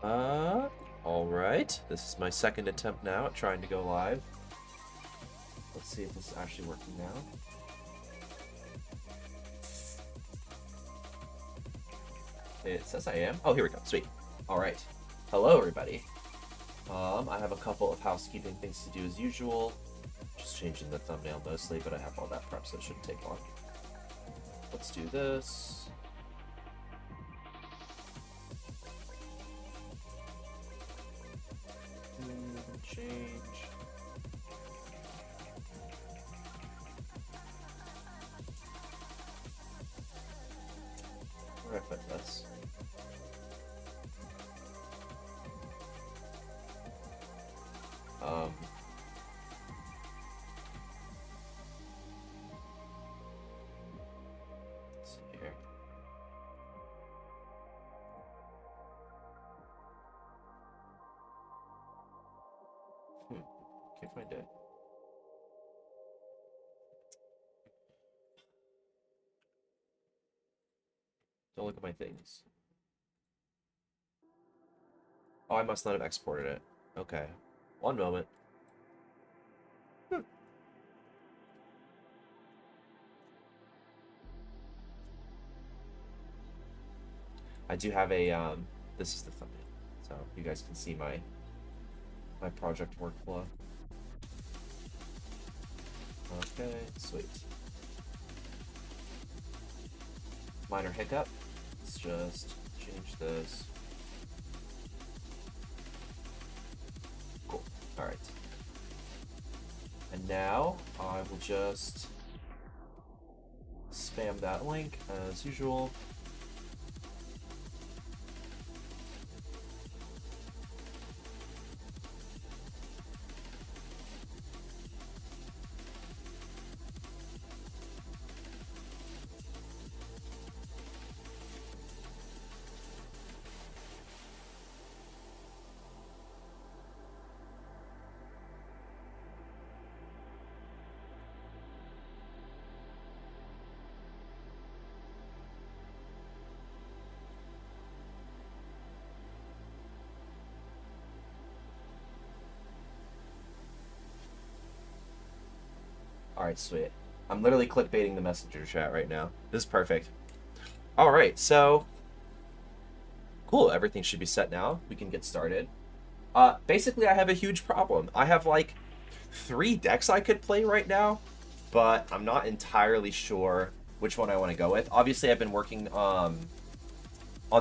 Uh, all right. This is my second attempt now at trying to go live. Let's see if this is actually working now. It says I am. Oh, here we go. Sweet. All right. Hello, everybody. I have a couple of housekeeping things to do as usual. Just changing the thumbnail mostly, but I have all that prep, so it shouldn't take long. Let's do this. Change. Where do I put this? Let's see here. Can't find it. Don't look at my things. Oh, I must not have exported it. Okay. One moment. I do have a, this is the thumbnail. So you guys can see my project workflow. Okay, sweet. Minor hiccup. Let's just change this. Cool. All right. And now I will just spam that link as usual. All right, sweet. I'm literally clickbaiting the messenger chat right now. This is perfect. All right, so cool. Everything should be set now. We can get started. Basically, I have a huge problem. I have like 3 decks I could play right now, but I'm not entirely sure which one I want to go with. Obviously, I've been working on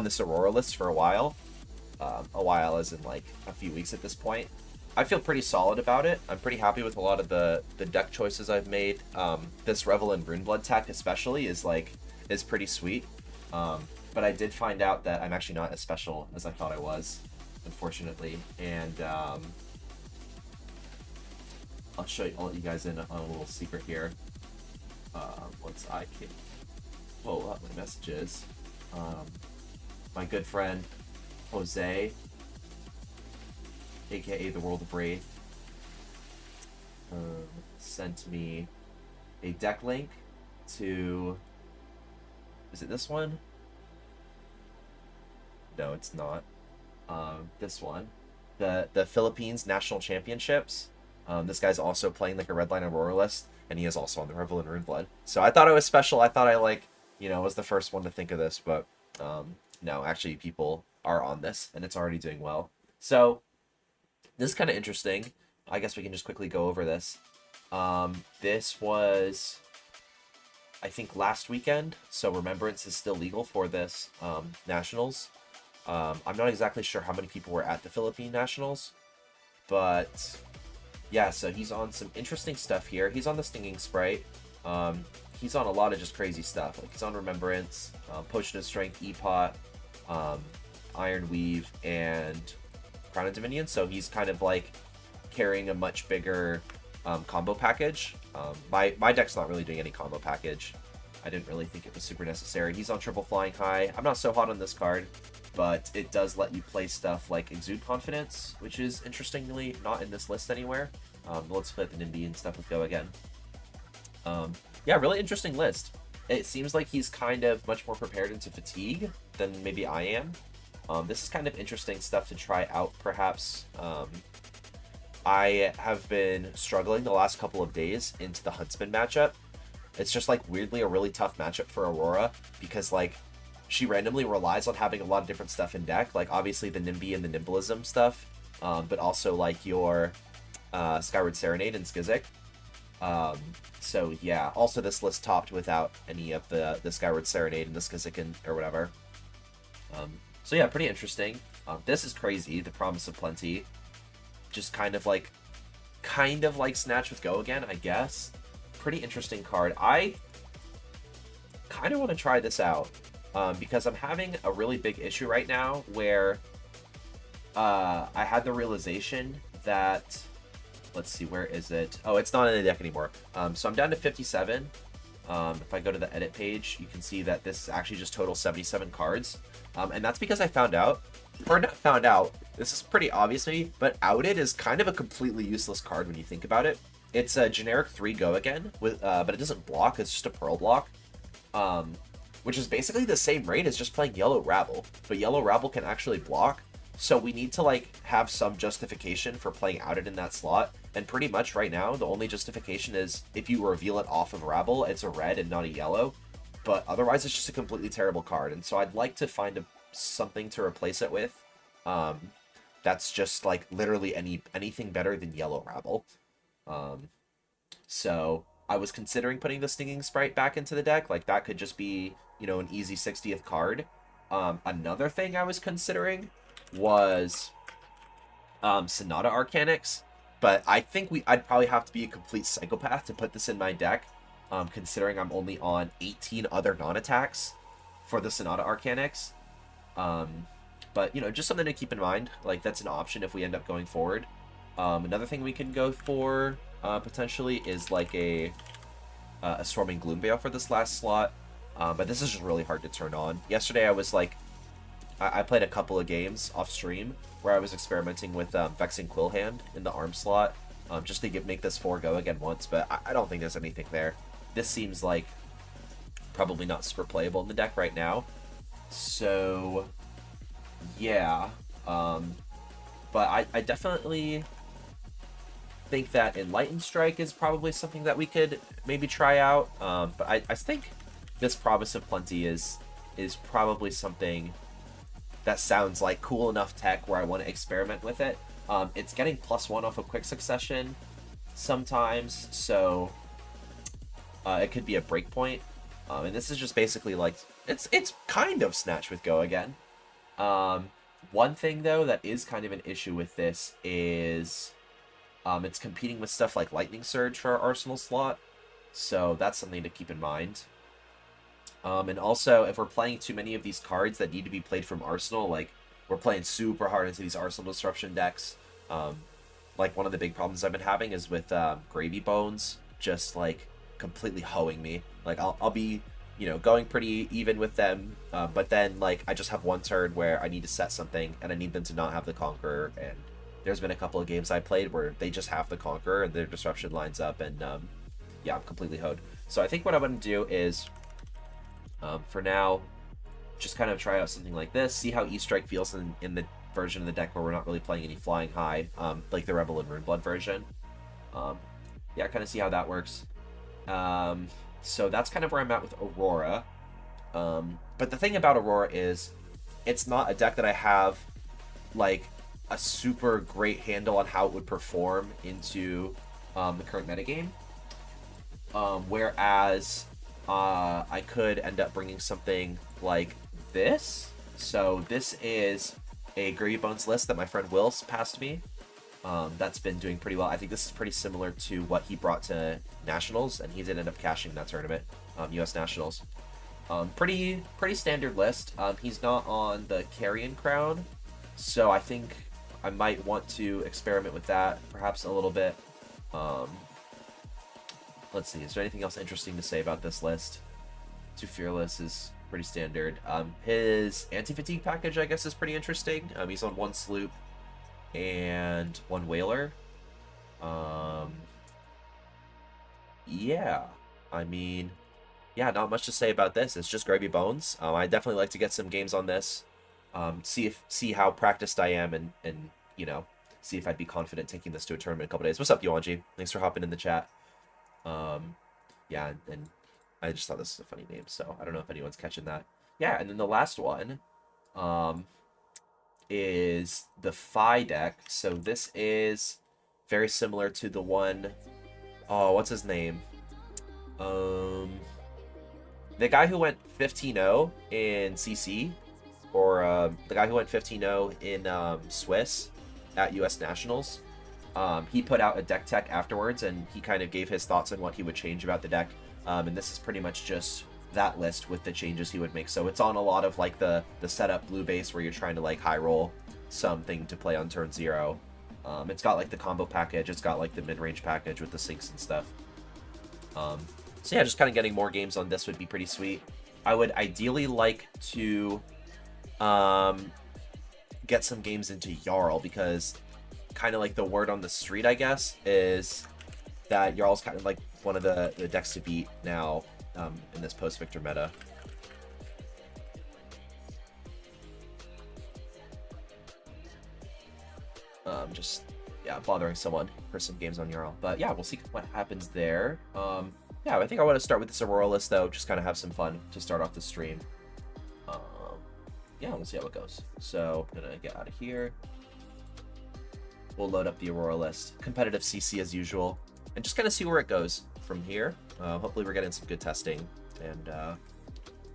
this Aurora list for a while. A while as in like a few weeks at this point. I feel pretty solid about it. I'm pretty happy with a lot of the deck choices I've made. This Revel in Runeblood tech especially is pretty sweet. But I did find out that I'm actually not as special as I thought I was, unfortunately. And I'll let you guys in on a little secret here. Once I can pull up my messages. My good friend Jose, aka the World of Wraith, sent me a deck link to, is it this one? No, it's not. This one, the Philippines National Championships. This guy's also playing like a Redline Aurora list, and he is also on the Revel in Runeblood. So I thought I was special. I thought I was the first one to think of this, but no, actually people are on this, and it's already doing well. So this is kind of interesting. I guess we can just quickly go over this. This was, I think, last weekend, so Remembrance is still legal for this Nationals. I'm not exactly sure how many people were at the Philippine Nationals, but yeah, so he's on some interesting stuff here. He's on the Stinging Sprite. He's on a lot of just crazy stuff. Like he's on Remembrance, Potion of Strength, Epot, Iron Weave, and Crown of Dominion. So he's kind of like carrying a much bigger combo package. My deck's not really doing any combo package. I didn't really think it was super necessary. He's on Triple Flying High. I'm not so hot on this card, but it does let you play stuff like Exude Confidence, which is interestingly not in this list anywhere. Let's flip the Nimby and stuff with Go again. Yeah, really interesting list. It seems like he's kind of much more prepared into Fatigue than maybe I am. This is kind of interesting stuff to try out, perhaps. I have been struggling the last couple of days into the Huntsman matchup. It's just like weirdly a really tough matchup for Aurora because like she randomly relies on having a lot of different stuff in deck, like obviously the Nimby and the Nimblism stuff, but also like your Skyward Serenade and Skizik. So yeah, also this list topped without any of the Skyward Serenade and the Skizik or whatever. So yeah, pretty interesting. This is crazy, the Promise of Plenty. Just kind of like Snatch with Go again, I guess. Pretty interesting card. I kind of want to try this out because I'm having a really big issue right now where I had the realization that, let's see, where is it? Oh, it's not in the deck anymore. So I'm down to 57. If I go to the edit page, you can see that this actually just totals 77 cards. And that's because I found out, or not found out, this is pretty obvious to me, but Outed is kind of a completely useless card when you think about it. It's a generic 3 Go again, with but it doesn't block, it's just a Pearl block. Which is basically the same rate as just playing Yellow Rabble, but Yellow Rabble can actually block. So we need to like have some justification for playing Outed in that slot, and pretty much right now the only justification is if you reveal it off of Rabble, it's a red and not a yellow, but otherwise it's just a completely terrible card. And so I'd like to find something to replace it with. That's just like literally anything better than Yellow Rabble. So I was considering putting the Stinging Sprite back into the deck. Like that could just be, you know, an easy 60th card. Another thing I was considering was Sonata Arcanix, but I think I'd probably have to be a complete psychopath to put this in my deck, considering I'm only on 18 other non-attacks for the Sonata Arcanix. But, you know, just something to keep in mind. Like, that's an option if we end up going forward. Another thing we can go for, potentially, is like a Storming Gloomveil for this last slot. But this is just really hard to turn on. Yesterday I was like, I played a couple of games off stream where I was experimenting with Vexing Quillhand in the arm slot, just to make this 4 go again once, but I don't think there's anything there. This seems like probably not super playable in the deck right now. So, yeah. But I definitely think that Enlightened Strike is probably something that we could maybe try out. But I think this Promise of Plenty is probably something that sounds like cool enough tech where I want to experiment with it. It's getting +1 off of Quick Succession sometimes, so it could be a breakpoint. And this is just basically like, it's kind of Snatch with Go again. One thing though that is kind of an issue with this is it's competing with stuff like Lightning Surge for our Arsenal slot, so that's something to keep in mind. And also, if we're playing too many of these cards that need to be played from Arsenal, like, we're playing super hard into these Arsenal Disruption decks. Like, one of the big problems I've been having is with Gravy Bones just, like, completely hoeing me. Like, I'll be, you know, going pretty even with them, but then, like, I just have one turn where I need to set something, and I need them to not have the Conqueror, and there's been a couple of games I played where they just have the Conqueror, and their Disruption lines up, and, yeah, I'm completely hoed. So I think what I'm going to do is, for now, just kind of try out something like this, see how E-Strike feels in the version of the deck where we're not really playing any flying high, like the Rebel and Runeblood version. Yeah, kind of see how that works. So that's kind of where I'm at with Aurora. But the thing about Aurora is, it's not a deck that I have, like, a super great handle on how it would perform into the current metagame. Whereas I could end up bringing something like this. So this is a Gravy Bones list that my friend Will passed me. That's been doing pretty well. I think this is pretty similar to what he brought to Nationals, and he did end up cashing that tournament, US Nationals. Pretty standard list. He's not on the Carrion Crown, so I think I might want to experiment with that perhaps a little bit. Let's see, is there anything else interesting to say about this list? Too Fearless is pretty standard. His anti-fatigue package, I guess, is pretty interesting. He's on 1 Sloop and 1 Whaler. Yeah, I mean, yeah, not much to say about this. It's just Gravy Bones. I definitely like to get some games on this. see how practiced I am, and you know, see if I'd be confident taking this to a tournament in a couple days. What's up, Yuanji? Thanks for hopping in the chat. Yeah, and I just thought this was a funny name, so I don't know if anyone's catching that. Yeah, and then the last one is the Phi deck. So this is very similar to the one, oh, what's his name? The guy who went 15-0 in CC, or the guy who went 15-0 in Swiss at US Nationals. He put out a deck tech afterwards, and he kind of gave his thoughts on what he would change about the deck. And this is pretty much just that list with the changes he would make. So it's on a lot of like the setup blue base where you're trying to like high roll something to play on turn 0. It's got like the combo package, it's got like the mid-range package with the sinks and stuff. So yeah, just kind of getting more games on this would be pretty sweet. I would ideally like to get some games into Jarl, because kind of like the word on the street, I guess, is that Jarl's kind of like one of the decks to beat now in this post-Victor meta. Just, yeah, bothering someone for some games on Jarl. But yeah, we'll see what happens there. Yeah, I think I want to start with this Aurora list, though. Just kind of have some fun to start off the stream. Yeah, we'll see how it goes. So, I'm going to get out of here. We'll load up the Aurora list. Competitive CC as usual. And just kind of see where it goes from here. Hopefully we're getting some good testing. And,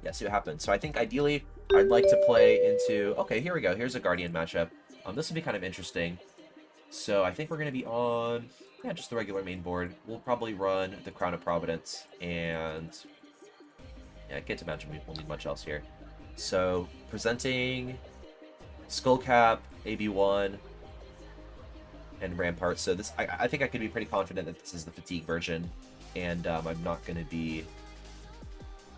yeah, see what happens. So I think ideally I'd like to play into... Okay, here we go. Here's a Guardian matchup. This will be kind of interesting. So I think we're going to be on... Yeah, just the regular main board. We'll probably run the Crown of Providence, and yeah, I can't imagine we'll need much else here. So, presenting Skullcap, AB1, and Rampart. So this, I think I could be pretty confident that this is the Fatigue version, and I'm not going to be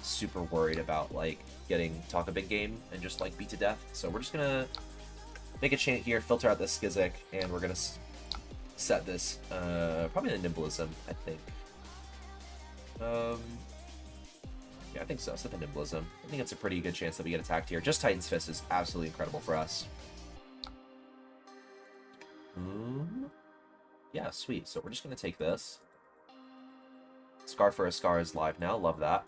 super worried about, like, getting Talk a Big Game and just, like, beat to death. So we're just going to make a chant here, filter out this Skizzik, and we're going to set this, probably the Nimblism, I think. Yeah, I think so. Set the Nimblism. I think it's a pretty good chance that we get attacked here. Just Titan's Fist is absolutely incredible for us. Yeah, sweet. So we're just going to take this. Scar for a Scar is live now. Love that.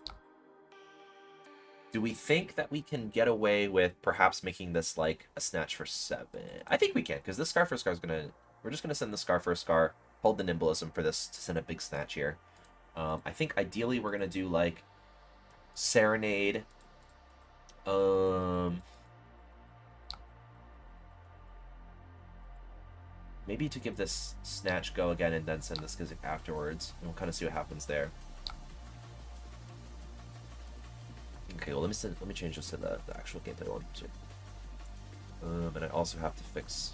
Do we think that we can get away with perhaps making this like a Snatch for 7? I think we can, because this Scar for a Scar is going to... We're just going to send the Scar for a Scar, hold the Nimblism for this to send a big Snatch here. I think ideally we're going to do, like, Serenade. Maybe to give this Snatch go again and then send the Skizzik afterwards. And we'll kind of see what happens there. Okay, well, let me change this to the actual gameplay one. And I also have to fix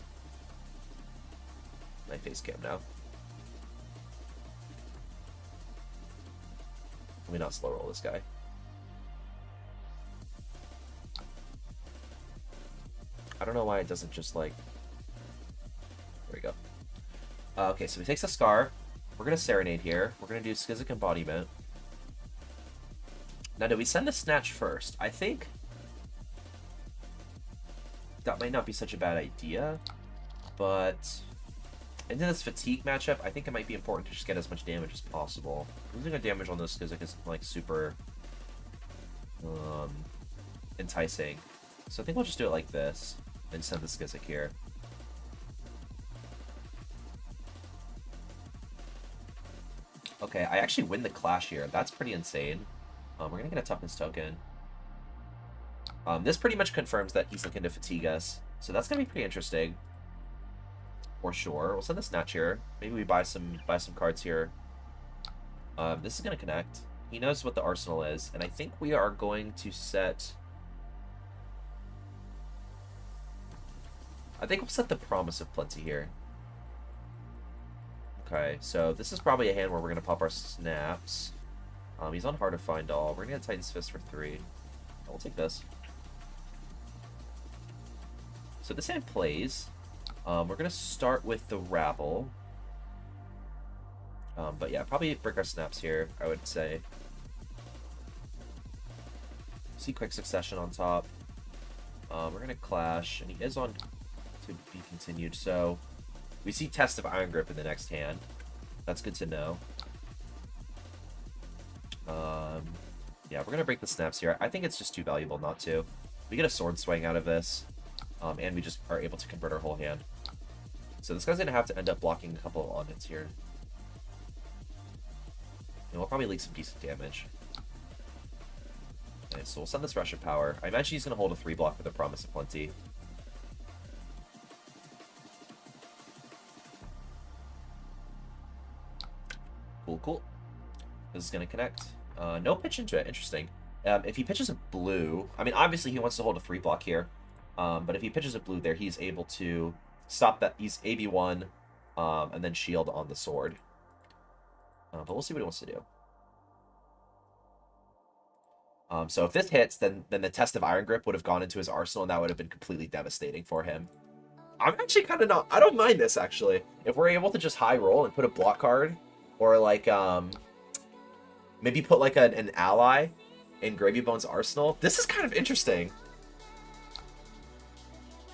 my face cam now. Let me not slow roll this guy. I don't know why it doesn't just like... There we go. Okay, so he takes a Scar. We're going to Serenade here. We're going to do Skizzik Embodiment. Now, do we send the Snatch first? I think that might not be such a bad idea, but into this Fatigue matchup, I think it might be important to just get as much damage as possible. Losing a damage on those Skizzik is like super enticing. So I think we'll just do it like this and send the Skizzik here. Okay, I actually win the Clash here. That's pretty insane. We're going to get a Toughness token. This pretty much confirms that he's looking to fatigue us. So that's going to be pretty interesting. For sure. We'll send the Snatch here. Maybe we buy some cards here. This is going to connect. He knows what the arsenal is. And I think we are going to set... I think we'll set the Promise of Plenty here. Okay, so this is probably a hand where we're going to pop our Snaps. He's on Heart of Find All. We're going to get Titan's Fist for 3. I'll take this. So this hand plays. We're going to start with the Rabble. But yeah, probably break our Snaps here, I would say. See Quick Succession on top. We're gonna clash, and he is on to be continued. So we see Test of Iron Grip in the next hand. That's good to know. Yeah, we're gonna break the snaps here. I think it's just too valuable not to. We get a Sword Swing out of this, and we just are able to convert our whole hand. So this guy's gonna have to end up blocking a couple of on-hits here. And we'll probably leak some decent damage. Okay, so we'll send this Rush of Power. I imagine he's gonna hold a 3-block with a Promise of Plenty. Cool, cool. This is gonna connect. No pitch into it. Interesting. If he pitches a blue, I mean, obviously he wants to hold a 3-block here. But if he pitches a blue there, he's able to stop that. He's AB1, and then shield on the sword. But we'll see what he wants to do. So if this hits, then the Test of Iron Grip would have gone into his arsenal, and that would have been completely devastating for him. I'm actually kind of not... I don't mind this, actually. If we're able to just high roll and put a block card, or like, maybe put like an ally in Gravy Bone's arsenal. This is kind of interesting.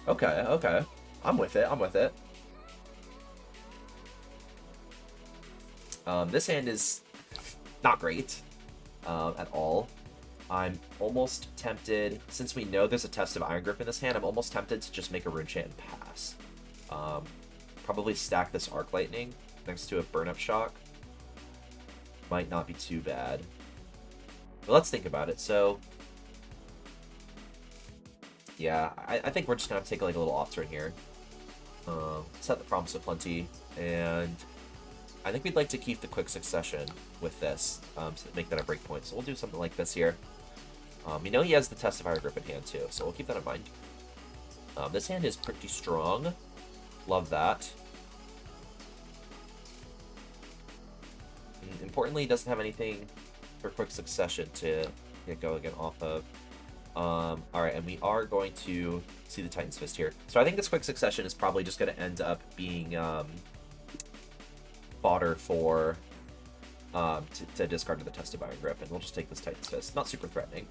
Okay, okay. I'm with it, I'm with it. This hand is not great at all. I'm almost tempted, since we know there's a Test of Iron Grip in this hand, I'm almost tempted to just make a Rune Chant and pass. Probably stack this Arc Lightning next to a Burn Up Shock. Might not be too bad. But let's think about it. So, yeah, I think we're just going to take like a little off turn here. Set the Promise of Plenty, and I think we'd like to keep the Quick Succession with this to make that a breakpoint. So we'll do something like this here. We know he has the Test of Iron Grip in hand too, so we'll keep that in mind. This hand is pretty strong. Love that. Importantly, he doesn't have anything for Quick Succession to get going off of. Alright, and we are going to see the Titan's Fist here. So I think this Quick Succession is probably just going to end up being fodder for to discard to the Test of Iron Grip, and we'll just take this Titan's Fist. Not super threatening.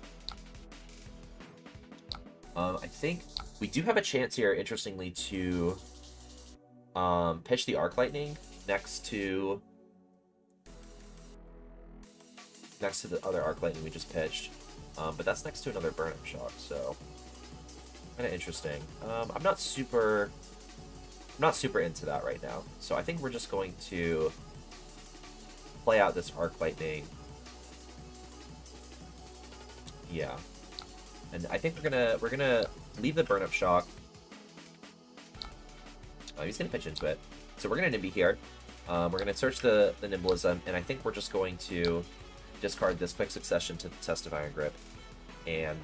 I think we do have a chance here, interestingly, to pitch the Arc Lightning next to the other Arc Lightning we just pitched. But that's next to another Burn Up Shock, so kind of interesting. I'm not super into that right now, so I think we're just going to play out this Arc Lightning. Yeah, and I think we're gonna leave the Burn Up Shock. He's gonna pitch into it, so we're gonna Nimby here. We're gonna search the Nimblism, and I think we're just going to discard this Quick Succession to the Test of Iron Grip, and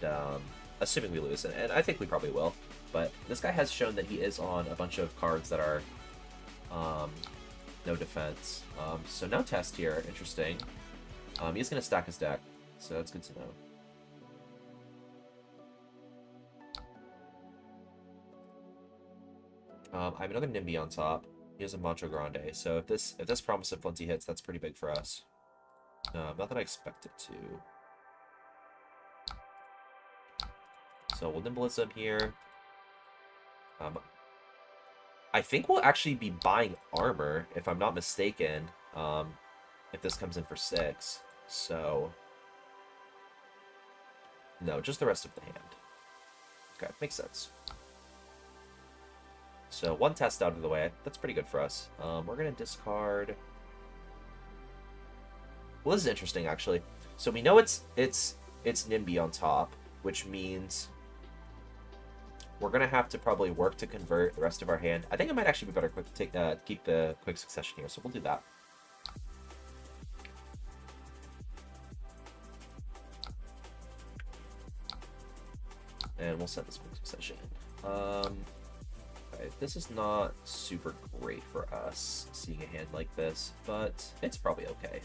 assuming we lose, and I think we probably will, but this guy has shown that he is on a bunch of cards that are no defense. So no Test here, interesting. He's going to stack his deck, so that's good to know. I have another Nimby on top. He has a Mantra Grande, so if this Promise of Plenty hits, that's pretty big for us. Not that I expect it to. So we'll Nimblism here. I think we'll actually be buying armor, if I'm not mistaken, if this comes in for 6. So, no, just the rest of the hand. Okay, makes sense. So 1 Test out of the way. That's pretty good for us. We're going to discard... Well, this is interesting, actually. So we know it's Nimby on top, which means we're going to have to probably work to convert the rest of our hand. I think it might actually be better to keep the Quick Succession here, so we'll do that. And we'll set this Quick Succession. Okay, this is not super great for us, seeing a hand like this, but it's probably okay.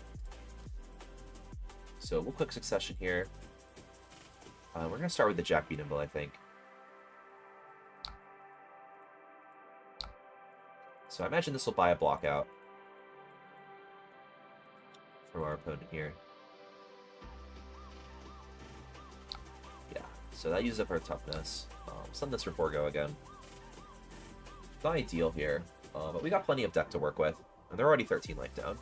So we'll Quick Succession here. We're going to start with the Jack B. Nimble, I think. So I imagine this will buy a block out from our opponent here. Yeah, So that uses up our toughness. Send this for 4 go again. Not ideal here, but we got plenty of deck to work with. And they're already 13 life down.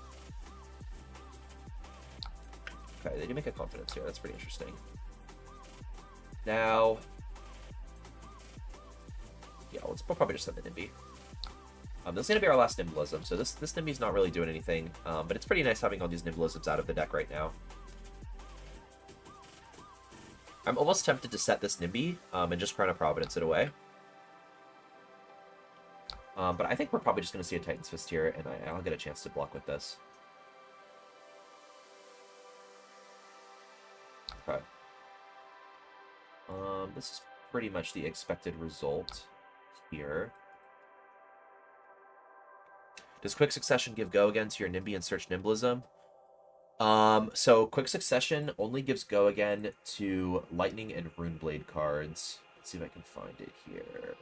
Okay, they do make a confidence here. That's pretty interesting. Now... yeah, we'll probably just send the Nimby. This is going to be our last Nimblism, so this Nimby's not really doing anything, but it's pretty nice having all these Nimblisms out of the deck right now. I'm almost tempted to set this Nimby and just Crown of Providence it away. But I think we're probably just going to see a Titan's Fist here, and I'll get a chance to block with this. Okay. This is pretty much the expected result here. Does Quick Succession give go again to your Nimby and search Nimblism? So Quick Succession only gives go again to Lightning and Runeblade cards. Let's see if I can find it here.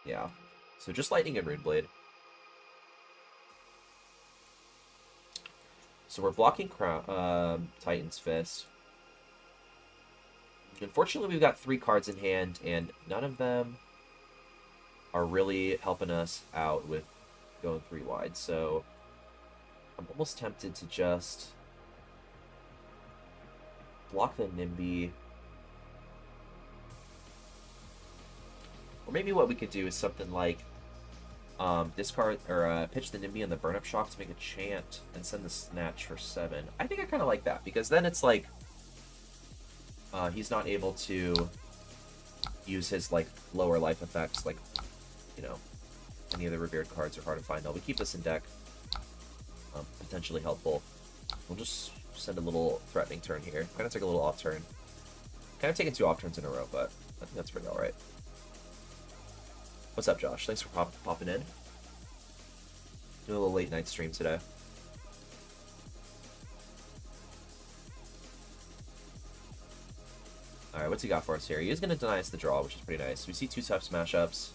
Yeah. So just Lightning and Runeblade. So we're blocking Titan's Fist. Unfortunately, we've got 3 cards in hand, and none of them are really helping us out with going 3 wide. So I'm almost tempted to just block the Nimby. Or maybe what we could do is something like discard or pitch the Nimby and the Burn Up Shock to make a chant and send the Snatch for 7. I think I kind of like that because then it's like he's not able to use his like lower life effects, like, you know, any of the revered cards are hard to find. Though we keep this in deck, potentially helpful. We'll just send a little threatening turn here. Kind of take a little off turn. Kind of taking 2 off turns in a row, but I think that's pretty all right. What's up, Josh? Thanks for popping in. Doing a little late night stream today. Alright, what's he got for us here? He is going to deny us the draw, which is pretty nice. We see 2 tough smash ups.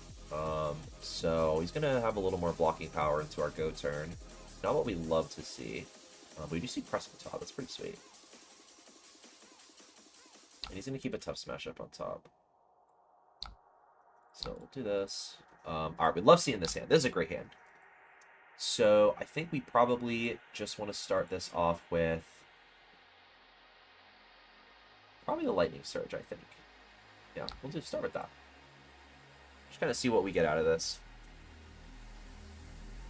So he's going to have a little more blocking power into our go turn. Not what we love to see. But we do see press on top. That's pretty sweet. And he's going to keep a tough smash up on top. So we'll do this. Alright, we love seeing this hand. This is a great hand. So I think we probably just want to start this off with probably the Lightning Surge, I think. Yeah, we'll just start with that. Just kind of see what we get out of this.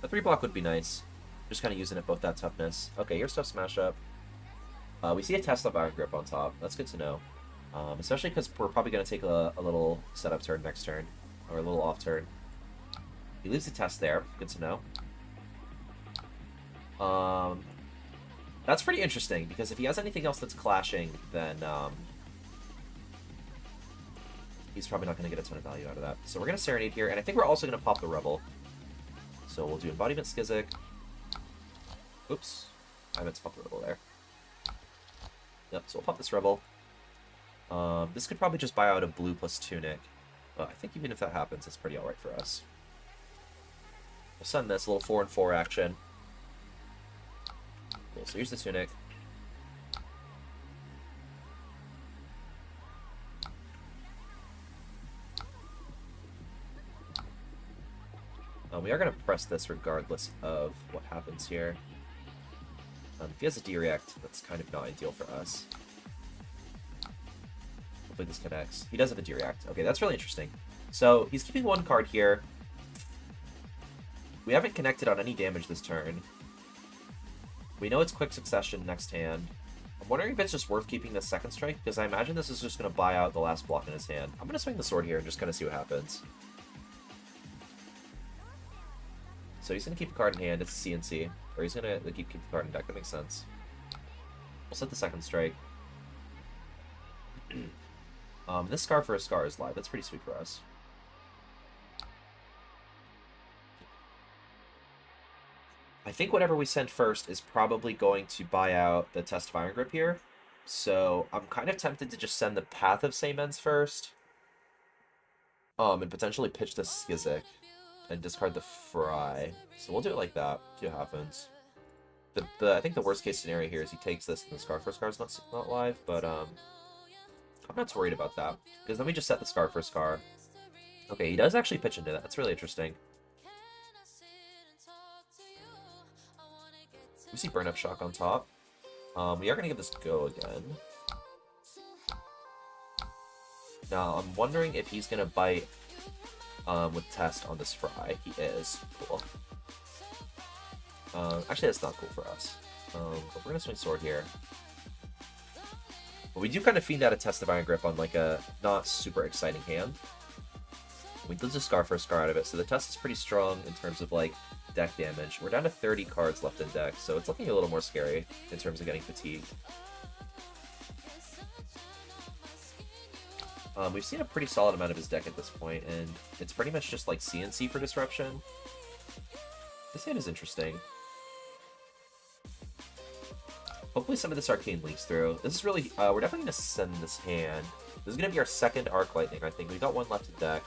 The 3 block would be nice. Just kind of using it both that toughness. Okay, here's tough smash up. We see a Tesla Iron Grip on top. That's good to know. Especially because we're probably going to take a little setup turn next turn. Or a little off turn. He leaves the test there. Good to know. That's pretty interesting, because if he has anything else that's clashing, then he's probably not going to get a ton of value out of that. So we're going to Serenade here, and I think we're also going to pop the Rebel. So we'll do Embodiment Skizzik. Oops. I meant to pop the Rebel there. Yep, so we'll pop this Rebel. This could probably just buy out a blue plus Tunic. But I think even if that happens, it's pretty alright for us. We'll send this, a little 4 and 4 action. Cool, so here's the Tunic. We are going to press this regardless of what happens here. If he has a D-React, that's kind of not ideal for us. Hopefully this connects. He does have a D-React. Okay, that's really interesting. So he's keeping 1 card here. We haven't connected on any damage this turn. We know it's Quick Succession next hand. I'm wondering if it's just worth keeping the second strike, because I imagine this is just going to buy out the last block in his hand. I'm going to swing the sword here and just kind of see what happens. So he's going to keep a card in hand. It's a CNC. Or he's going to keep the card in deck. That makes sense. We'll set the second strike. This Scar for a Scar is live. That's pretty sweet for us. I think whatever we send first is probably going to buy out the Test of Iron Grip here. So I'm kind of tempted to just send the Path of Same Ends first. And potentially pitch the Skizzik and discard the Fry. So we'll do it like that. See what happens. I think the worst case scenario here is he takes this and the Scar for Scar is not live, but I'm not too worried about that, because then we just set the Scar for Scar. Okay, he does actually pitch into that. That's really interesting. We see Burn Up Shock on top. We are going to give this go again. Now, I'm wondering if he's going to bite with Test on this Fry. He is. Cool. Actually, that's not cool for us. But we're going to swing Sword here. But we do kind of fiend out a Test of Iron Grip on like a not super exciting hand. We lose a Scar for a Scar out of it, so the Test is pretty strong in terms of like deck damage. We're down to 30 cards left in deck, so it's looking a little more scary in terms of getting fatigued. We've seen a pretty solid amount of his deck at this point, and it's pretty much just like CNC for Disruption. This hand is interesting. Hopefully some of this Arcane leaks through. This is really, we're definitely going to send this hand. This is going to be our second Arc Lightning, I think. We've got one left in deck.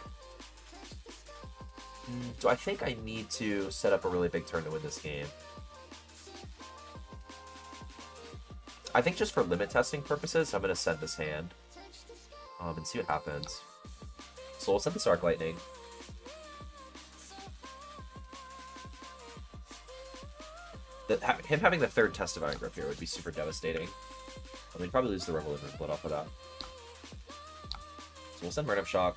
Do I think I need to set up a really big turn to win this game? I think just for limit testing purposes, I'm going to send this hand. And see what happens. So we'll send this Arc Lightning. Him having the third Test of Iron Grip here would be super devastating. We'd probably lose the Revel in Blood off of that. So we'll send Burn Up Shock.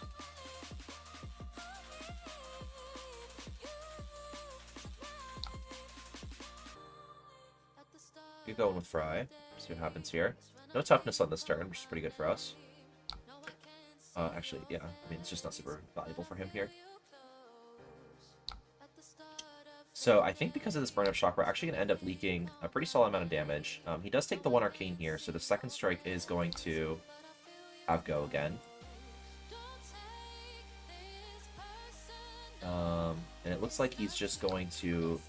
Keep going with Fry. See what happens here. No toughness on this turn, which is pretty good for us. Actually, yeah. I mean, it's just not super valuable for him here. So I think because of this Burn Up Shock, we're actually going to end up leaking a pretty solid amount of damage. He does take the one Arcane here, so the second strike is going to have go again. And it looks like he's just going to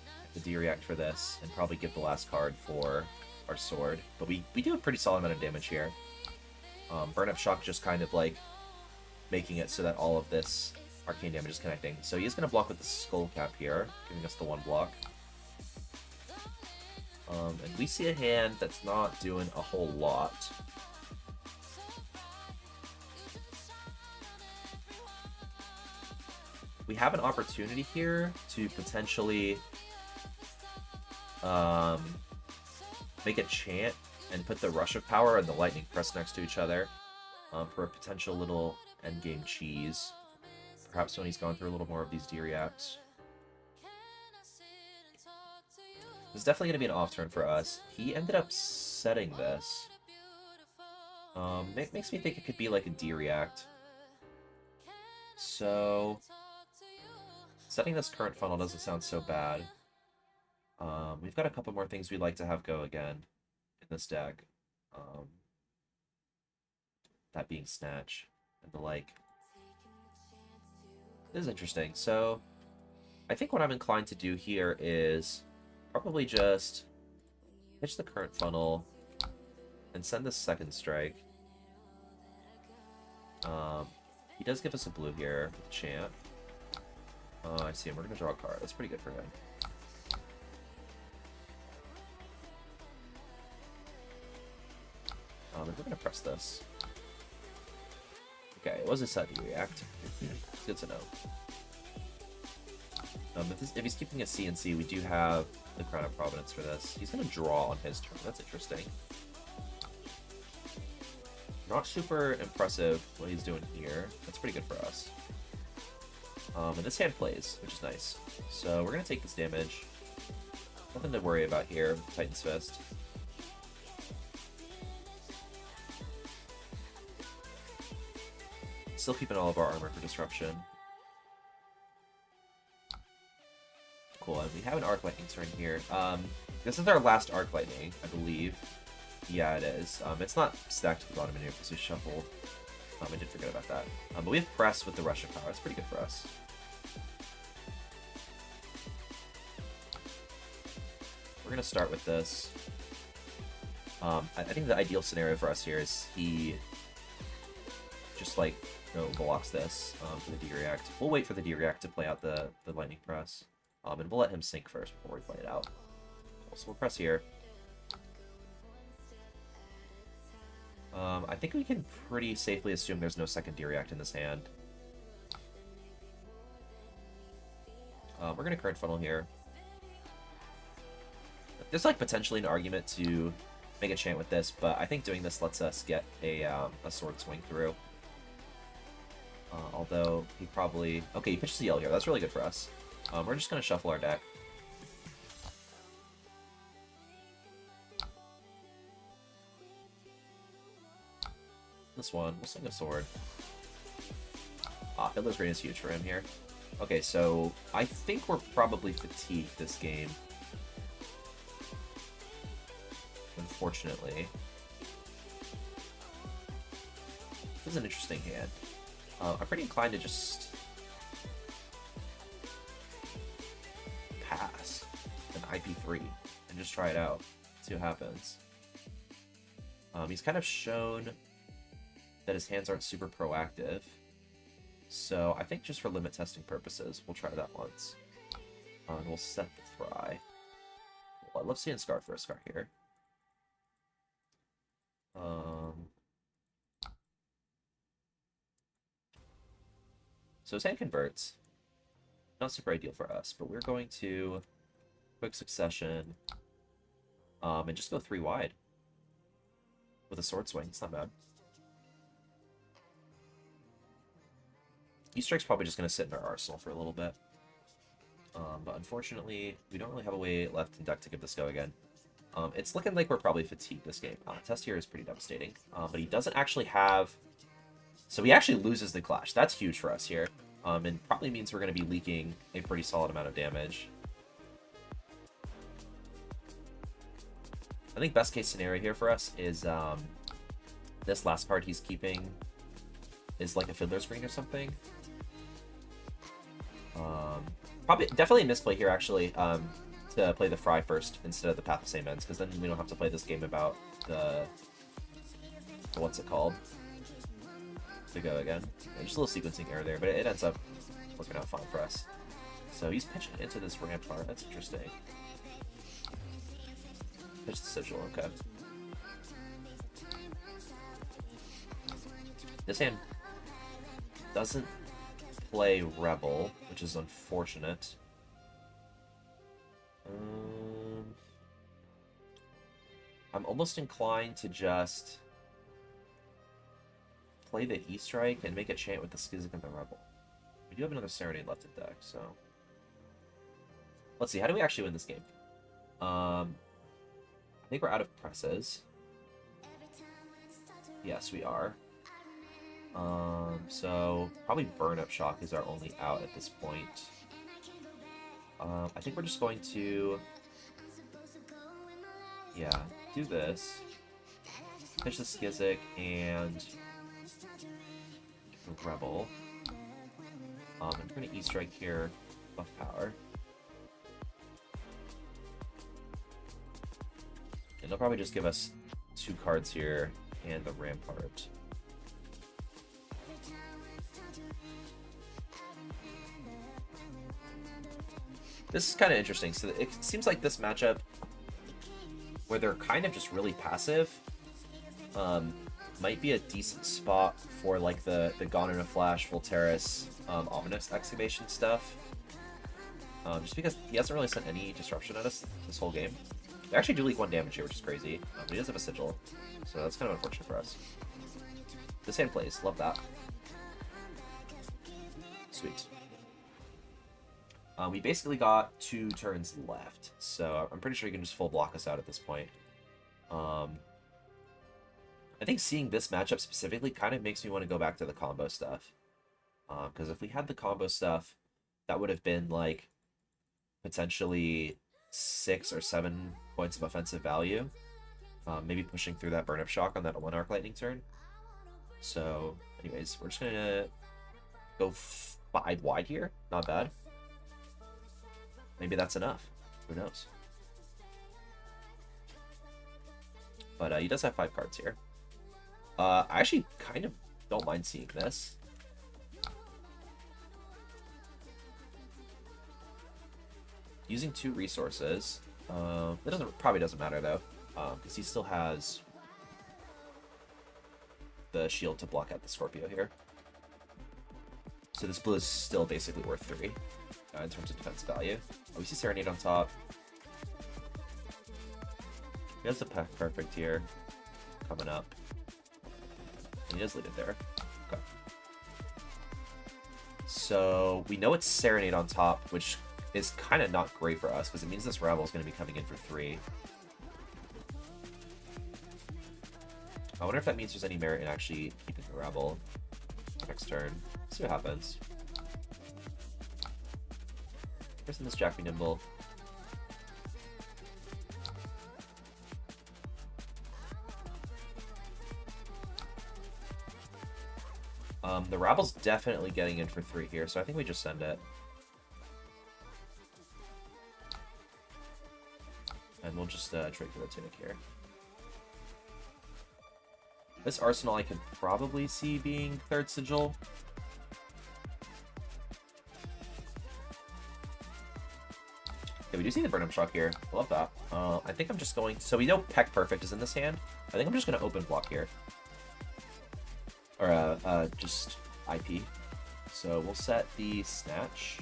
D-react for this and probably give the last card for our sword. But we do a pretty solid amount of damage here. Burn Up Shock just kind of like making it so that all of this Arcane damage is connecting. So he is going to block with the Skull Cap here, giving us the one block. And we see a hand that's not doing a whole lot. We have an opportunity here to potentially make a chant and put the Rush of Power and the Lightning Press next to each other for a potential little endgame cheese. Perhaps when he's gone through a little more of these D-reacts. This is definitely going to be an off turn for us. He ended up setting this. Makes me think it could be like a D-react. So setting this current funnel doesn't sound so bad. We've got a couple more things we'd like to have go again in this deck. That being Snatch and the like. This is interesting. So I think what I'm inclined to do here is probably just pitch the current funnel and send the second strike. He does give us a blue here with Chant. I see him. We're going to draw a card. That's pretty good for him. And we're going to press this. Okay, it was a set react. It's good to know. If he's keeping a CNC, we do have the Crown of Providence for this. He's going to draw on his turn. That's interesting. Not super impressive what he's doing here. That's pretty good for us. And this hand plays, which is nice. So we're going to take this damage. Nothing to worry about here. Titan's Fist. Still keeping all of our armor for disruption. Cool, and we have an Arc Lightning turn here. This is our last Arc Lightning, I believe. Yeah, it is. It's not stacked to the bottom in here because we shuffled. I did forget about that. But we have Press with the Rush of Power. That's pretty good for us. We're going to start with this. I think the ideal scenario for us here is he just like blocks this for the D-react. We'll wait for the D-react to play out the Lightning Press. And we'll let him sink first before we play it out. Cool, so we'll press here. I think we can pretty safely assume there's no secondary act in this hand. We're going to current funnel here. There's like potentially an argument to make a chant with this, but I think doing this lets us get a sword swing through. Although he probably... Okay, he pitches the yellow here. That's really good for us. We're just going to shuffle our deck. This one, we'll swing a sword. Fiddler's Green is huge for him here. Okay, so I think we're probably fatigued this game. Unfortunately. This is an interesting hand. I'm pretty inclined to just pass an IP3 and just try it out. See what happens. He's kind of shown that his hands aren't super proactive. So I think just for limit testing purposes, we'll try that once. And we'll set the Thry. Well, let's see in Scar for a Scar here. So his hand converts. Not super ideal for us, but we're going to quick succession and just go 3 wide with a sword swing. It's not bad. E-Strike's probably just going to sit in our arsenal for a little bit. But unfortunately, we don't really have a way left in deck to give this go again. It's looking like we're probably fatigued this game. Test here is pretty devastating. But he doesn't actually have... So he actually loses the Clash. That's huge for us here. And probably means we're going to be leaking a pretty solid amount of damage. I think best case scenario here for us is this last card he's keeping is like a Fiddler's Green or something. Probably definitely a misplay here actually to play the Fry first instead of the Path of Same Ends, because then we don't have to play this game about the what's it called to go again. Yeah, just a little sequencing error there, but it ends up working out fine for us. So he's pitching into this Rampart. That's interesting. Pitch the Sigil, okay. This hand doesn't play Rebel, which is unfortunate. I'm almost inclined to just play the E-Strike and make a chant with the Skizzik and the Rebel. We do have another Serenade left in deck, so... Let's see, how do we actually win this game? I think we're out of presses. Yes, we are. So probably Burn Up Shock is our only out at this point. I think we're just going to... Yeah, do this. Pitch the Skizzik and... Rebel. I'm going to E-Strike here, buff power. And they'll probably just give us 2 cards here and the Rampart. This is kind of interesting. So it seems like this matchup, where they're kind of just really passive, might be a decent spot for like the Gone in a Flash, Volteris, Ominous Excavation stuff. Just because he hasn't really sent any disruption at us this whole game. They actually do leak 1 damage here, which is crazy. But he does have a Sigil, so that's kind of unfortunate for us. This hand plays. Love that. Sweet. We basically got 2 turns left, so I'm pretty sure he can just full block us out at this point. I think seeing this matchup specifically kind of makes me want to go back to the combo stuff. Because if we had the combo stuff, that would have been like potentially 6 or 7 points of offensive value. Maybe pushing through that Burn Up Shock on that 1 Arc Lightning turn. So, anyways, we're just going to go 5 wide here. Not bad. Maybe that's enough. Who knows? But he does have 5 cards here. I actually kind of don't mind seeing this. Using 2 resources. It probably doesn't matter though, because he still has the shield to block out the Scorpio here. So this blue is still basically worth 3 in terms of defensive value. Oh, we see Serenade on top. He has the perfect here coming up. And he does lead it there. Okay. So we know it's Serenade on top, which is kind of not great for us because it means this Rebel is going to be coming in for 3. I wonder if that means there's any merit in actually keeping the Rebel next turn. Let's see what happens. First in this Jack be Nimble. The Rabble's definitely getting in for 3 here, so I think we just send it. And we'll just trade for the Tunic here. This Arsenal I could probably see being 3rd Sigil. Yeah, we do see the Burn Up Shock here. I love that. I think I'm just going... So we know Peck Perfect is in this hand. I think I'm just going to open block here. Or just IP. So we'll set the Snatch.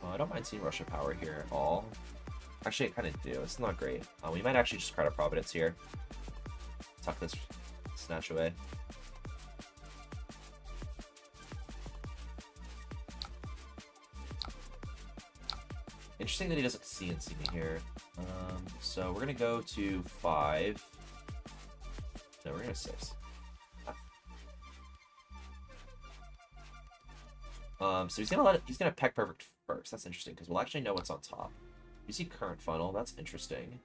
I don't mind seeing Rush of Power here at all. Actually, I kind of do. It's not great. We might actually just Credit Providence here. Tuck this Snatch away. Interesting that he doesn't CNC me here. So we're gonna go to 5. No, we're gonna 6. So he's gonna Peck Perfect first. That's interesting because we'll actually know what's on top. You see Current Funnel. That's interesting.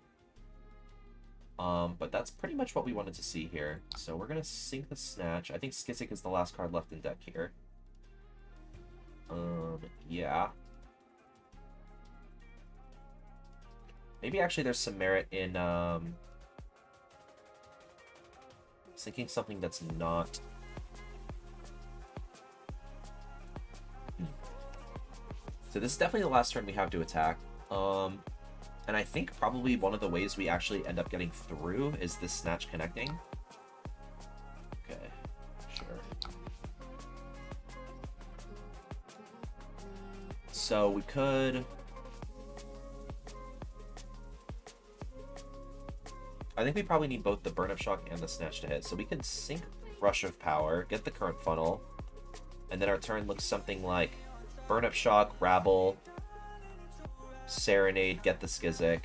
But that's pretty much what we wanted to see here. So we're gonna sink the Snatch. I think Skizzik is the last card left in deck here. Yeah. Maybe actually there's some merit in sinking something that's not... So this is definitely the last turn we have to attack. And I think probably one of the ways we actually end up getting through is this Snatch connecting. Okay, sure. So we could... I think we probably need both the Burn Up Shock and the Snatch to hit. So we can sink Rush of Power, get the Current Funnel, and then our turn looks something like Burn Up Shock, Rabble, Serenade, get the Skizzik,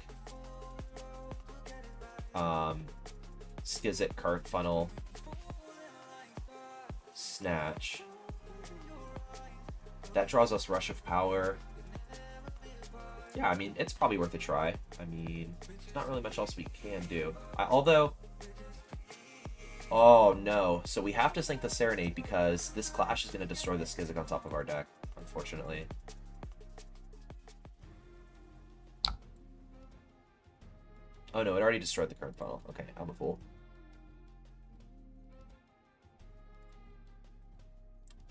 Skizzik, Current Funnel, Snatch. That draws us Rush of Power. Yeah, I mean, it's probably worth a try. I mean, there's not really much else we can do. Although... Oh, no. So we have to sink the Serenade because this Clash is going to destroy the Skizzik on top of our deck, unfortunately. Oh, no, it already destroyed the Current Funnel. Okay, I'm a fool.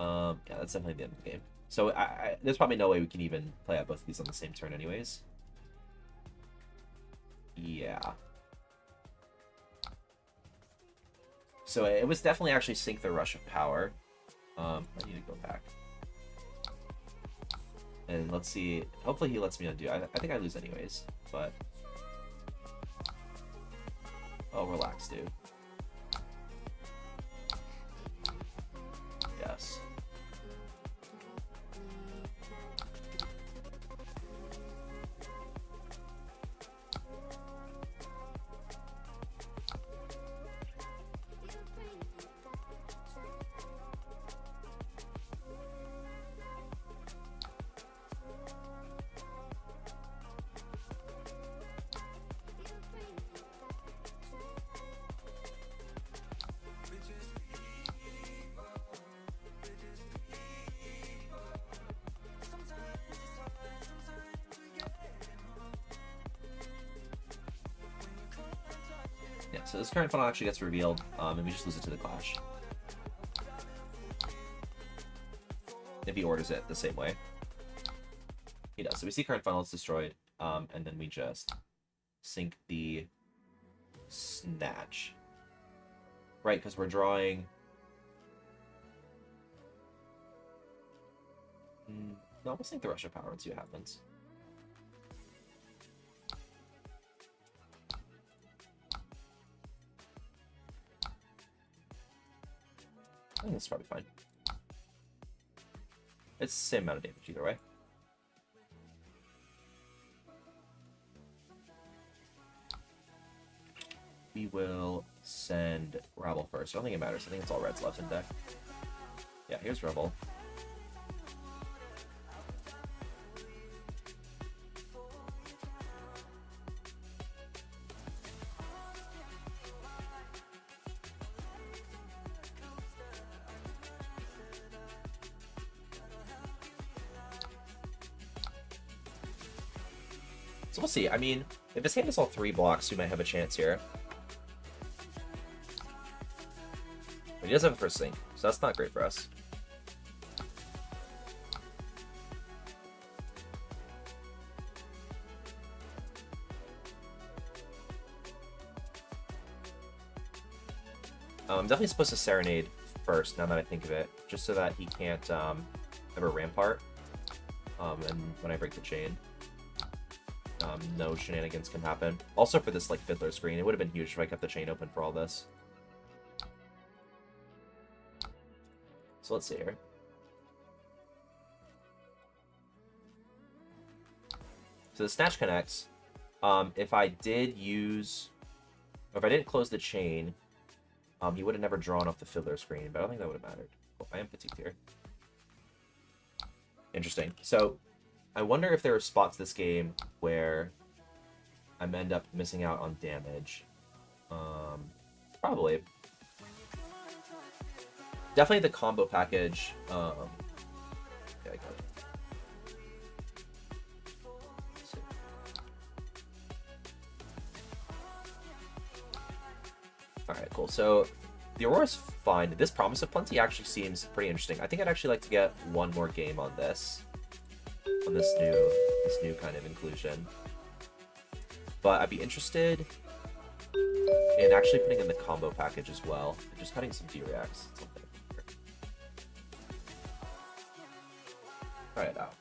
Yeah, that's definitely the end of the game. So there's probably no way we can even play out both of these on the same turn anyways. Yeah. So it was definitely actually sink the Rush of Power. I need to go back. And let's see. Hopefully he lets me undo. I think I lose anyways, but... Oh, relax, dude. Yes. Yeah, so this Current Funnel actually gets revealed, and we just lose it to the Clash. If he orders it the same way. He does. So we see Current Funnel, it's destroyed, and then we just sink the Snatch. Right, because we're drawing No, let's think the rush of power and see what happens. I think that's probably fine. It's the same amount of damage either way. We will send Rabble first. I don't think it matters. I think it's all reds left in deck. Yeah, here's Rebel. So we'll see. I mean, if his hand is all 3 blocks, we might have a chance here. But he does have a first thing, so that's not great for us. I'm definitely supposed to Serenade first, now that I think of it, just so that he can't have a Rampart. And when I break the chain, no shenanigans can happen. Also for this like Fiddler screen, it would have been huge if I kept the chain open for all this. So let's see here. So the Snatch connects. If I did use, or if I didn't close the chain, he would have never drawn off the Fiddler screen, but I don't think that would have mattered. Oh, I am fatigued here. Interesting. So I wonder if there are spots this game where I'm end up missing out on damage. Probably. Definitely the combo package. Yeah, I got it. Let's see. Alright, cool. So the Aurora's fine. This Promise of Plenty actually seems pretty interesting. I think I'd actually like to get one more game on this. On this new kind of inclusion. But I'd be interested in actually putting in the combo package as well. And just cutting some D-Reacts. Try it out.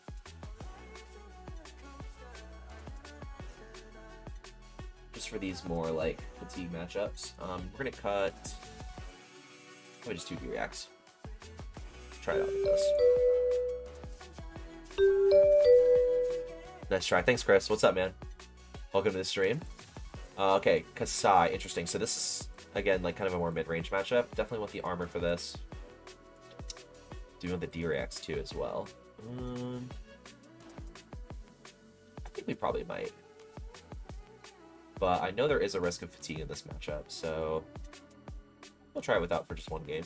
Just for these more like fatigue matchups. We're gonna cut probably just 2 D-Reacts. Try it out with this. Nice try. Thanks, Chris. What's up, man? Welcome to the stream. Okay, Kasai. Interesting. So this is, again, like kind of a more mid-range matchup. Definitely want the armor for this. Do want the D-Reacts too as well. I think we probably might. But I know there is a risk of fatigue in this matchup, so we'll try it without for just one game.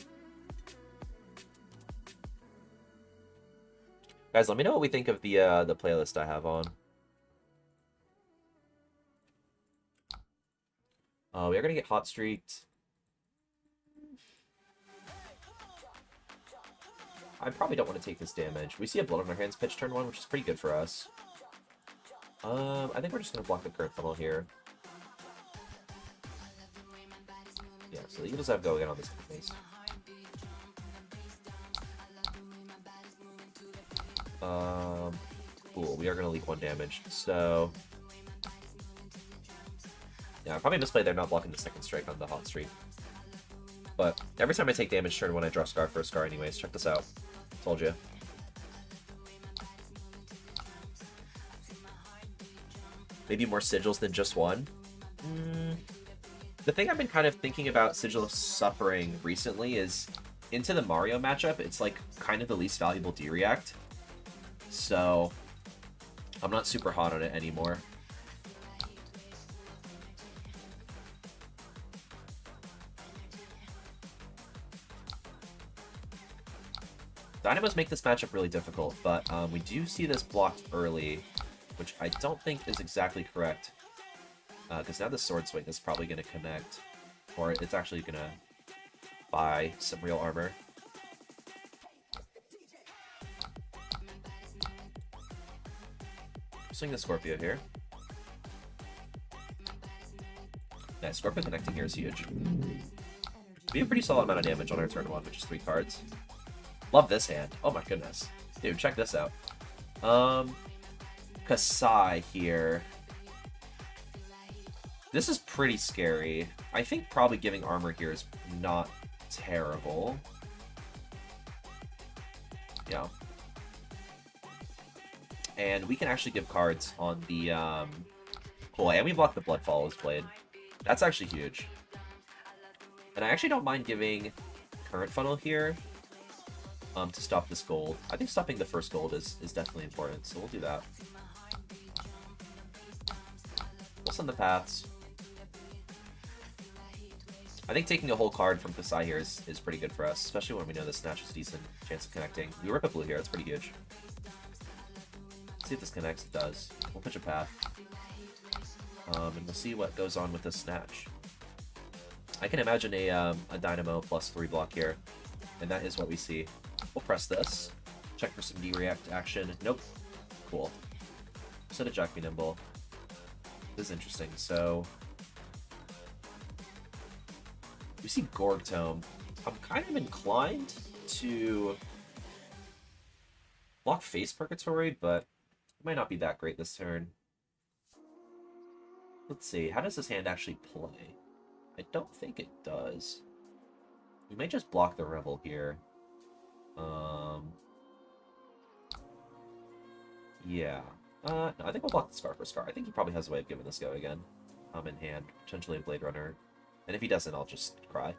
Guys, let me know what we think of the playlist I have on. We are gonna get hot streaked. I probably don't want to take this damage. We see a Blood on our hands pitch turn 1, which is pretty good for us. I think we're just gonna block the current funnel here. Yeah, so the Eagles have go again on this phase. Cool. We are going to leak 1 damage. So, yeah, I probably misplayed there not blocking the second strike on the hot streak. But every time I take damage turn 1, I draw Scar for a Scar anyways. Check this out. Told you. Maybe more sigils than just 1. The thing I've been kind of thinking about Sigil of Suffering recently is into the Mario matchup, it's like kind of the least valuable D-React. So I'm not super hot on it anymore. Dynamos make this matchup really difficult, but we do see this blocked early, which I don't think is exactly correct. Because now the Sword Swing is probably going to connect, or it's actually going to buy some real armor. Swing the Scorpio here. Nice, Scorpio connecting here is huge. We have a pretty solid amount of damage on our turn 1, which is 3 cards. Love this hand. Oh my goodness. Dude, check this out. Kasai here. This is pretty scary. I think probably giving armor here is not terrible. Yeah. And we can actually give cards on the, cool, and we block the Bloodfallow's Blade. That's actually huge. And I actually don't mind giving Current Funnel here, to stop this gold. I think stopping the first gold is definitely important, so we'll do that. We'll send the Paths. I think taking a whole card from Kasai here is pretty good for us, especially when we know the Snatch has a decent chance of connecting. We rip a blue here, that's pretty huge. Let's see if this connects. It does. We'll pitch a Path. And we'll see what goes on with this Snatch. I can imagine a Dynamo plus 3 block here, and that is what we see. We'll press this. Check for some D-React action. Nope. Cool. Set a Jack Be Nimble. This is interesting. So we see Gorg Tome. I'm kind of inclined to block Face Purgatory, but it might not be that great this turn. Let's see. How does this hand actually play? I don't think it does. We might just block the Revel here. Yeah. No, I think we'll block the Scar for Scar. I think he probably has a way of giving this go again. In hand. Potentially a Blade Runner. And if he doesn't, I'll just cry.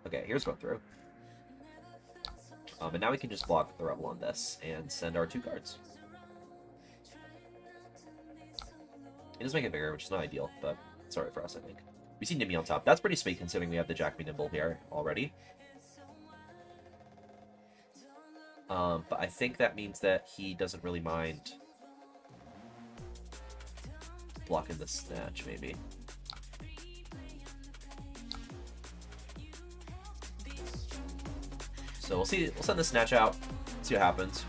Okay, here's going through. And now we can just block the Rebel on this and send our 2 cards. It does make it bigger, which is not ideal, but it's alright for us, I think. We see Nimby on top. That's pretty sweet considering we have the Jack Be Nimble here already. But I think that means that he doesn't really mind blocking the Snatch, maybe. So we'll see. We'll send the Snatch out, see what happens.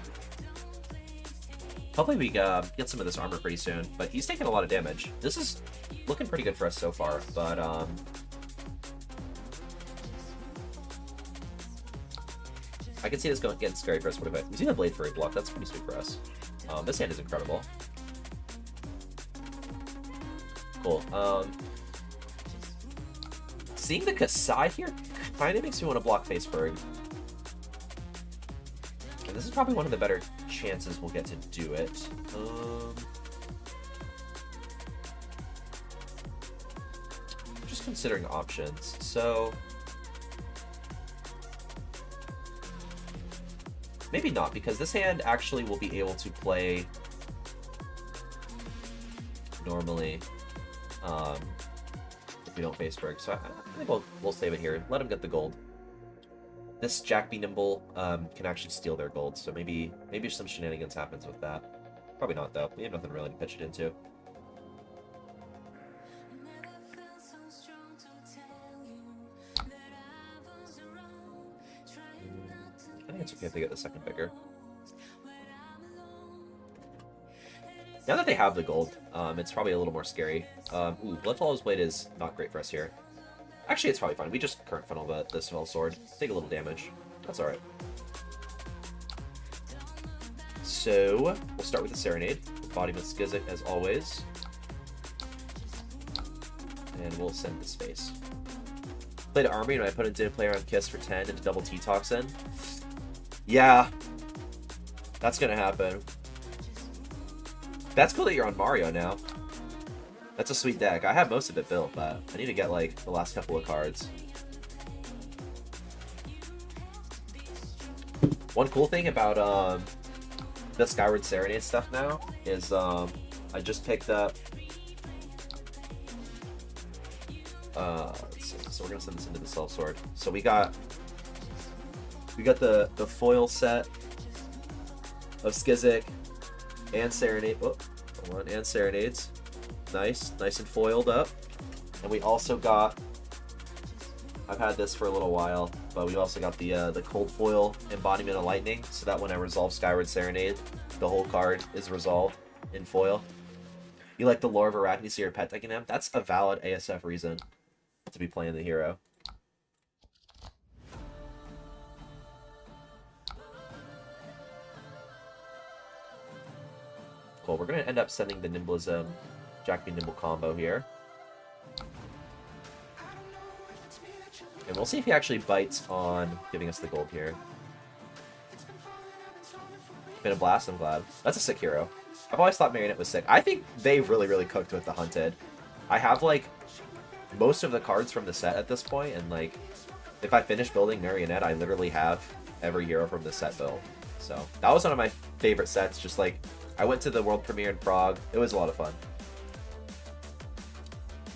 Hopefully we get some of this armor pretty soon, but he's taking a lot of damage. This is looking pretty good for us so far, but I can see this getting scary for us quite a bit. We see the Blade Fury block. That's pretty sweet for us. This hand is incredible. Cool. Seeing the Kasai here kind of makes me want to block Faceberg. And this is probably one of the better chances we'll get to do it. Just considering options. So maybe not, because this hand actually will be able to play normally if we don't Faceberg. So I think we'll save it here. Let him get the gold. This Jack Be Nimble can actually steal their gold, so maybe some shenanigans happens with that. Probably not, though. We have nothing really to pitch it into. I think it's okay if they get the second bigger. Now that they have the gold, it's probably a little more scary. Ooh, Bloodfallow's Blade is not great for us here. Actually, it's probably fine. We just Current Funnel the Spell Sword. Take a little damage. That's alright. So, we'll start with the Serenade. Embodiment Skizzik, as always. And we'll send the space. Play to Army, and I put into player on Kiss for 10 into double T-Toxin. Yeah. That's gonna happen. That's cool that you're on Mario now. That's a sweet deck. I have most of it built, but I need to get, like, the last couple of cards. One cool thing about, the Skyward Serenade stuff now is, I just picked up... let's see. So we're gonna send this into the Self Sword. So we got the foil set of Skizzik and Serenade. Oh, hold on, and Serenades. Nice and foiled up. And we also got, I've had this for a little while, but we also got the cold foil Embodiment of Lightning, so that when I resolve Skyward Serenade, the whole card is resolved in foil. You like the lore of Arachne, so you're a pet taking him? That's a valid ASF reason to be playing the hero. Cool. We're going to end up sending the Nimblism, Jack B. Nimble combo here. And we'll see if he actually bites on giving us the gold here. Been a blast, I'm glad. That's a sick hero. I've always thought Marionette was sick. I think they really, really cooked with the Hunted. I have, like, most of the cards from the set at this point, and, like, if I finish building Marionette, I literally have every hero from the set built. So, that was one of my favorite sets. Just, like, I went to the world premiere in Prague. It was a lot of fun.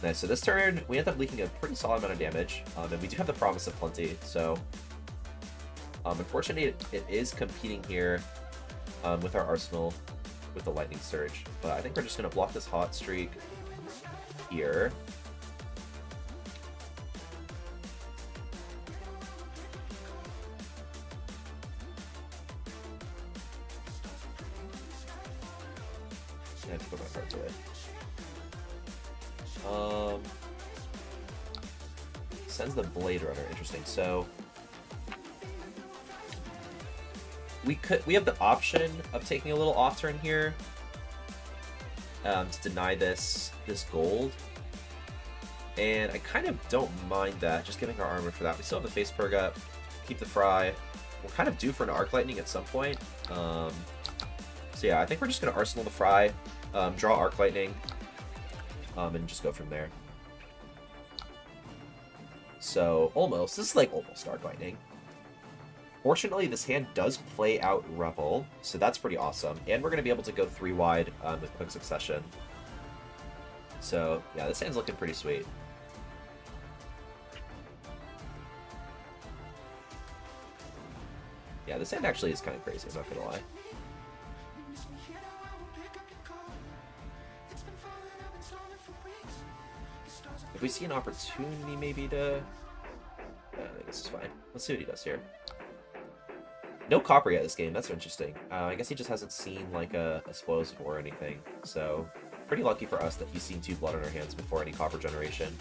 Nice, so this turn, we end up leaking a pretty solid amount of damage, and we do have the Promise of Plenty, so... unfortunately, it is competing here with our arsenal with the Lightning Surge, but I think we're just going to block this Hot Streak here. I have to put my cards away. Sends the Blade Runner. Interesting. So we have the option of taking a little off turn here to deny this gold, and I kind of don't mind that. Just giving our armor for that. We still have the Face Purge up. Keep the Fry. We're kind of due for an Arc Lightning at some point. So yeah, I think we're just gonna Arsenal the Fry, draw Arc Lightning, and just go from there. So, almost. This is like almost Arc Lightning. Fortunately, this hand does play out Rebel, so that's pretty awesome. And we're going to be able to go 3 wide with quick succession. So, yeah, this hand's looking pretty sweet. Yeah, this hand actually is kind of crazy, I'm not going to lie. If we see an opportunity maybe to... I think this is fine. Let's see what he does here. No copper yet this game, that's interesting. I guess he just hasn't seen like a explosive or anything. So, pretty lucky for us that he's seen 2 blood on our hands before any copper generation.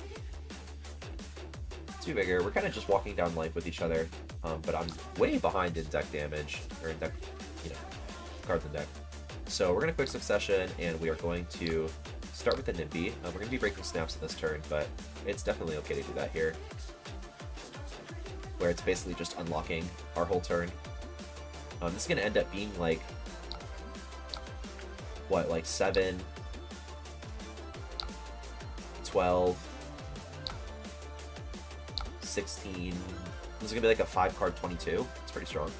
2 vigor, we're kind of just walking down life with each other. But I'm way behind in deck damage, or in deck, you know, cards in deck. So we're going to quick succession, and we are going to start with the Nimby. We're going to be breaking snaps in this turn, but it's definitely okay to do that here. Where it's basically just unlocking our whole turn. This is going to end up being like, what, like 7, 12, 16. This is going to be like a 5-card 22. It's pretty strong.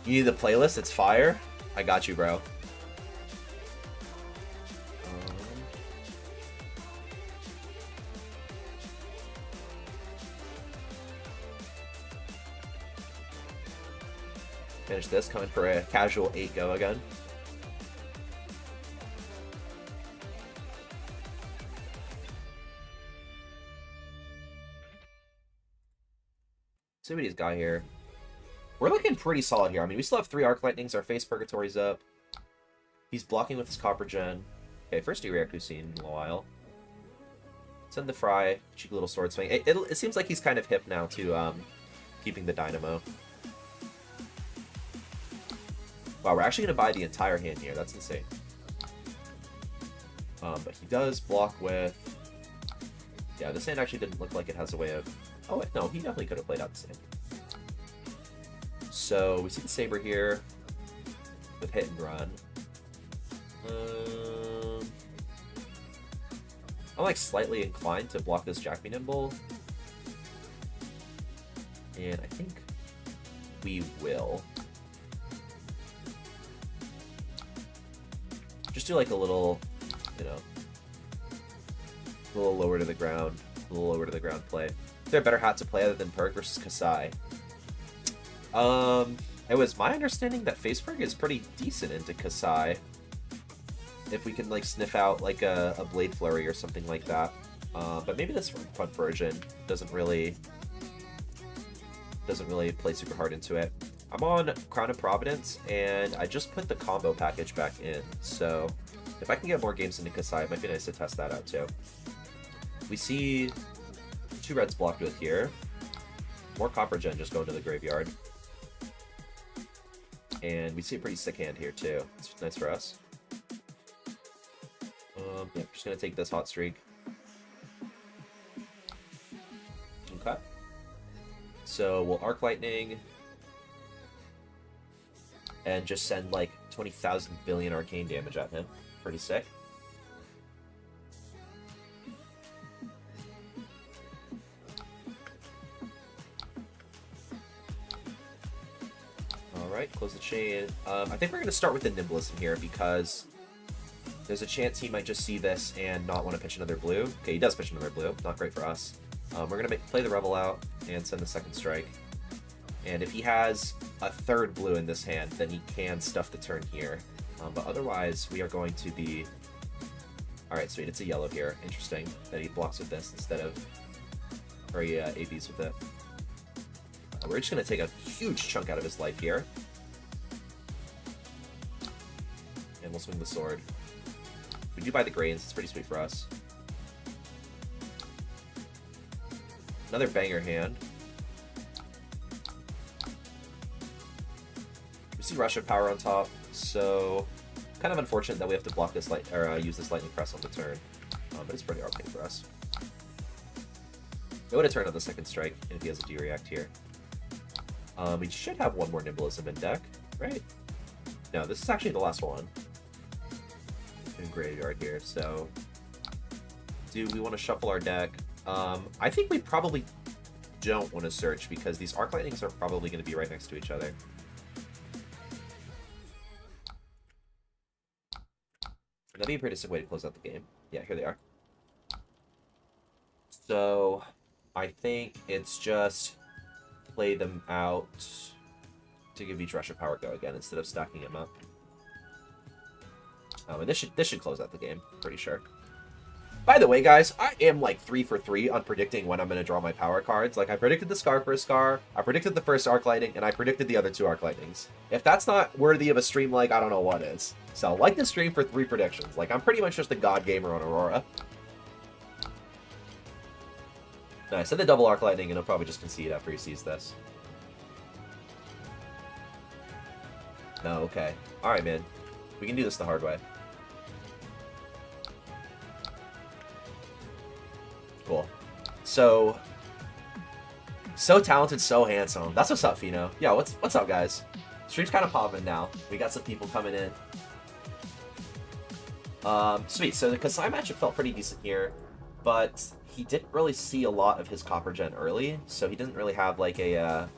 You need the playlist? It's fire? I got you, bro. Finish this, coming for a casual 8 go again. See what he's got here. We're looking pretty solid here. I mean, we still have 3 Arc Lightnings. Our Face Purgatory's up. He's blocking with his Copper Gen. Okay, first Uriak we've seen in a while. Send the Fry. Cheeky little Sword Swing. It seems like he's kind of hip now to keeping the Dynamo. Wow, we're actually going to buy the entire hand here. That's insane. But he does block with... Yeah, this hand actually didn't look like it has a way of... Oh, wait, no, he definitely could have played out the same. So, we see the Saber here with Hit and Run. I'm like slightly inclined to block this Jack B. Nimble. And I think we will. Just do like a little, you know, a little lower to the ground play. Is there a better hat to play other than Purge versus Kasai? It was my understanding that Face Purge is pretty decent into Kasai. If we can like sniff out like a Blade Flurry or something like that. But maybe this front version doesn't really play super hard into it. I'm on Crown of Providence, and I just put the combo package back in, so if I can get more games into Kasai, it might be nice to test that out too. We see 2 reds blocked with here. More Copper Gen just going to the graveyard. And we see a pretty sick hand here, too. It's nice for us. Yeah, I'm just going to take this Hot Streak. Okay. So we'll Arc Lightning. And just send, like, 20,000 billion arcane damage at him. Pretty sick. Alright, close the chain. I think we're going to start with the Nimblism here because there's a chance he might just see this and not want to pitch another blue. Okay, he does pitch another blue. Not great for us. We're going to play the Revel out and send the second strike. And if he has a third blue in this hand, then he can stuff the turn here. But otherwise, we are going to be... Alright, sweet. It's a yellow here. Interesting that he blocks with this instead of... Or he ABs with it. We're just going to take a huge chunk out of his life here. And we'll swing the sword. We do buy the grains. It's pretty sweet for us. Another banger hand. We see Rush of Power on top, so kind of unfortunate that we have to block this use this Lightning Press on the turn, but it's pretty okay for us. Go to turn on the second strike, and if he has a D-React here. We should have one more Nimblism in deck, right? No, this is actually the last one. In graveyard here, so do we want to shuffle our deck? I think we probably don't want to search because these Arc Lightnings are probably going to be right next to each other. That'd be a pretty sick way to close out the game. Yeah, here they are. So I think it's just play them out to give each Rush of Power go again instead of stacking them up. And this should close out the game, pretty sure. By the way, guys, I am like 3 for 3 on predicting when I'm going to draw my power cards. Like, I predicted the Scar for a Scar, I predicted the first Arc Lightning, and I predicted the other 2 Arc Lightnings. If that's not worthy of a stream like, I don't know what is. So, like the stream for 3 predictions. Like, I'm pretty much just a god gamer on Aurora. No, I said the double Arc Lightning, and he'll probably just concede after he sees this. No, okay. Alright, man. We can do this the hard way. Cool. So talented, so handsome. That's what's up, Fino. Yeah, what's up, guys? Stream's kind of popping now. We got some people coming in. Sweet. So the Kasai matchup felt pretty decent here, but he didn't really see a lot of his Copper Gen early, so he didn't really have like a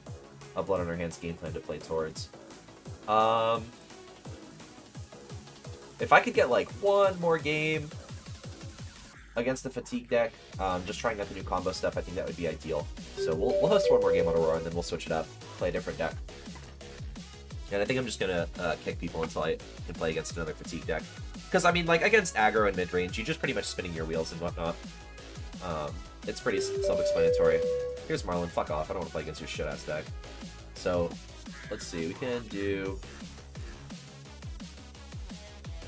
Blood on Our Hands game plan to play towards. If I could get like one more game against the Fatigue deck, just trying out the new combo stuff, I think that would be ideal. So we'll host one more game on Aurora, and then we'll switch it up, play a different deck. And I think I'm just gonna kick people until I can play against another Fatigue deck. Because, I mean, like, against aggro and mid-range, you're just pretty much spinning your wheels and whatnot. It's pretty self-explanatory. Here's Marlin, fuck off, I don't want to play against your shit-ass deck. So, let's see, we can do...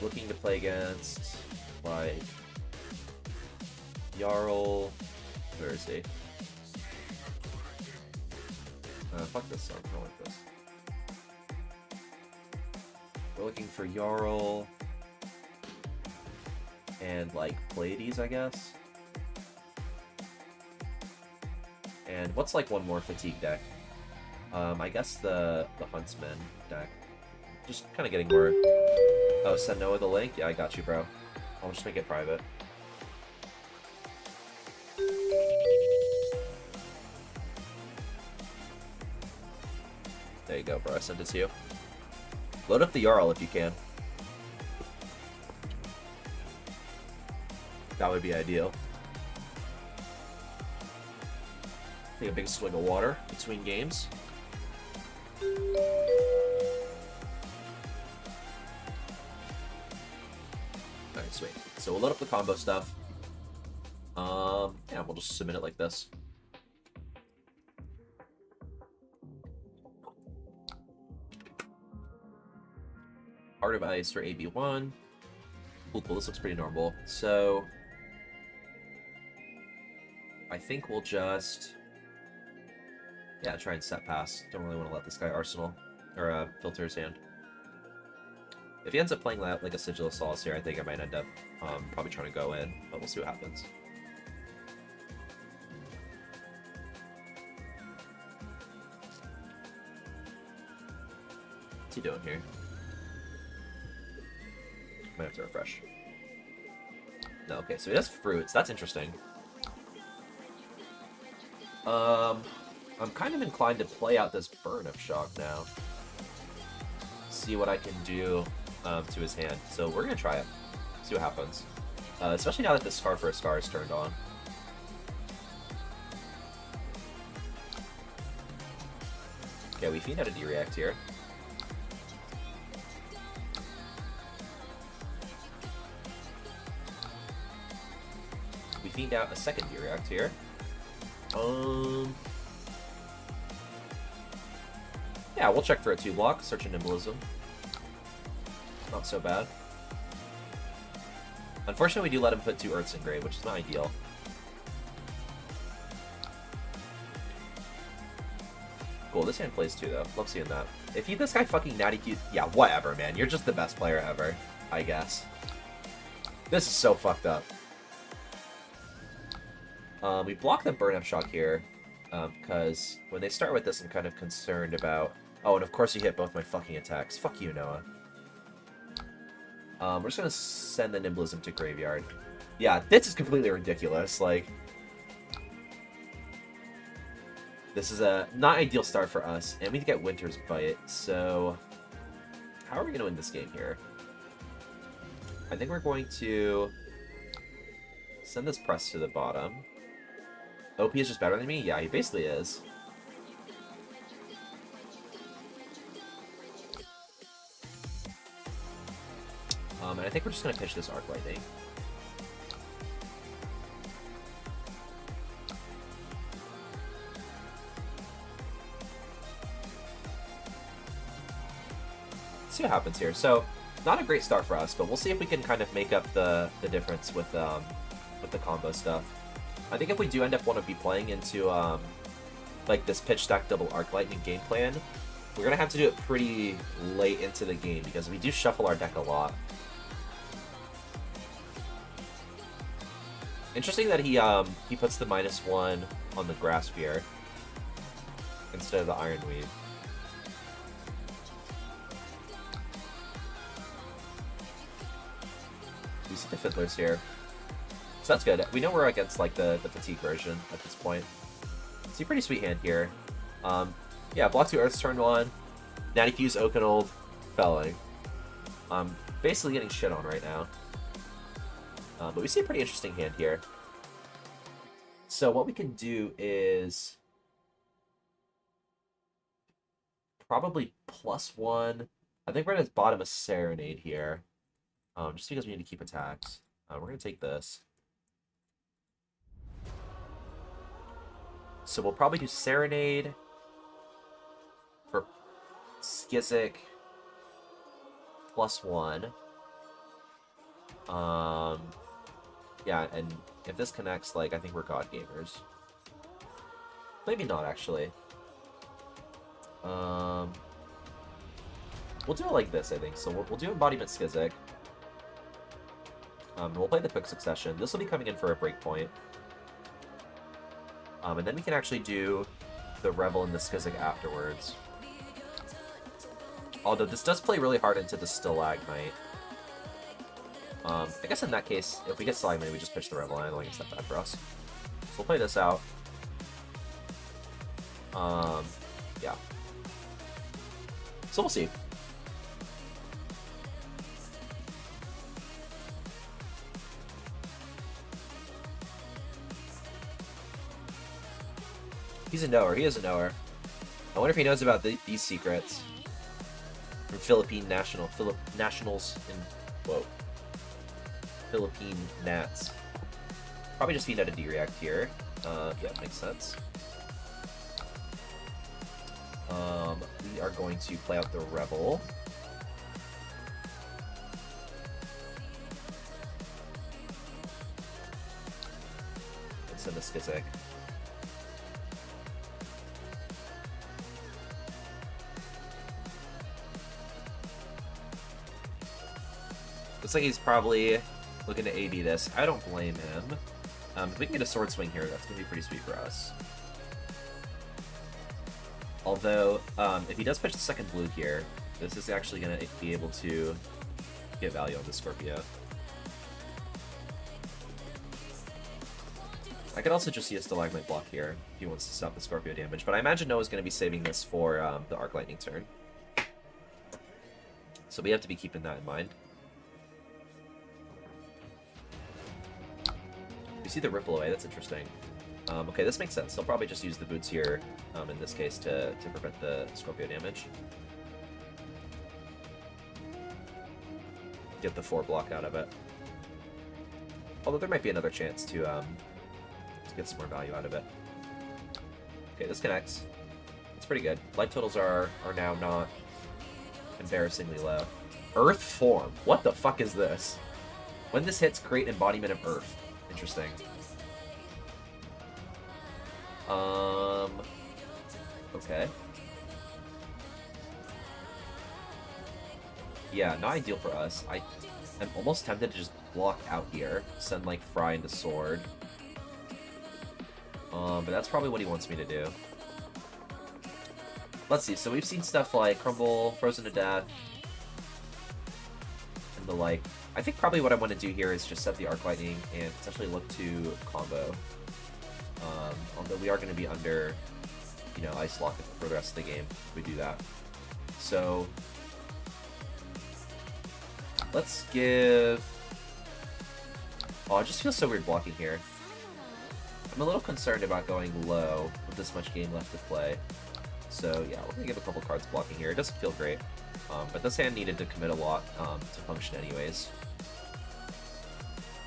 Looking to play against, like... Jarl... Where is he? Fuck this song, I don't like this. We're looking for Jarl... and, like, Pleiades, I guess? And what's, like, one more Fatigue deck? I guess the Huntsman deck. Just kind of getting more... Oh, send Noah the link? Yeah, I got you, bro. I'll just make it private. There you go, bro. I sent it to you. Load up the Jarl if you can. That would be ideal. Take a big swig of water between games. Alright, sweet. So we'll load up the combo stuff. Yeah, we'll just submit it like this. Art of Ice for AB1. Cool, this looks pretty normal. So I think we'll just, yeah, try and set pass. Don't really want to let this guy Arsenal, or filter his hand. If he ends up playing like a Sigil Solace here, I think I might end up probably trying to go in, but we'll see what happens. What's he doing here? Might have to refresh. No, okay, so he has fruits. That's interesting. I'm kind of inclined to play out this Burn of Shock now. See what I can do to his hand. So we're gonna try it. See what happens. Especially now that the Scar for a Scar is turned on. Okay, we fiend out a D-React here. We fiend out a second D-React here. Yeah, we'll check for a 2-block. Search and Nimblism. Not so bad. Unfortunately, we do let him put 2 Earths in grave, which is not ideal. Cool, this hand plays 2, though. Love seeing that. If this guy fucking Natty Q... Yeah, whatever, man. You're just the best player ever, I guess. This is so fucked up. We block the Burn Up Shock here, because when they start with this, I'm kind of concerned about... Oh, and of course you hit both my fucking attacks. Fuck you, Noah. We're just gonna send the Nimblism to Graveyard. Yeah, this is completely ridiculous, like... This is a not ideal start for us, and we get Winter's Bite, so... How are we gonna win this game here? I think we're going to... Send this Press to the bottom. OP is just better than me? Yeah, he basically is. And I think we're just going to pitch this Arc Lightning. Let's see what happens here. So, not a great start for us, but we'll see if we can kind of make up the difference with the combo stuff. I think if we do end up want to be playing into like this pitch stack double Arc Lightning game plan, we're gonna have to do it pretty late into the game because we do shuffle our deck a lot. Interesting that he puts the -1 on the Grass Spear instead of the Iron Weave. We see the Fiddlers here. So that's good. We know we're against like the Fatigue version at this point. See, pretty sweet hand here. Yeah, block 2 Earths turn 1. Natty Fuse Oakenold, Felling. Basically getting shit on right now. But we see a pretty interesting hand here. So what we can do is probably +1. I think we're going to bottom a Serenade here. Just because we need to keep attacks. We're going to take this. So we'll probably do Serenade for Skizzik +1. Yeah, and if this connects, like, I think we're God Gamers. Maybe not, actually. We'll do it like this, I think. So we'll do Embodiment Skizzik. We'll play the Quick Succession. This will be coming in for a breakpoint. And then we can actually do the Revel and the Skizzik afterwards. Although this does play really hard into the Stalagmite. I guess in that case, if we get Stalagmite, we just pitch the Revel, and I don't think it's that bad for us. So we'll play this out. Yeah. So we'll see. He's a knower. He is a knower. I wonder if he knows about these secrets from Philippine nationals in Philippine Nats. Probably just feed out a D-React here. Yeah, makes sense. We are going to play out the Rebel. And send the Skizzik. Looks like he's probably looking to AB this. I don't blame him. If we can get a sword swing here, that's going to be pretty sweet for us. Although, if he does push the second blue here, this is actually going to be able to get value on the Scorpio. I could also just see a Stalagmite block here if he wants to stop the Scorpio damage, but I imagine Noah's going to be saving this for the Arc Lightning turn. So we have to be keeping that in mind. You see the ripple away, that's interesting. Okay, this makes sense. They'll probably just use the boots here, in this case, to prevent the Scorpio damage. Get the 4 block out of it. Although there might be another chance to get some more value out of it. Okay, this connects. It's pretty good. Life totals are now not embarrassingly low. Earth form. What the fuck is this? When this hits, create embodiment of Earth. Interesting. Okay. Yeah, not ideal for us. I'm almost tempted to just block out here. Send, like, Fry into Sword. But that's probably what he wants me to do. Let's see, so we've seen stuff like Crumble, Frozen to Death, and the like. I think probably what I want to do here is just set the Arc Lightning and potentially look to combo. Although we are going to be under, you know, Ice Lock for the rest of the game if we do that. So, let's give... Oh, it just feels so weird blocking here. I'm a little concerned about going low with this much game left to play. So yeah, we're going to give a couple cards blocking here. It doesn't feel great, but this hand needed to commit a lot to function anyways.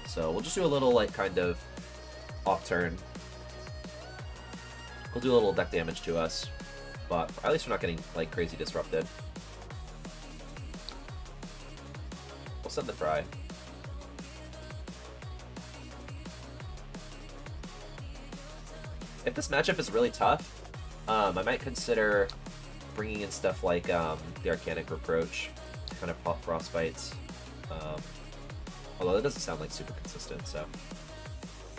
So we'll just do a little, like, kind of off turn. We'll do a little deck damage to us, but at least we're not getting, like, crazy disrupted. We'll send the Fry. If this matchup is really tough, I might consider bringing in stuff like the Arcanic Reproach to kind of pop Frostbites. Although it doesn't sound like super consistent, so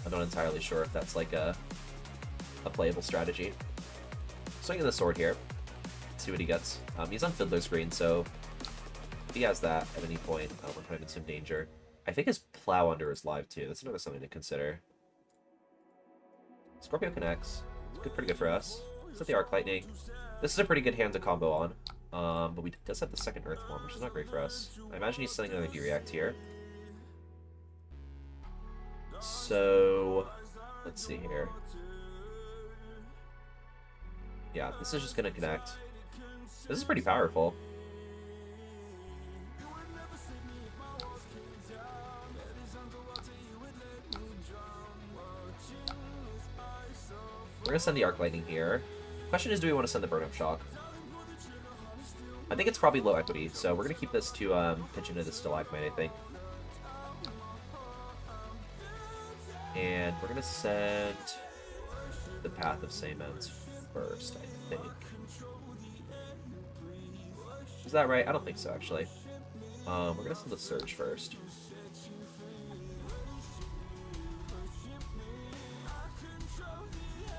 I'm not entirely sure if that's like a playable strategy. Swinging the sword here, see what he gets. He's on Fiddler's Green, so if he has that at any point, we're kind of in some danger. I think his Plow Under is live too. That's another something to consider. Scorpio connects. Pretty good for us. Set the Arc Lightning. This is a pretty good hand to combo on, but we does have the second Earth form, which is not great for us. I imagine he's sending another D-React here. So, let's see here. Yeah, this is just going to connect. This is pretty powerful. We're going to send the Arc Lightning here. Question is, do we want to send the Burn-Up Shock? I think it's probably low equity, so we're going to keep this to pitch into the Stalagmite, I think. And we're going to send the Path of Saemons first, I think. Is that right? I don't think so, actually. We're going to send the Surge first.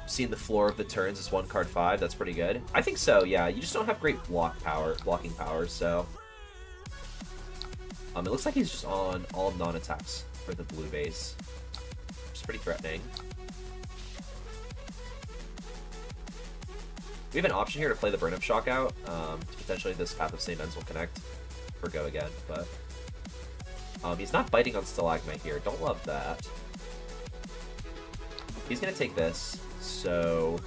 Seeing the floor of the turns is 1 card 5. That's pretty good. I think so, yeah. You just don't have great blocking power, so... it looks like he's just on all non-attacks for the blue base. Which is pretty threatening. We have an option here to play the Burn-Up Shock out. Potentially this Path of Saemons will connect for go again, but... he's not biting on Stalagmite here. Don't love that. He's going to take this. So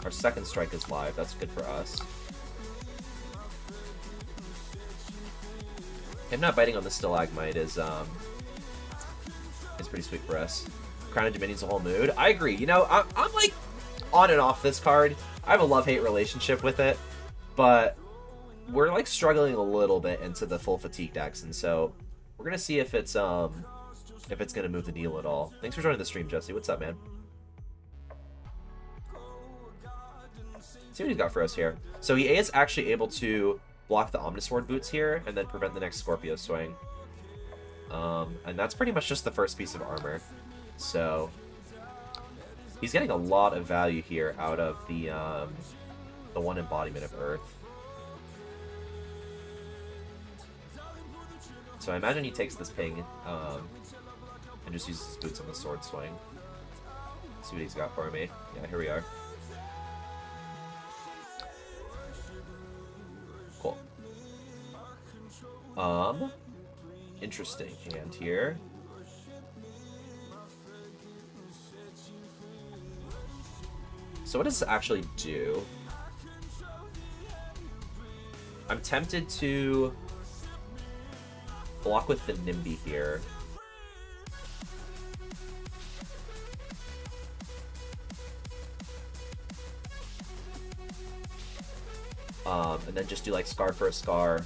our second strike is live. That's good for us. Him not biting on the Stalagmite is pretty sweet for us. Crown of Dominion's a whole mood. I agree. You know, I'm like on and off this card. I have a love-hate relationship with it, but we're like struggling a little bit into the full fatigue decks, and so we're gonna see if it's going to move the needle at all. Thanks for joining the stream, Jesse. What's up, man? See what he's got for us here. So he is actually able to block the Omnisword boots here, and then prevent the next Scorpio swing. And that's pretty much just the first piece of armor. So he's getting a lot of value here out of the one embodiment of Earth. So I imagine he takes this ping and just uses his boots on the sword swing. Let's see what he's got for me. Yeah, here we are. Cool. Interesting hand here. So what does this actually do? I'm tempted to block with the Nimby here. And then just do like Scar for a Scar,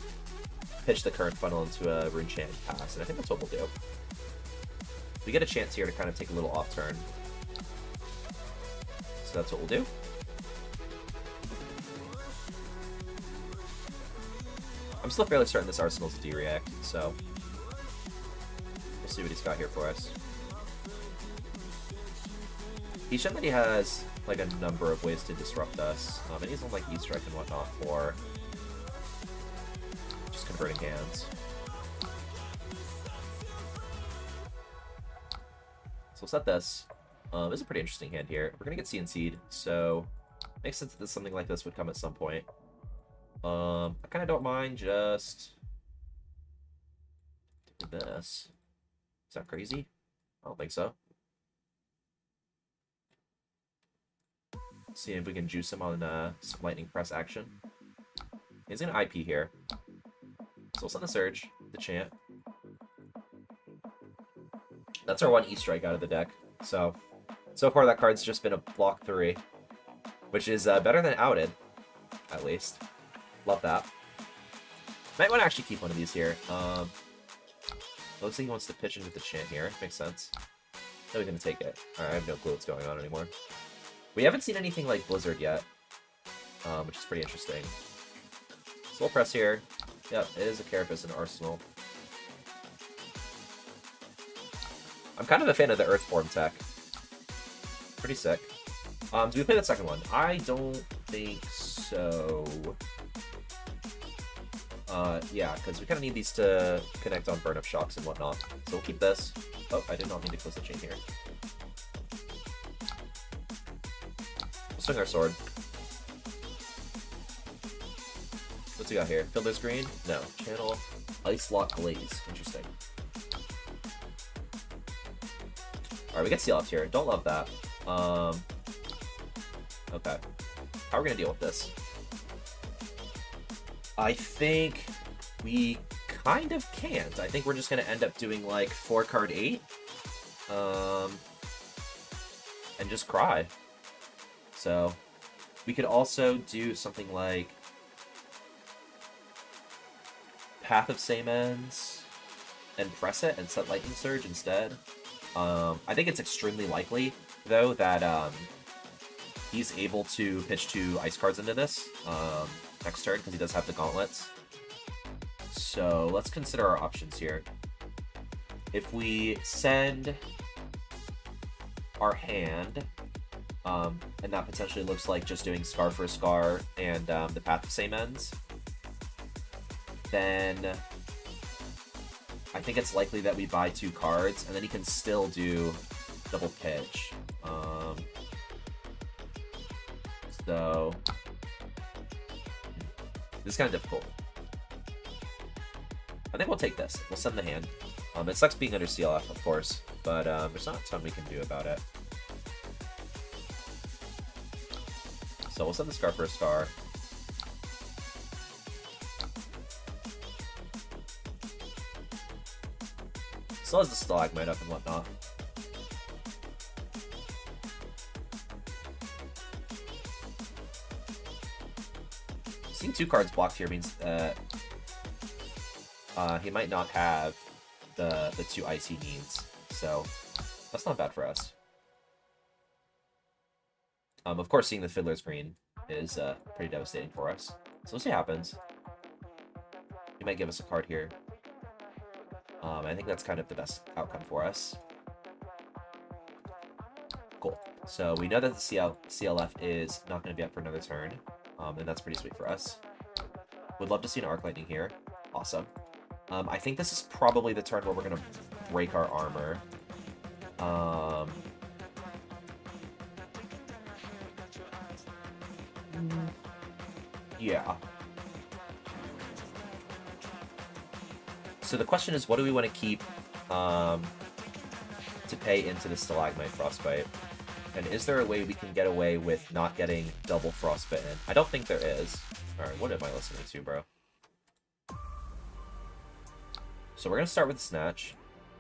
pitch the current funnel into a Rune Chant pass, and I think that's what we'll do. We get a chance here to kind of take a little off turn. So that's what we'll do. I'm still fairly certain this Arsenal's a D-React, so we'll see what he's got here for us. He's shown that he has like a number of ways to disrupt us, and he's on like E-Strike and whatnot for just converting hands. So we'll set this. This is a pretty interesting hand here. We're gonna get CNC'd, so makes sense that something like this would come at some point. I kind of don't mind just doing this. Is that crazy? I don't think so. See if we can juice him on some lightning press action. He's gonna IP here. So we'll send the Surge, the Chant. That's our one E-Strike out of the deck. So far that card's just been a block 3, which is better than Outed, at least. Love that. Might want to actually keep one of these here. Looks like he wants to pitch into the Chant here. Makes sense. No, he's gonna take it. Alright, I have no clue what's going on anymore. We haven't seen anything like Blizzard yet, which is pretty interesting. So we'll press here. Yep, it is a Carapace and Arsenal. I'm kind of a fan of the Earthform tech. Pretty sick. Do we play that second one? I don't think so. Yeah, because we kind of need these to connect on burn-up shocks and whatnot. So we'll keep this. Oh, I did not need to close the chain here. We'll swing our sword. What's he got here? Fiddler's Green? No. Channel Ice Lock Glaze. Interesting. Alright, we get Seal Off here. Don't love that. Okay. How are we gonna deal with this? I think we kind of can't. I think we're just gonna end up doing like 4-card 8. And just cry. So we could also do something like Path of Same Ends and press it and set Lightning Surge instead. I think it's extremely likely, though, that he's able to pitch 2 ice cards into this next turn, because he does have the gauntlets. So let's consider our options here. If we send our hand, and that potentially looks like just doing Scar for a Scar and the Path of Same Ends, then I think it's likely that we buy 2 cards, and then he can still do double pitch. So this is kind of difficult. I think we'll take this. We'll send the hand. It sucks being under seal off, of course, but there's not a ton we can do about it. So we'll send the Scar for a Scar. Still has the Stalagmite up and whatnot. Seeing 2 cards blocked here means that he might not have the 2 ice he needs, so that's not bad for us. Of course, seeing the Fiddler's Green is pretty devastating for us. So we'll see what happens. might give us a card here. I think that's kind of the best outcome for us. Cool. So we know that the CLF is not going to be up for another turn, and that's pretty sweet for us. Would love to see an Arc Lightning here. Awesome. I think this is probably the turn where we're going to break our armor. Yeah. So the question is, what do we want to keep to pay into the Stalagmite Frostbite? And is there a way we can get away with not getting double Frostbitten? I don't think there is. Alright, what am I listening to, bro? So we're going to start with the Snatch.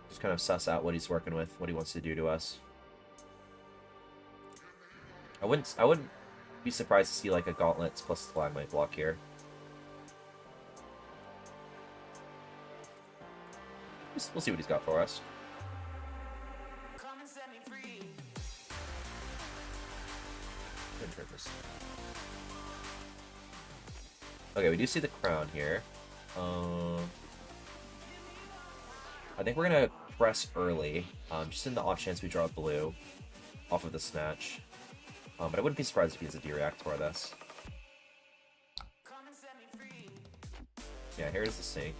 Just kind of suss out what he's working with, what he wants to do to us. I wouldn't be surprised to see like a Gauntlets plus Stalagmite block here. We'll see what he's got for us. Okay, we do see the crown here. I think we're gonna press early, just in the off chance we draw a blue off of the Snatch. But I wouldn't be surprised if he has a D-React for this. Yeah, here's the Snake.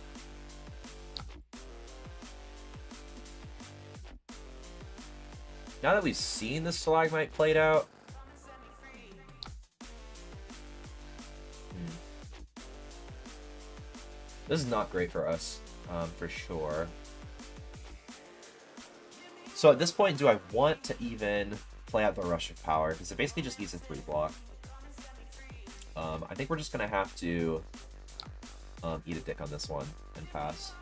Now that we've seen the Stalagmite played out, this is not great for us, for sure. So at this point, do I want to even play out the Rush of Power? Because it basically just eats a 3-block. I think we're just going to have to eat a dick on this one and pass.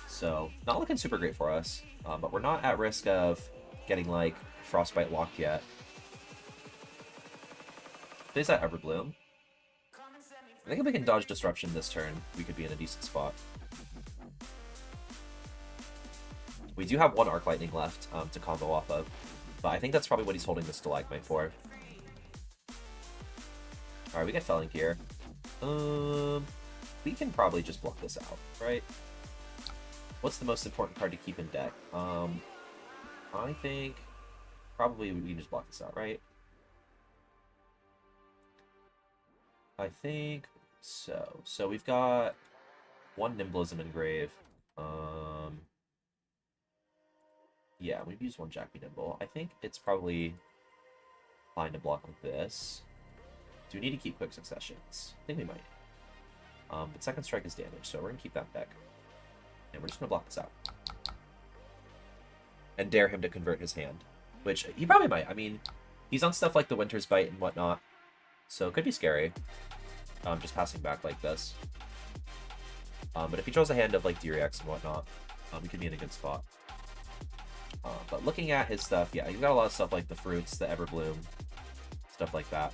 So, not looking super great for us, but we're not at risk of getting, like, Frostbite locked yet. Plays that Everbloom. I think if we can dodge Disruption this turn, we could be in a decent spot. We do have one Arc Lightning left to combo off of, but I think that's probably what he's holding the Stalagmite for. Alright, we get Felling here. We can probably just block this out, right? What's the most important card to keep in deck? I think probably we can just block this out, right? I think so. So we've got one Nimblism Engrave. Yeah, we've used one Jack B. Nimble. I think it's probably fine to block with this. Do we need to keep Quick Successions? I think we might. But Second Strike is damage, so we're going to keep that in deck. And we're just going to block this out. And dare him to convert his hand. Which, he probably might. I mean, he's on stuff like the Winter's Bite and whatnot. So it could be scary. Just passing back like this. But if he draws a hand of like D-Rex and whatnot, we could be in a good spot. But looking at his stuff, yeah, he's got a lot of stuff like the fruits, the Everbloom, stuff like that.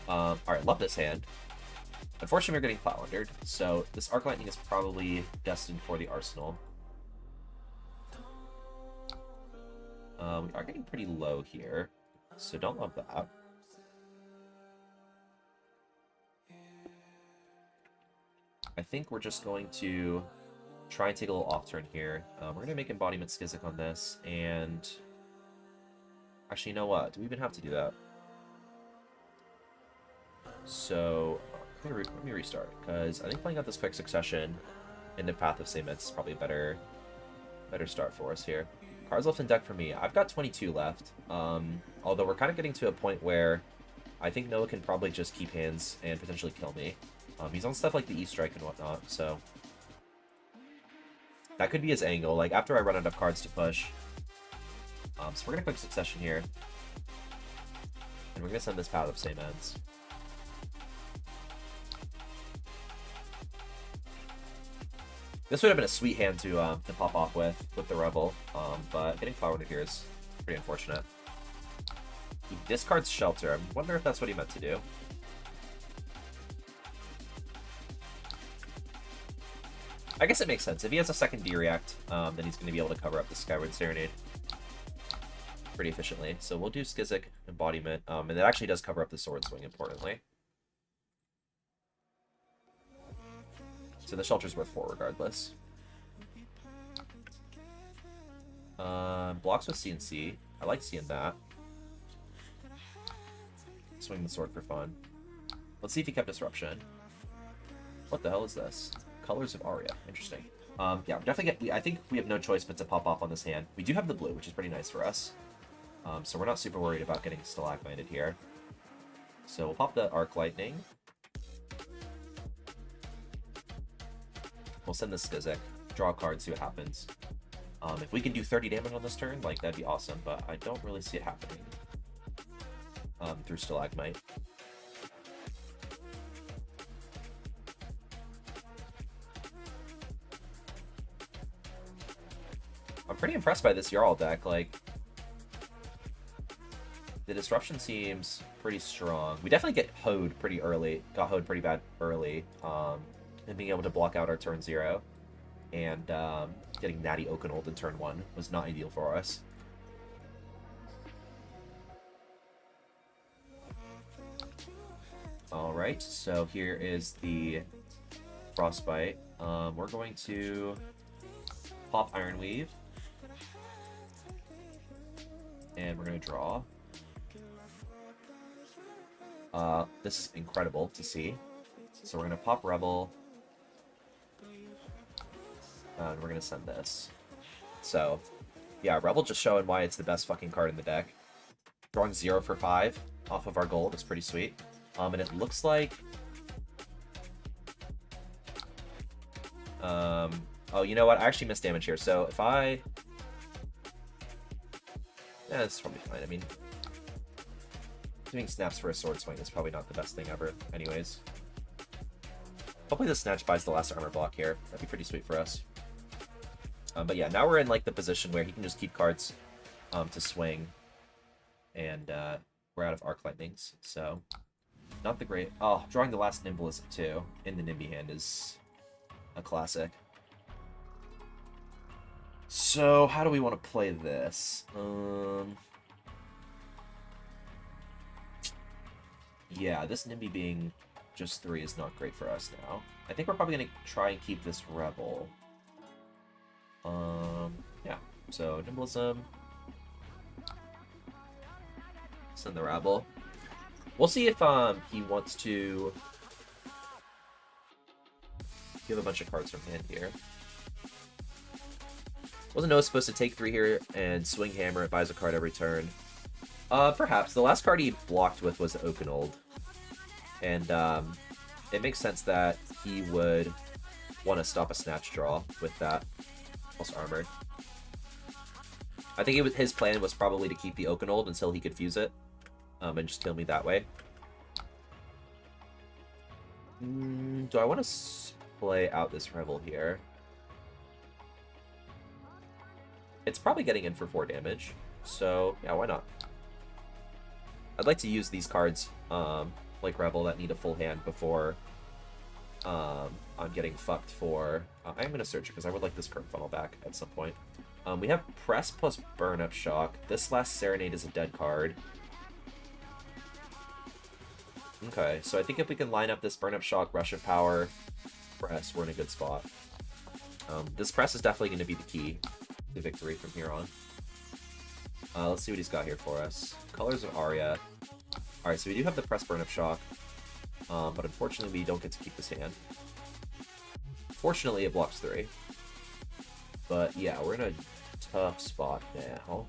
Alright, love this hand. Unfortunately, we're getting Flatlandered, so this Arc Lightning is probably destined for the Arsenal. We are getting pretty low here, so don't love that. I think we're just going to try and take a little off turn here. We're going to make Embodiment Skizzik on this, and actually, you know what? Do we even have to do that? So, let me restart, because I think playing out this Quick Succession into Path of Saemets is probably a better start for us here. Cards left in deck for me. I've got 22 left, although we're kind of getting to a point where I think Noah can probably just keep hands and potentially kill me. He's on stuff like the E-Strike and whatnot, so that could be his angle, like after I run out of cards to push. So we're going to Quick Succession here, and we're going to send this Path of Saemets. This would have been a sweet hand to pop off with the Rebel, but getting Flatlandered here is pretty unfortunate. He discards Shelter. I wonder if that's what he meant to do. I guess it makes sense. If he has a second D-React, then he's going to be able to cover up the Skyward Serenade pretty efficiently. So we'll do Skizzik Embodiment, and it actually does cover up the Sword Swing, importantly. So the Shelter's worth 4 regardless. Blocks with CNC. I like seeing that. Swing the sword for fun. Let's see if he kept Disruption. What the hell is this? Colors of Aria. Interesting. Yeah, definitely I think we have no choice but to pop off on this hand. We do have the blue, which is pretty nice for us. So we're not super worried about getting Stalagmited here. So we'll pop the Arc Lightning. We'll send the Stizik. Draw a card, see what happens. If we can do 30 damage on this turn, like, that'd be awesome, but I don't really see it happening. Through Stalagmite. I'm pretty impressed by this Jarl deck, like... The Disruption seems pretty strong. We definitely get hoed pretty early. Got hoed pretty bad early. And being able to block out our turn 0. And getting Natty Oakenold in turn 1 was not ideal for us. Alright, so here is the Frostbite. We're going to pop Ironweave. And we're going to draw. This is incredible to see. So we're going to pop Rebel. And we're going to send this. So, yeah, Rebel just showing why it's the best fucking card in the deck. Drawing 0 for 5 off of our gold is pretty sweet. And it looks like... oh, you know what? I actually missed damage here. So if I... Yeah, it's probably fine. I mean... Doing snaps for a sword swing is probably not the best thing ever, anyways. Hopefully the Snatch buys the last armor block here. That'd be pretty sweet for us. But yeah, now we're in like the position where he can just keep cards to swing. And we're out of Arc Lightnings, so... Not the great... Oh, drawing the last Nimblism too in the Nimby hand is a classic. So, how do we want to play this? Yeah, this Nimby being just 3 is not great for us now. I think we're probably going to try and keep this Rebel. Yeah. So, Nimblism. Send the Rebel. We'll see if he wants to give a bunch of cards from hand here. Wasn't Noah supposed to take 3 here and swing Hammer? It buys a card every turn. Perhaps. The last card he blocked with was Oakenold. And it makes sense that he would want to stop a Snatch draw with that plus armor. I think his plan was probably to keep the Oakenold until he could fuse it. And just kill me that way. Do I want to play out this Rebel here? It's probably getting in for 4 damage. So, yeah, why not? I'd like to use these cards, like Rebel, that need a full hand before I'm getting fucked for... I'm going to search it because I would like this Current Funnel back at some point. We have Press plus Burn Up Shock. This last Serenade is a dead card. Okay, so I think if we can line up this Burn Up Shock, Rush of Power, Press, we're in a good spot. This Press is definitely going to be the key to victory from here on. Let's see what he's got here for us. Colors of Aria. Alright, so we do have the Press Burn Up Shock, but unfortunately we don't get to keep this hand. Fortunately, it blocks 3. But yeah, we're in a tough spot now.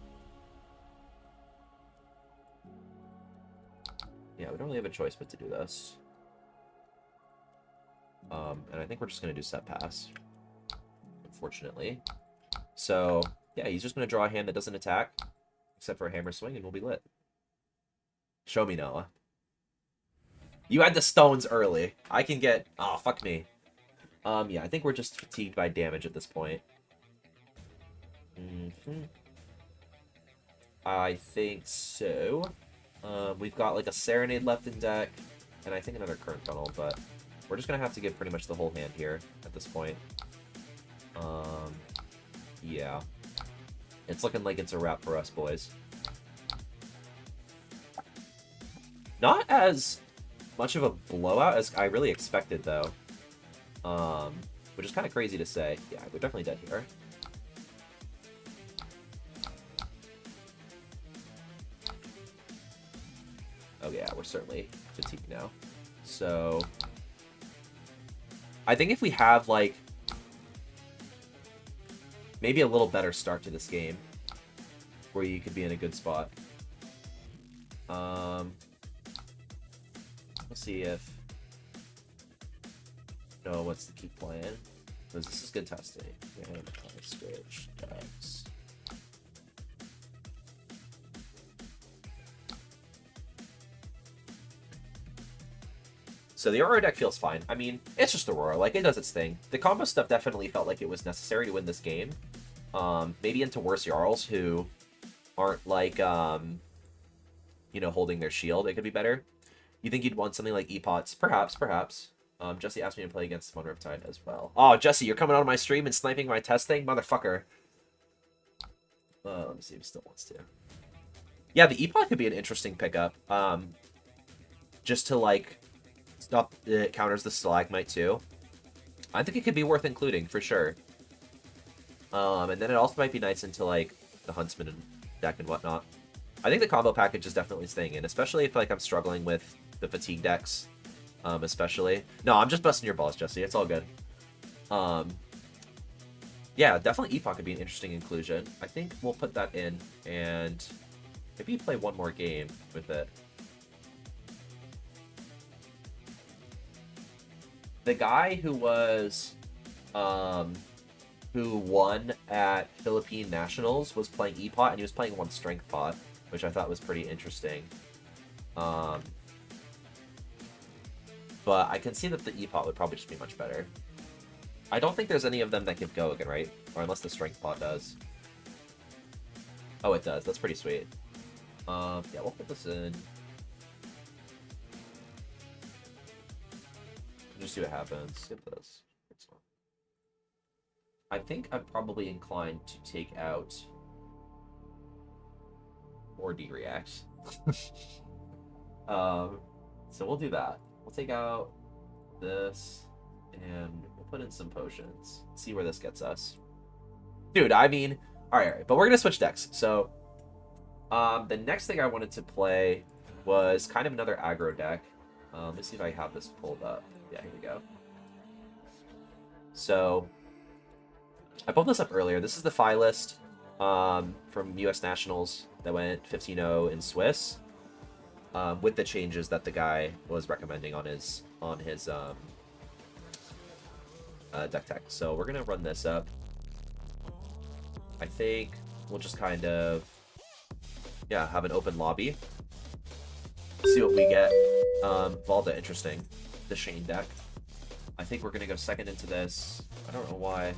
Yeah, we don't really have a choice but to do this. And I think we're just going to do Set Pass, unfortunately. So, yeah, he's just going to draw a hand that doesn't attack, except for a Hammer Swing, and we'll be lit. Show me, Noah. You had the stones early. I can get... Oh, fuck me. Yeah, I think we're just fatigued by damage at this point. I think so. We've got like a Serenade left in deck, and I think another Current Funnel, but we're just gonna have to give pretty much the whole hand here at this point. Yeah. It's looking like it's a wrap for us, boys. Not as much of a blowout as I really expected, though. which is kind of crazy to say. Yeah, we're definitely dead here. Oh yeah, we're certainly fatigued now. So I think if we have like maybe a little better start to this game, where you could be in a good spot. Let's see if no, what's the keep playing? Because this is good testing. And I switch decks. So the Aurora deck feels fine. I mean, it's just Aurora. Like, it does its thing. The combo stuff definitely felt like it was necessary to win this game. Maybe into worse Jarls who aren't, like, you know, holding their shield. It could be better. You think you'd want something like Epots? Perhaps, perhaps. Jesse asked me to play against One Riptide as well. Oh, Jesse, you're coming on my stream and sniping my testing? Motherfucker. Let me see if he still wants to. Yeah, the Epot could be an interesting pickup. Just to, like... Stop, it counters the Stalagmite too. I think it could be worth including for sure. And then it also might be nice into like the Huntsman and deck and whatnot. I think the combo package is definitely staying in, especially if like I'm struggling with the fatigue decks. Especially. No, I'm just busting your balls, Jesse. It's all good. Yeah, definitely Epoch could be an interesting inclusion. I think we'll put that in and maybe play one more game with it. The guy who was, who won at Philippine Nationals was playing Epot, and he was playing one Strength Pot, which I thought was pretty interesting. But I can see that the Epot would probably just be much better. I don't think there's any of them that give Gogan, right? Or unless the Strength Pot does. Oh, it does. That's pretty sweet. Yeah, we'll put this in. Just see what happens. Skip this. I think I'm probably inclined to take out or D-react. So we'll do that. We'll take out this and we'll put in some potions. See where this gets us. Dude, I mean, all right. But we're gonna switch decks. So the next thing I wanted to play was kind of another aggro deck. Let's see if I have this pulled up. Yeah, here we go. So, I pulled this up earlier. This is the FI list from US Nationals that went 15-0 in Swiss, with the changes that the guy was recommending on his deck tech. So we're gonna run this up. I think we'll just kind of, yeah, have an open lobby. See what we get. Valda, interesting. The Shane deck. I think we're gonna go second into this. I don't know why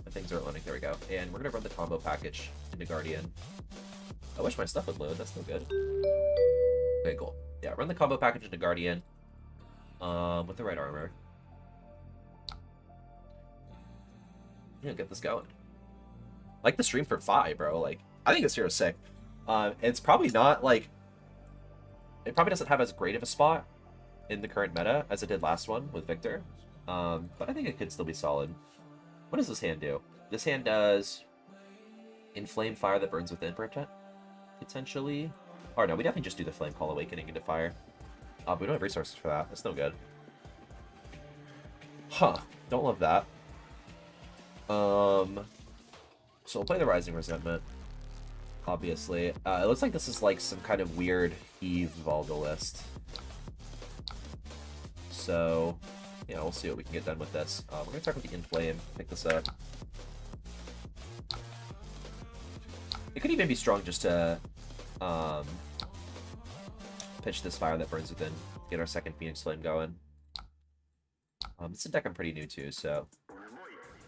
the things aren't loading. There we go. And we're gonna run the combo package into Guardian. I wish my stuff would load. That's no good. Okay, cool. Yeah, run the combo package into Guardian. With the right armor. Yeah, get this going. Like the stream for Fi, bro. Like, I think this hero's sick. It's probably not like. It probably doesn't have as great of a spot in the current meta as it did last one with Victor. But I think it could still be solid. What does this hand do? This hand does inflame fire that burns within, potentially. Or no, we definitely just do the Flame Call Awakening into fire. But we don't have resources for that. That's no good. Huh. Don't love that. So we'll play the Rising Resentment. Obviously. It looks like this is like some kind of weird Eve Valda list. So, yeah, we'll see what we can get done with this. We're going to start with the Inflame, pick this up. It could even be strong just to pitch this Fire that burns within, get our second Phoenix Flame going. It's a deck I'm pretty new to, so I'm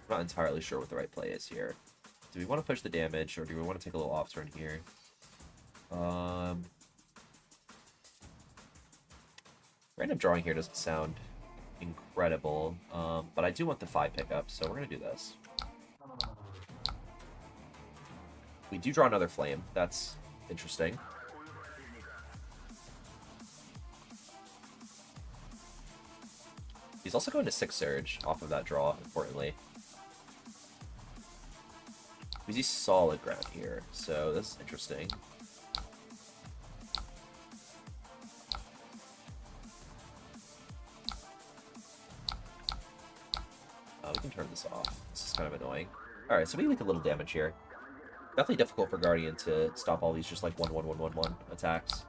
not entirely sure what the right play is here. Do we want to push the damage, or do we want to take a little off turn here? Random drawing here doesn't sound incredible, but I do want the 5 pickup, so we're going to do this. We do draw another Flame. That's interesting. He's also going to 6 Surge off of that draw, importantly. He's solid ground here, so this is interesting. We can turn this off. This is kind of annoying. Alright, so we leak a little damage here. Definitely difficult for Guardian to stop all these just like 1/1/1/1/1 attacks.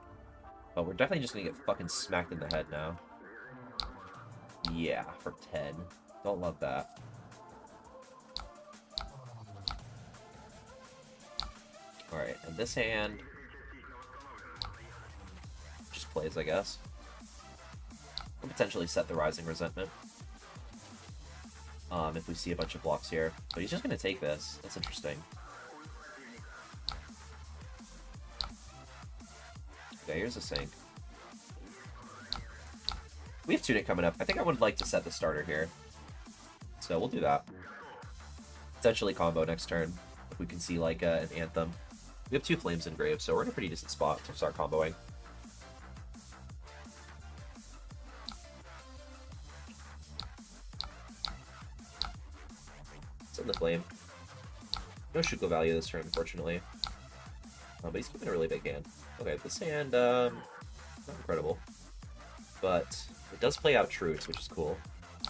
But we're definitely just gonna get fucking smacked in the head now. Yeah, for 10. Don't love that. Alright, and this hand just plays, I guess. We'll potentially set the Rising Resentment. If we see a bunch of blocks here. But he's just going to take this. That's interesting. Okay, here's a Sync. We have Tunic coming up. I think I would like to set the starter here. So we'll do that. Potentially combo next turn, if we can see like an Anthem. We have 2 Flames engraved, so we're in a pretty decent spot to start comboing. Send the Flame. No Shuko value this turn, unfortunately. But he's keeping a really big hand. Okay, this hand, not incredible. But it does play out Truce, which is cool.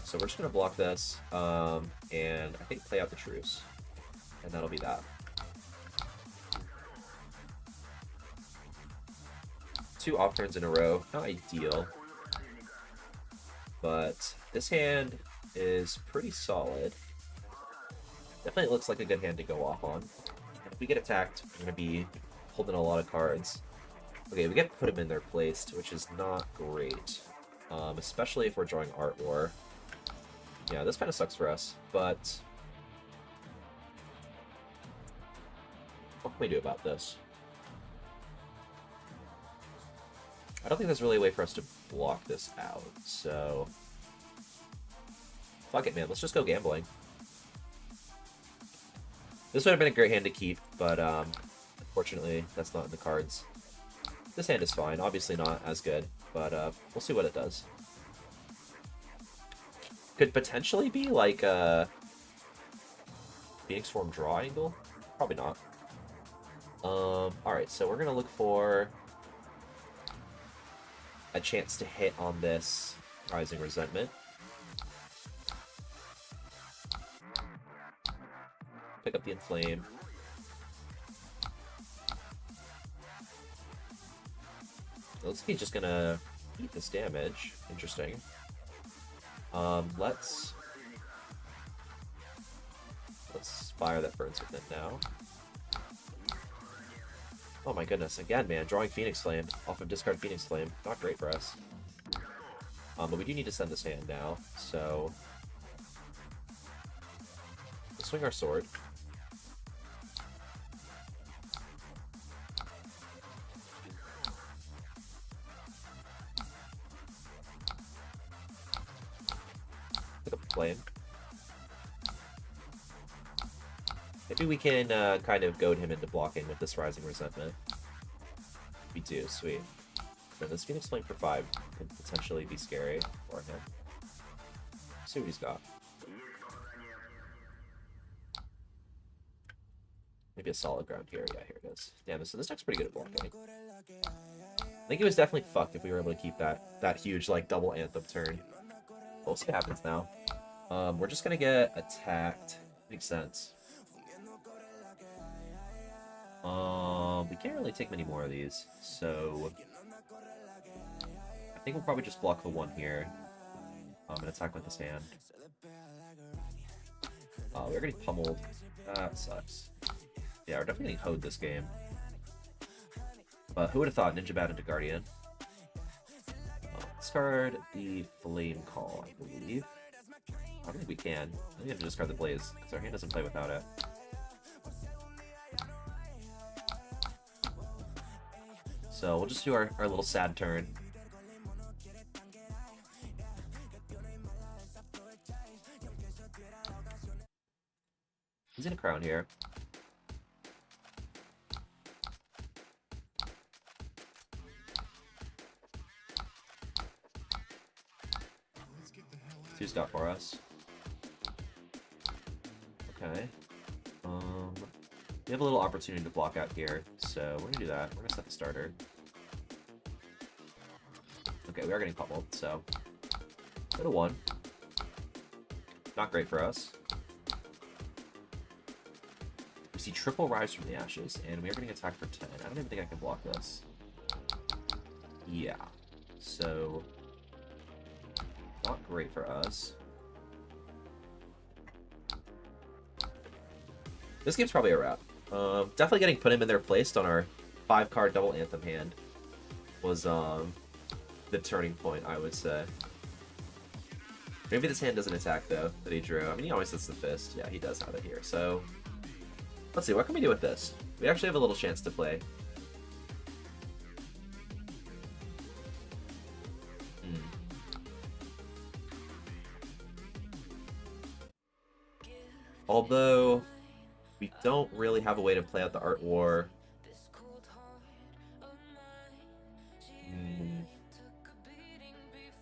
So we're just going to block this, and I think play out the Truce. And that'll be that. 2 off turns in a row, not ideal. But this hand is pretty solid. Definitely looks like a good hand to go off on. And if we get attacked, we're going to be holding a lot of cards. Okay, we get to put them in their place, which is not great. Especially if we're drawing Art War. Yeah, this kind of sucks for us, but what can we do about this? I don't think there's really a way for us to block this out, so fuck it, man. Let's just go gambling. This would have been a great hand to keep, but unfortunately, that's not in the cards. This hand is fine. Obviously not as good, but we'll see what it does. Could potentially be like a Phoenix Form draw angle? Probably not. Alright, so we're going to look for a chance to hit on this Rising Resentment. Pick up the Inflame. Looks like he's just gonna eat this damage. Interesting. Let's fire that Burns Within now. Oh my goodness, again, man, drawing Phoenix Flame off of discard Phoenix Flame. Not great for us. But we do need to send this hand now, so we'll swing our sword. Pick up the Flame. Maybe we can kind of goad him into blocking with this Rising Resentment. We do, sweet. Then this Phoenix Flame for 5 could potentially be scary for him. See what he's got. Maybe a solid ground here. Yeah, here it is. Damn, so this deck's pretty good at blocking. I think it was definitely fucked if we were able to keep that huge, like, double Anthem turn. We'll see what happens now. We're just gonna get attacked. Makes sense. We can't really take many more of these, so I think we'll probably just block the one here. And attack with this hand. We're getting pummeled. That sucks. Yeah, we're definitely getting hoed this game. But who would have thought Ninja Bat into Guardian? Discard the Flame Call, I believe. I don't think we can. I think we have to discard the Blaze, because our hand doesn't play without it. So we'll just do our little sad turn. He's in a crown here. Who's got for us? Okay. We have a little opportunity to block out here, so we're gonna do that. We're gonna set the starter. Okay, we are getting pummeled, so go to 1. Not great for us. We see triple rise from the ashes, and we are getting attacked for 10. I don't even think I can block this. Yeah. So not great for us. This game's probably a wrap. Definitely getting put him in there placed on our 5-card double Anthem hand was the turning point, I would say. Maybe this hand doesn't attack, though, that he drew. I mean, he always hits the fist. Yeah, he does have it here. So, let's see. What can we do with this? We actually have a little chance to play. Although, we don't really have a way to play out the Art War.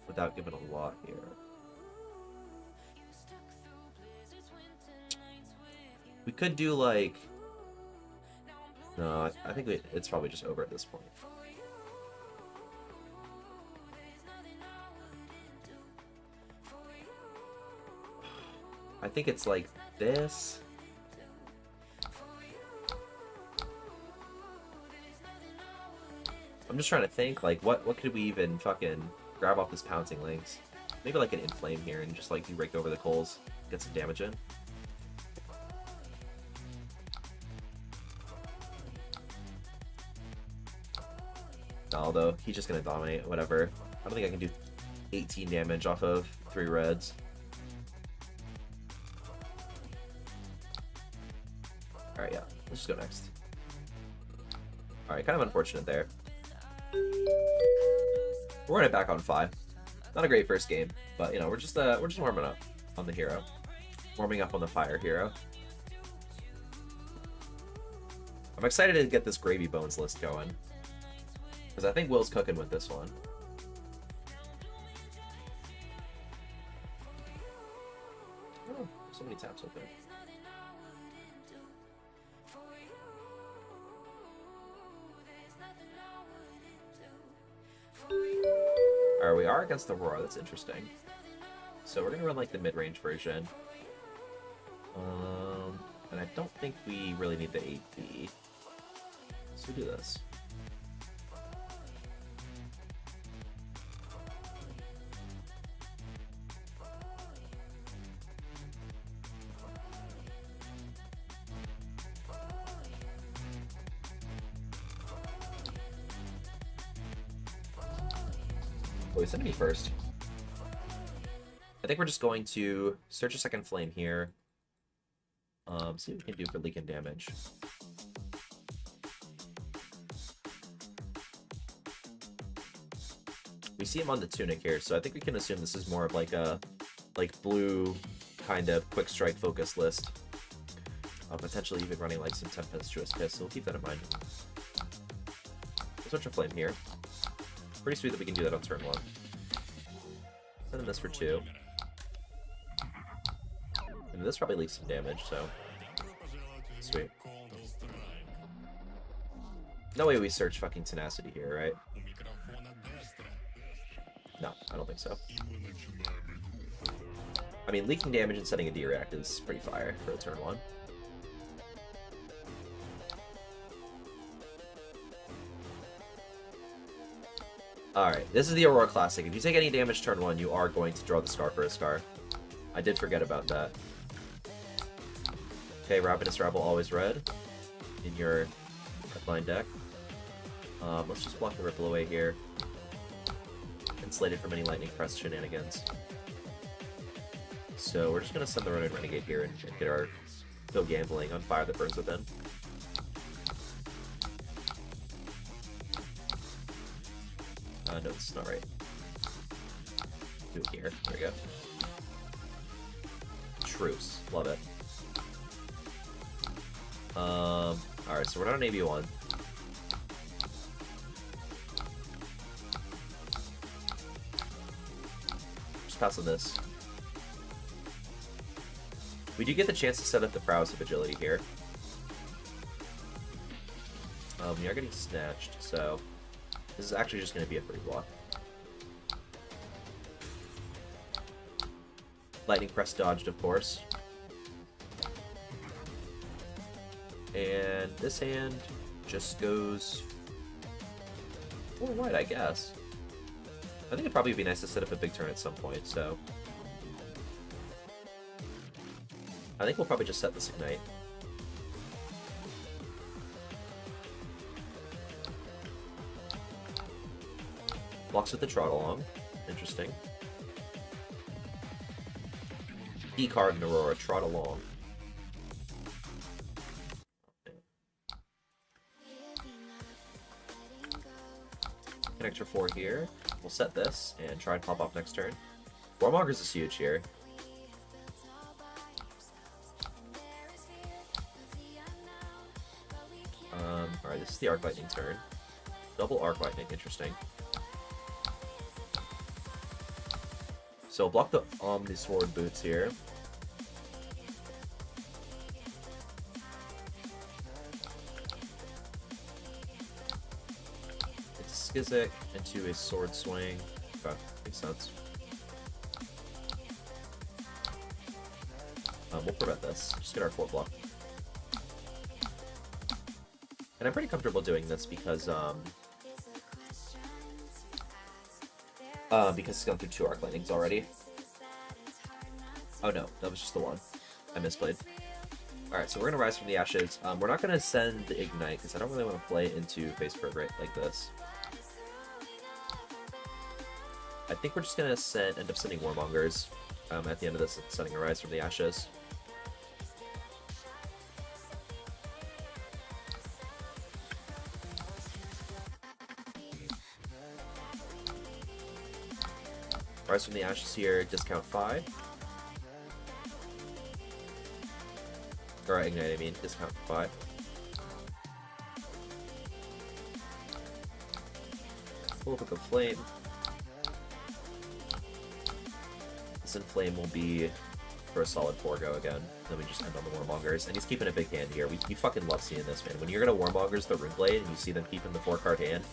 Without giving a lot here. We could do like... No, I think it's probably just over at this point. I think it's like this. I'm just trying to think, like, what could we even fucking grab off this Pouncing Lynx? Maybe like an Inflame here and just like do Rake Over the Coals, get some damage in. Although, he's just gonna dominate, whatever. I don't think I can do 18 damage off of 3 reds. Alright, yeah. Let's just go next. Alright, kind of unfortunate there. We're running back on 5. Not a great first game, but you know, we're just warming up on the hero. Warming up on the fire hero. I'm excited to get this Gravy Bones list going. Because I think Will's cooking with this one. Oh, so many taps open. Alright, we are against Aurora, that's interesting. So we're gonna run like the mid-range version. And I don't think we really need the 8B. So do this. Oh, he's sending me first. I think we're just going to search a second flame here. See what we can do for leak and damage. We see him on the Tunic here, so I think we can assume this is more of like a blue kind of quick strike focus list. Potentially even running like some Tempestuous Piss, so we'll keep that in mind. Search a flame here. Pretty sweet that we can do that on turn 1. Send him this for 2. And this probably leaks some damage, so... Sweet. No way we search fucking Tenacity here, right? No, I don't think so. I mean, leaking damage and setting a D-React is pretty fire for a turn 1. Alright, this is the Aurora Classic. If you take any damage turn 1, you are going to draw the Scar for a Scar. I did forget about that. Okay, Ravenous Rabble always red in your headline deck. Let's just block the Ripple away here. Insulated from any Lightning Press shenanigans. So we're just going to send the Ronin Renegade here and get our Go Gambling on Fire that Burns Within. No, this is not right. Do it here. There we go. Truce. Love it. Alright, so we're not on AB1. Just pass on this. We do get the chance to set up the Prowess of Agility here. We are getting snatched, so this is actually just going to be a free block. Lightning Press dodged, of course. And this hand just goes 4 white, I guess. I think it'd probably be nice to set up a big turn at some point, so I think we'll probably just set this Ignite. Blocks with the Trot Along. Interesting. E-card and Aurora, Trot Along. Connector 4 here. We'll set this and try and pop off next turn. Warmongers is huge here. Alright, this is the Arc Lightning turn. Double Arc Lightning, interesting. So we'll block the Omnisword Boots here. It's Skizzik into a Sword Swing. Okay, makes sense. We'll prevent this. Just get our 4 block. And I'm pretty comfortable doing this because it's gone through 2 Arc Lightnings already. Oh no, that was just the one. I misplayed. Alright, so we're going to Rise from the Ashes. We're not going to send the Ignite because I don't really want to play into Face Prograde like this. I think we're just going to end up sending Warmongers at the end of this, sending a Rise from the Ashes. Rise from the Ashes here, discount 5. Or Ignite, I mean, discount 5. Pull up with the Flame. This Inflame will be for a solid 4 go again. Then we just end on the Warmongers. And he's keeping a big hand here. We fucking love seeing this, man. When you're gonna Warmongers the Runeblade and you see them keeping the 4-card hand.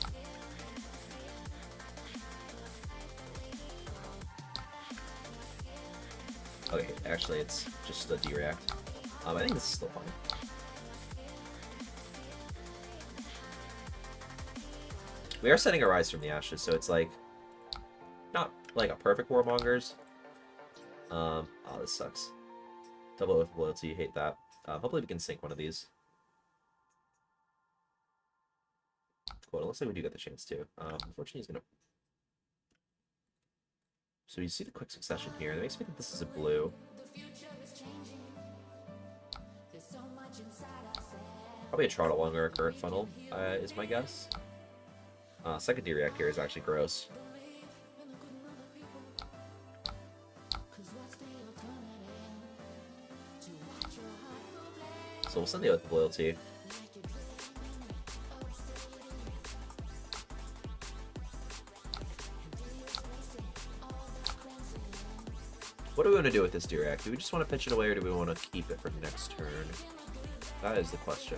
Okay, actually it's just the D-React. I think this is still fine. We are setting a Rise from the Ashes, so it's like not like a perfect Warmongers. Oh, this sucks. Double with Loyalty, hate that. Hopefully we can sync one of these. Cool, it looks like we do get the chance to. Unfortunately he's gonna... So you see the quick succession here. That makes me think this is a blue. Probably a Trot Along or a Current Funnel, is my guess. Second D-React here is actually gross. So we'll send the Oath of Loyalty. What do we want to do with this D-React? Do we just want to pitch it away or do we want to keep it for next turn? That is the question.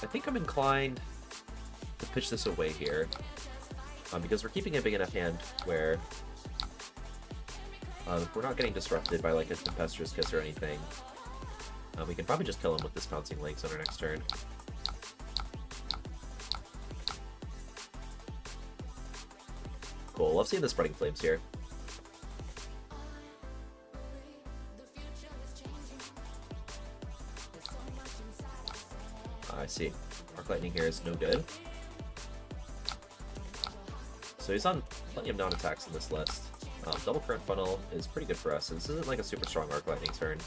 I think I'm inclined to pitch this away here. Because we're keeping a big enough hand where if we're not getting disrupted by like a Tempestuous Kiss or anything, we can probably just kill him with this Pouncing Lynx on our next turn. Cool, love seeing the Spreading Flames here. I see. Arc Lightning here is no good. So he's on plenty of non-attacks in this list. Double Current Funnel is pretty good for us, so this isn't like a super strong Arc Lightning turn.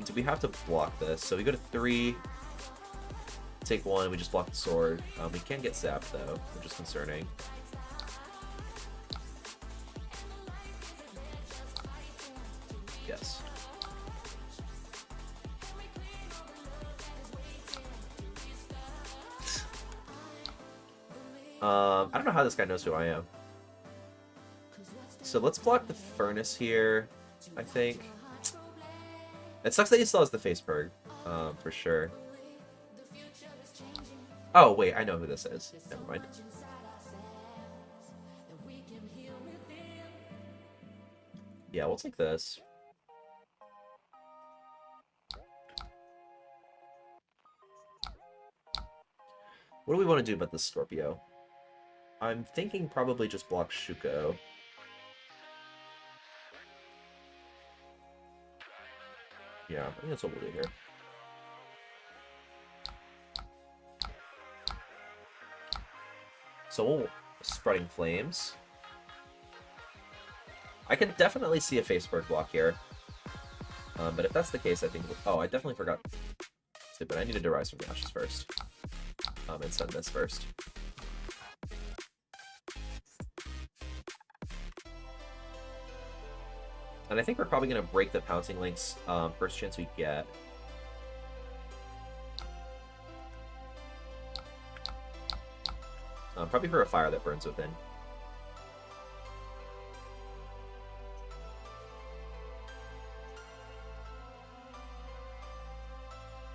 Do we have to block this? So we go to 3, take 1, we just block the sword. We can get zapped though, which is concerning. Yes. I don't know how this guy knows who I am. So let's block the Furnace here, I think. It sucks that he still has the Faceberg, for sure. Oh, wait, I know who this is. Never mind. Yeah, we'll take this. What do we want to do about this Scorpio? I'm thinking probably just block Shuko. Yeah, I think that's what we'll do here. So we'll Spreading Flames. I can definitely see a Faceberg block here. But if that's the case, I think... Oh, I definitely forgot. But I needed to Rise from the Ashes first. And send this first. And I think we're probably going to break the Pouncing Lynx first chance we get. Probably for a Fire that Burns Within.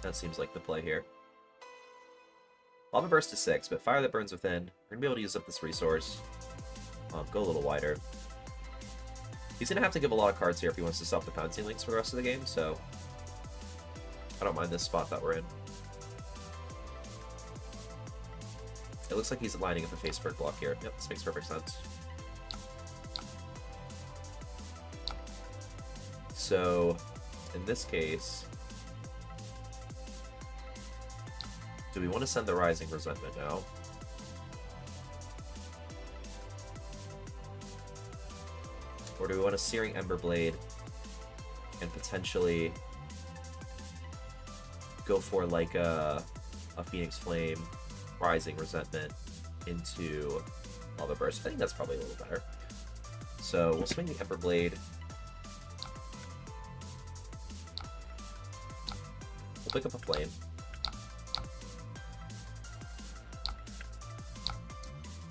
That seems like the play here. Lava Burst is 6, but Fire that Burns Within. We're going to be able to use up this resource. Go a little wider. He's going to have to give a lot of cards here if he wants to stop the Pouncing Lynx for the rest of the game, so... I don't mind this spot that we're in. It looks like he's lining up a Faceberg block here. Yep, this makes perfect sense. So, in this case... Do we want to send the Rising Resentment now? Or do we want a Searing Emberblade and potentially go for like a Phoenix Flame, Rising Resentment into Lava Burst? I think that's probably a little better. So we'll swing the Emberblade. We'll pick up a Flame.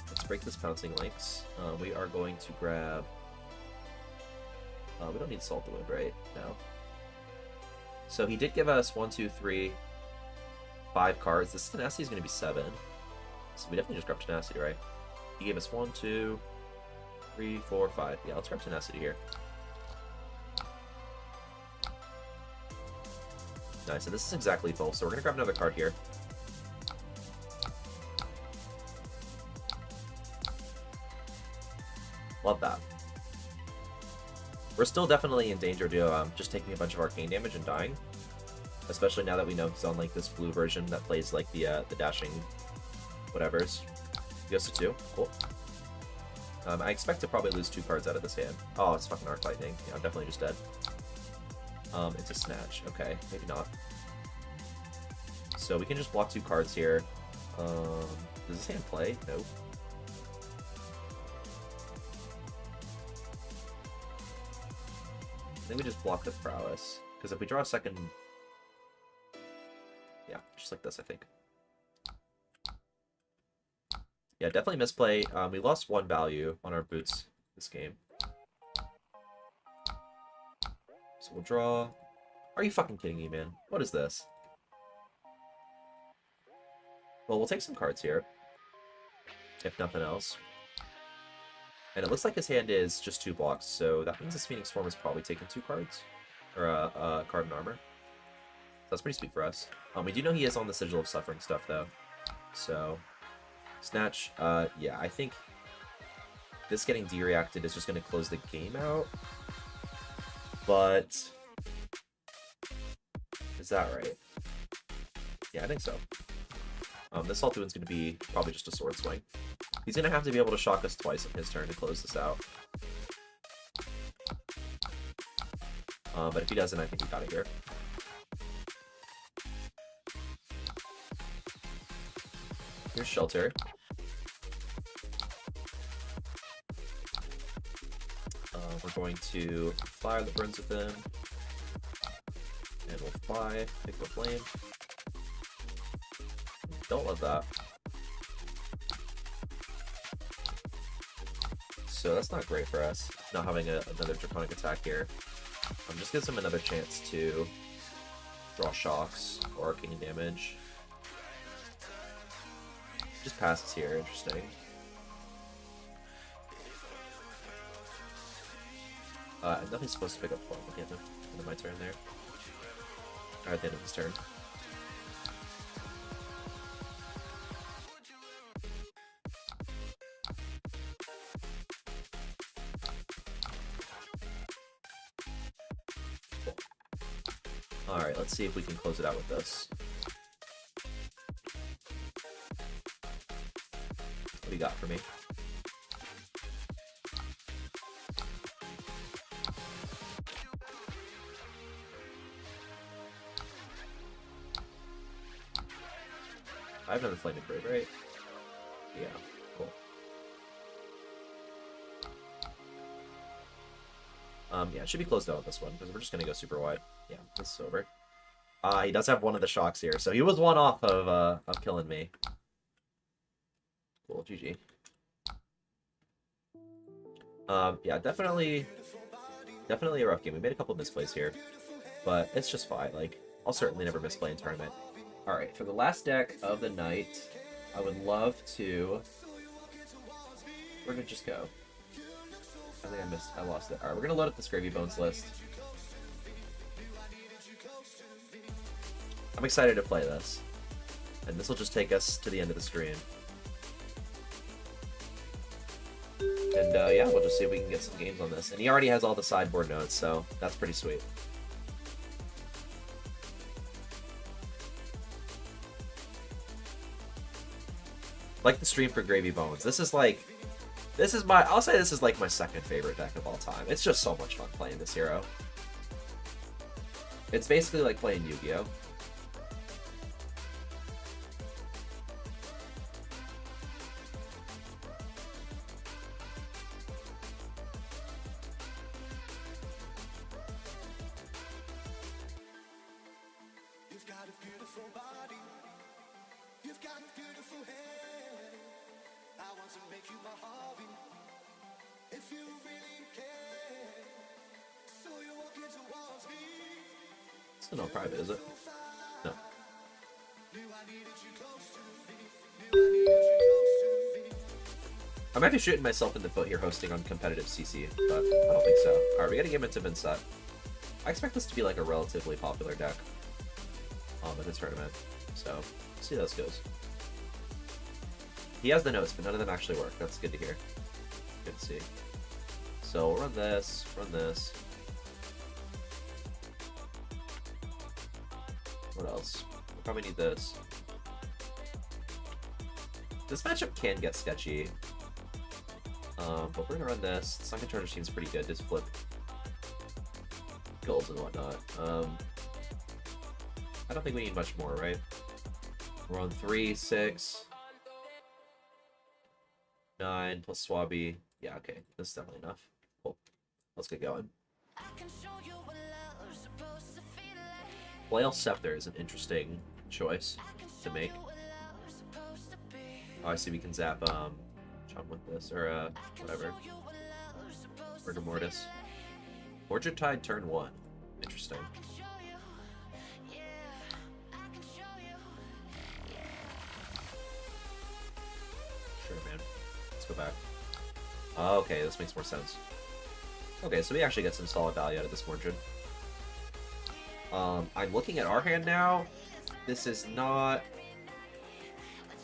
Let's break this Pouncing Lynx. We are going to grab... we don't need Salt the Wind, right? No. So he did give us 1, 2, 3, 5 cards. This Tenacity is going to be 7. So we definitely just grab Tenacity, right? He gave us 1, 2, 3, 4, 5. Yeah, let's grab Tenacity here. Nice, so this is exactly full. So we're going to grab another card here. Love that. We're still definitely in danger to just taking a bunch of arcane damage and dying. Especially now that we know he's on like this blue version that plays like the dashing whatevers. He goes to 2. Cool. I expect to probably lose 2 cards out of this hand. Oh, it's fucking Arc Lightning. Yeah, I'm definitely just dead. It's a Snatch. Okay, maybe not. So we can just block 2 cards here. Does this hand play? Nope. I think we just block the Prowess, because if we draw a second... Yeah, just like this, I think. Yeah, definitely misplay. We lost 1 value on our boots this game. So we'll draw... Are you fucking kidding me, man? What is this? Well, we'll take some cards here. If nothing else. And it looks like his hand is just 2 blocks, so that means his Phoenix form is probably taking 2 cards. Or a card in armor. So that's pretty sweet for us. We do know he is on the Sigil of Suffering stuff, though. So, Snatch, yeah, I think this getting de-reacted is just going to close the game out. But, is that right? Yeah, I think so. This Saltuin's going to be probably just a Sword Swing. He's going to have to be able to shock us twice in his turn to close this out. But if he doesn't, I think we got it here. Here's Shelter. We're going to Fire the Burns Within. And we'll fly, pick the Flame. Don't love that. so that's not great for us, not having another Draconic attack here. Just gives him another chance to draw shocks or arcane damage. Just passes here, interesting. I'm definitely supposed to pick up 12 at the end of my turn there. Or at the end of his turn. Alright, let's see if we can close it out with this. What do you got for me? I have another Flaming Braid, right? Yeah, cool. Yeah, it should be closed out with this one, because we're just gonna go super wide. Yeah, this is over. He does have one of the shocks here, so he was one off of killing me. Cool, GG. Yeah, definitely a rough game. We made a couple misplays here, but it's just fine. Like, I'll certainly never misplay in tournament. Alright, for the last deck of the night, I would love to... Where did it just go? I think I lost it. Alright, we're gonna load up this Gravy Bones list. I'm excited to play this. And this will just take us to the end of the stream. And yeah, we'll just see if we can get some games on this. And he already has all the sideboard notes, so that's pretty sweet. Like the stream for Gravy Bones. This is I'll say this is like my second favorite deck of all time. It's just so much fun playing this hero. It's basically like playing Yu-Gi-Oh! Still not private, is it? No. I might be shooting myself in the foot here hosting on competitive CC, but I don't think so. Alright, we gotta get into Vincent. I expect this to be like a relatively popular deck in this tournament, so let's see how this goes. He has the notes, but none of them actually work. That's good to hear. Good to see. So we'll run this, What else? We'll probably need this. This matchup can get sketchy. But we're gonna run this. Sunken Charger seems pretty good. Just flip goals and whatnot. I don't think we need much more, right? We're on 3, 6, 9 plus Swabby. Yeah, okay. This is definitely enough. Cool. Let's get going. Flail Scepter is an interesting choice to make. Oh, I see we can zap Chum with this, or whatever. Rigor Mortis. Orchard Tide turn 1. Interesting. Sure, man. Let's go back. Oh, okay, this makes more sense. Okay, so we actually get some solid value out of this Mordred. I'm looking at our hand now. This is not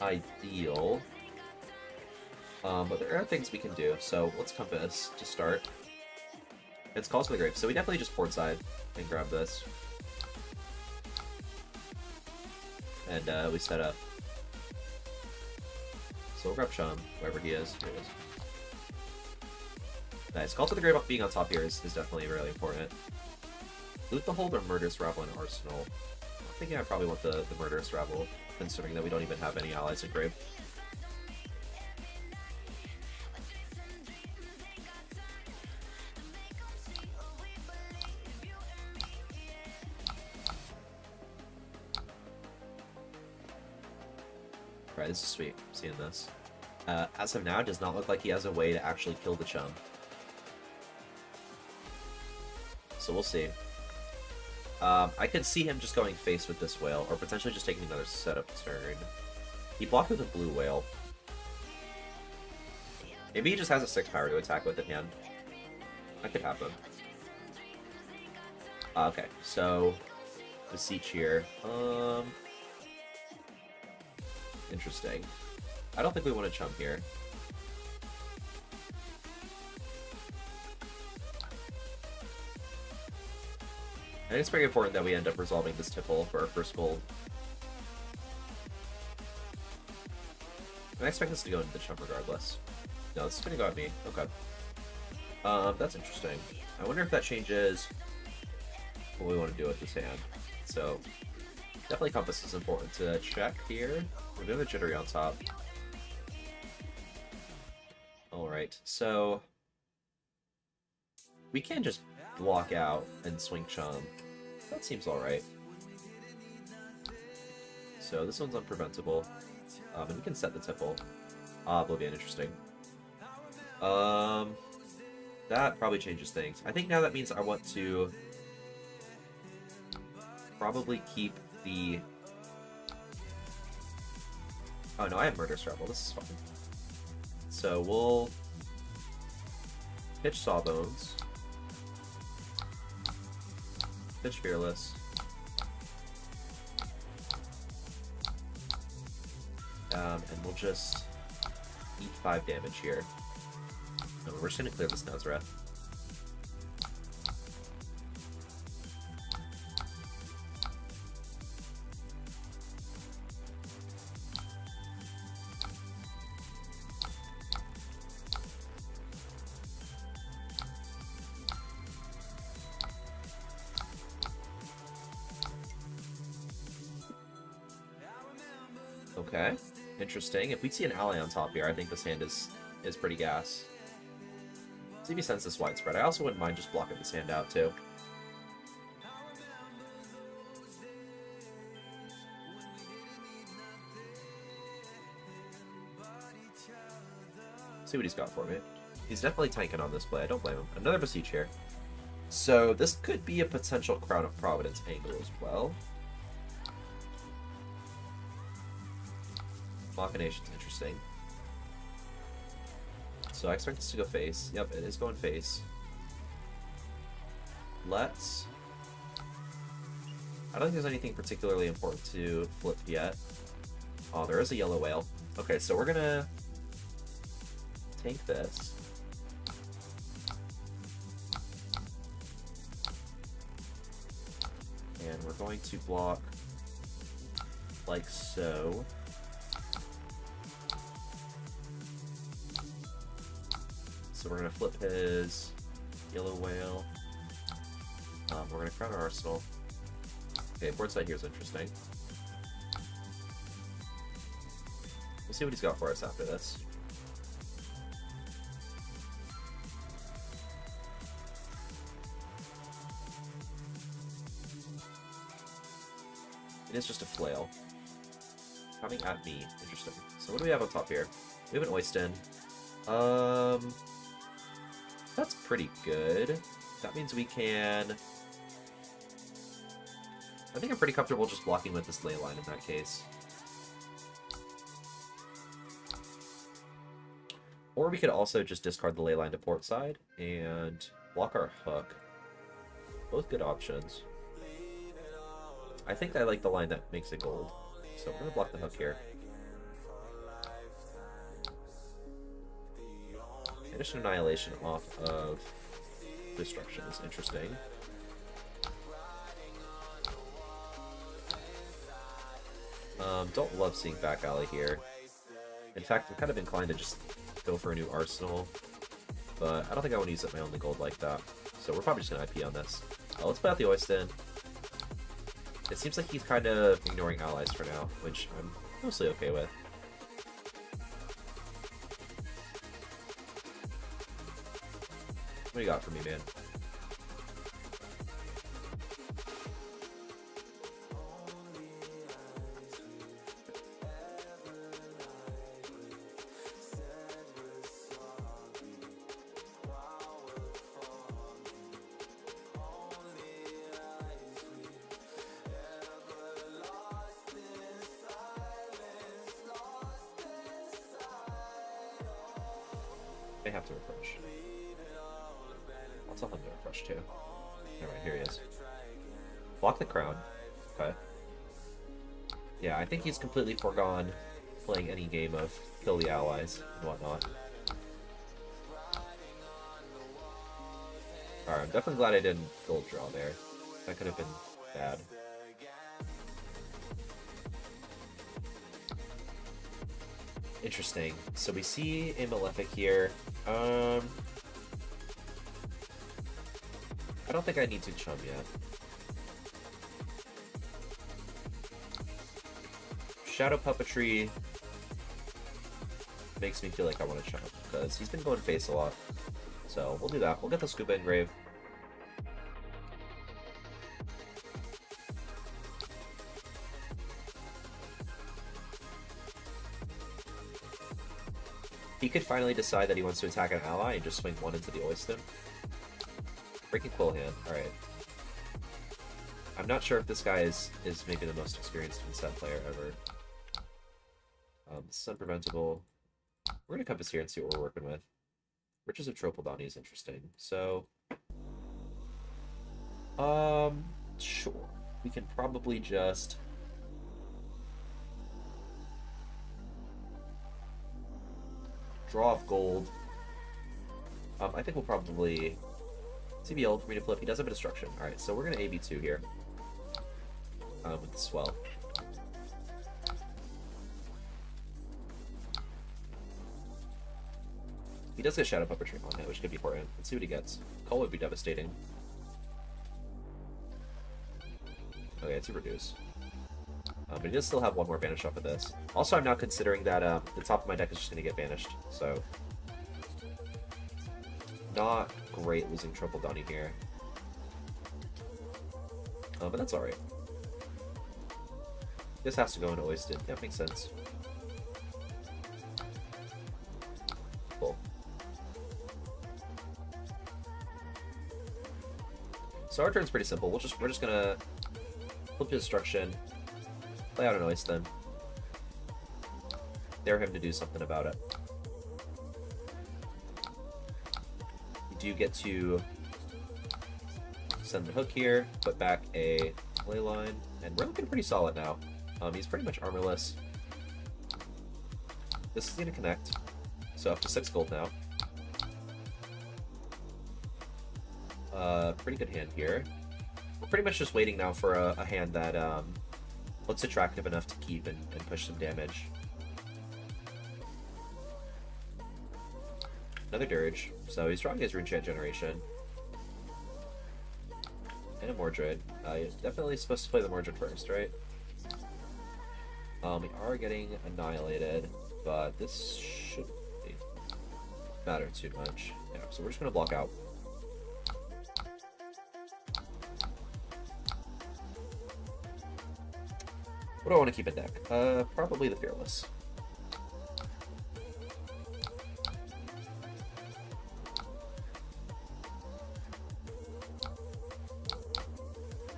ideal. But there are things we can do. So let's Compass to start. It's Calls to the Grave, so we definitely just port side and grab this. And we set up. So we'll grab Chum, wherever he is. Here he is. Nice. Call to the Grave being on top here is definitely really important. Loot the Hold or Murderous Rabble in Arsenal. I'm thinking I probably want the Murderous Rabble, considering that we don't even have any allies in Grave. Alright, this is sweet. Seeing this. As of now, it does not look like he has a way to actually kill the Chum. So we'll see. I could see him just going face with this whale, or potentially just taking another setup turn. He blocked with a blue whale. Maybe he just has a 6 power to attack with in hand. That could happen. Okay, so Beseech here. Interesting. I don't think we want to chump here. I think it's very important that we end up resolving this Tipple for our first gold. I expect this to go into the chump regardless. No, this is going to go at me. Okay. That's interesting. I wonder if that changes what we want to do with this hand. So, definitely Compass is important to check here. We're doing the Jittery on top. Alright, so we can just block out and swing Chum. That seems alright. So this one's unpreventable. And we can set the Tipple. Oblivion, interesting. That probably changes things. I think now that means I want to probably keep the... Oh no, I have Murderous Rebel. This is fine. So we'll pitch Sawbones, pitch Fearless, and we'll just eat 5 damage here. And we're just gonna clear this Nazareth. Okay, interesting. If we see an ally on top here, I think this hand is pretty gas. See if he sends this widespread. I also wouldn't mind just blocking this hand out too. See what he's got for me. He's definitely tanking on this play. I don't blame him. Another Beseech here. So this could be a potential Crown of Providence angle as well. Machination's interesting. So I expect this to go face. Yep, it is going face. Let's... I don't think there's anything particularly important to flip yet. Oh, there is a yellow whale. Okay, so we're gonna tank this. And we're going to block like so. So we're going to flip his yellow whale. We're going to crown our arsenal. Okay, board side here is interesting. We'll see what he's got for us after this. It is just a flail. Coming at me. Interesting. So what do we have on top here? We have an Oyston. That's pretty good. That means we can... I think I'm pretty comfortable just blocking with this ley line in that case. Or we could also just discard the ley line to port side and block our hook. Both good options. I think I like the line that makes it gold. So we're going to block the hook here. Addition Annihilation off of Destruction is interesting. Don't love seeing back alley here. In fact, I'm kind of inclined to just go for a new arsenal, but I don't think I want to use up my only gold like that. So we're probably just going to IP on this. Let's play out the Oyston. It seems like he's kind of ignoring allies for now, which I'm mostly okay with. What do you got for me, man? May have to refresh. I'll tell him to refresh too. Alright, here he is. Block the crown. Okay. Yeah, I think he's completely foregone playing any game of kill the allies and whatnot. Alright, I'm definitely glad I didn't gold draw there. That could have been bad. Interesting. So we see a Malefic here. I don't think I need to chum yet. Shadow Puppetry makes me feel like I want to chum, because he's been going face a lot. So we'll do that. We'll get the Scuba Engrave. He could finally decide that he wants to attack an ally and just swing one into the Oyston. Breaking Quill hand. Alright. I'm not sure if this guy is maybe the most experienced Inset player ever. This is unpreventable. We're going to compass here and see what we're working with. Riches of Tropeldani is interesting. So, sure. We can probably just draw off gold. I think we'll probably CBL for me to flip. He does have a destruction. Alright, so we're going to AB2 here. With the swell. He does get Shadow Puppetry on it, which could be important. Let's see what he gets. Cull would be devastating. Okay, it's a reduce. But he does still have one more banish off of this. Also, I'm now considering that the top of my deck is just going to get banished, so not great losing Tropeldani here. But that's alright. This has to go into Oyston. That makes sense. Cool. So our turn's pretty simple. We're just gonna flip to Destruction, play out an Oyston, dare him to do something about it. You do get to send the hook here, put back a play line, and we're looking pretty solid now. He's pretty much armorless. This is going to connect, so up to 6 gold now. Pretty good hand here. We're pretty much just waiting now for a hand that looks attractive enough to keep and push some damage. Another Dirge, so he's drawing his Runechant Generation. And a Mordred. You're definitely supposed to play the Mordred first, right? We are getting annihilated, but this shouldn't matter too much. Yeah, so we're just gonna block out. What do I want to keep in deck? Probably the Fearless.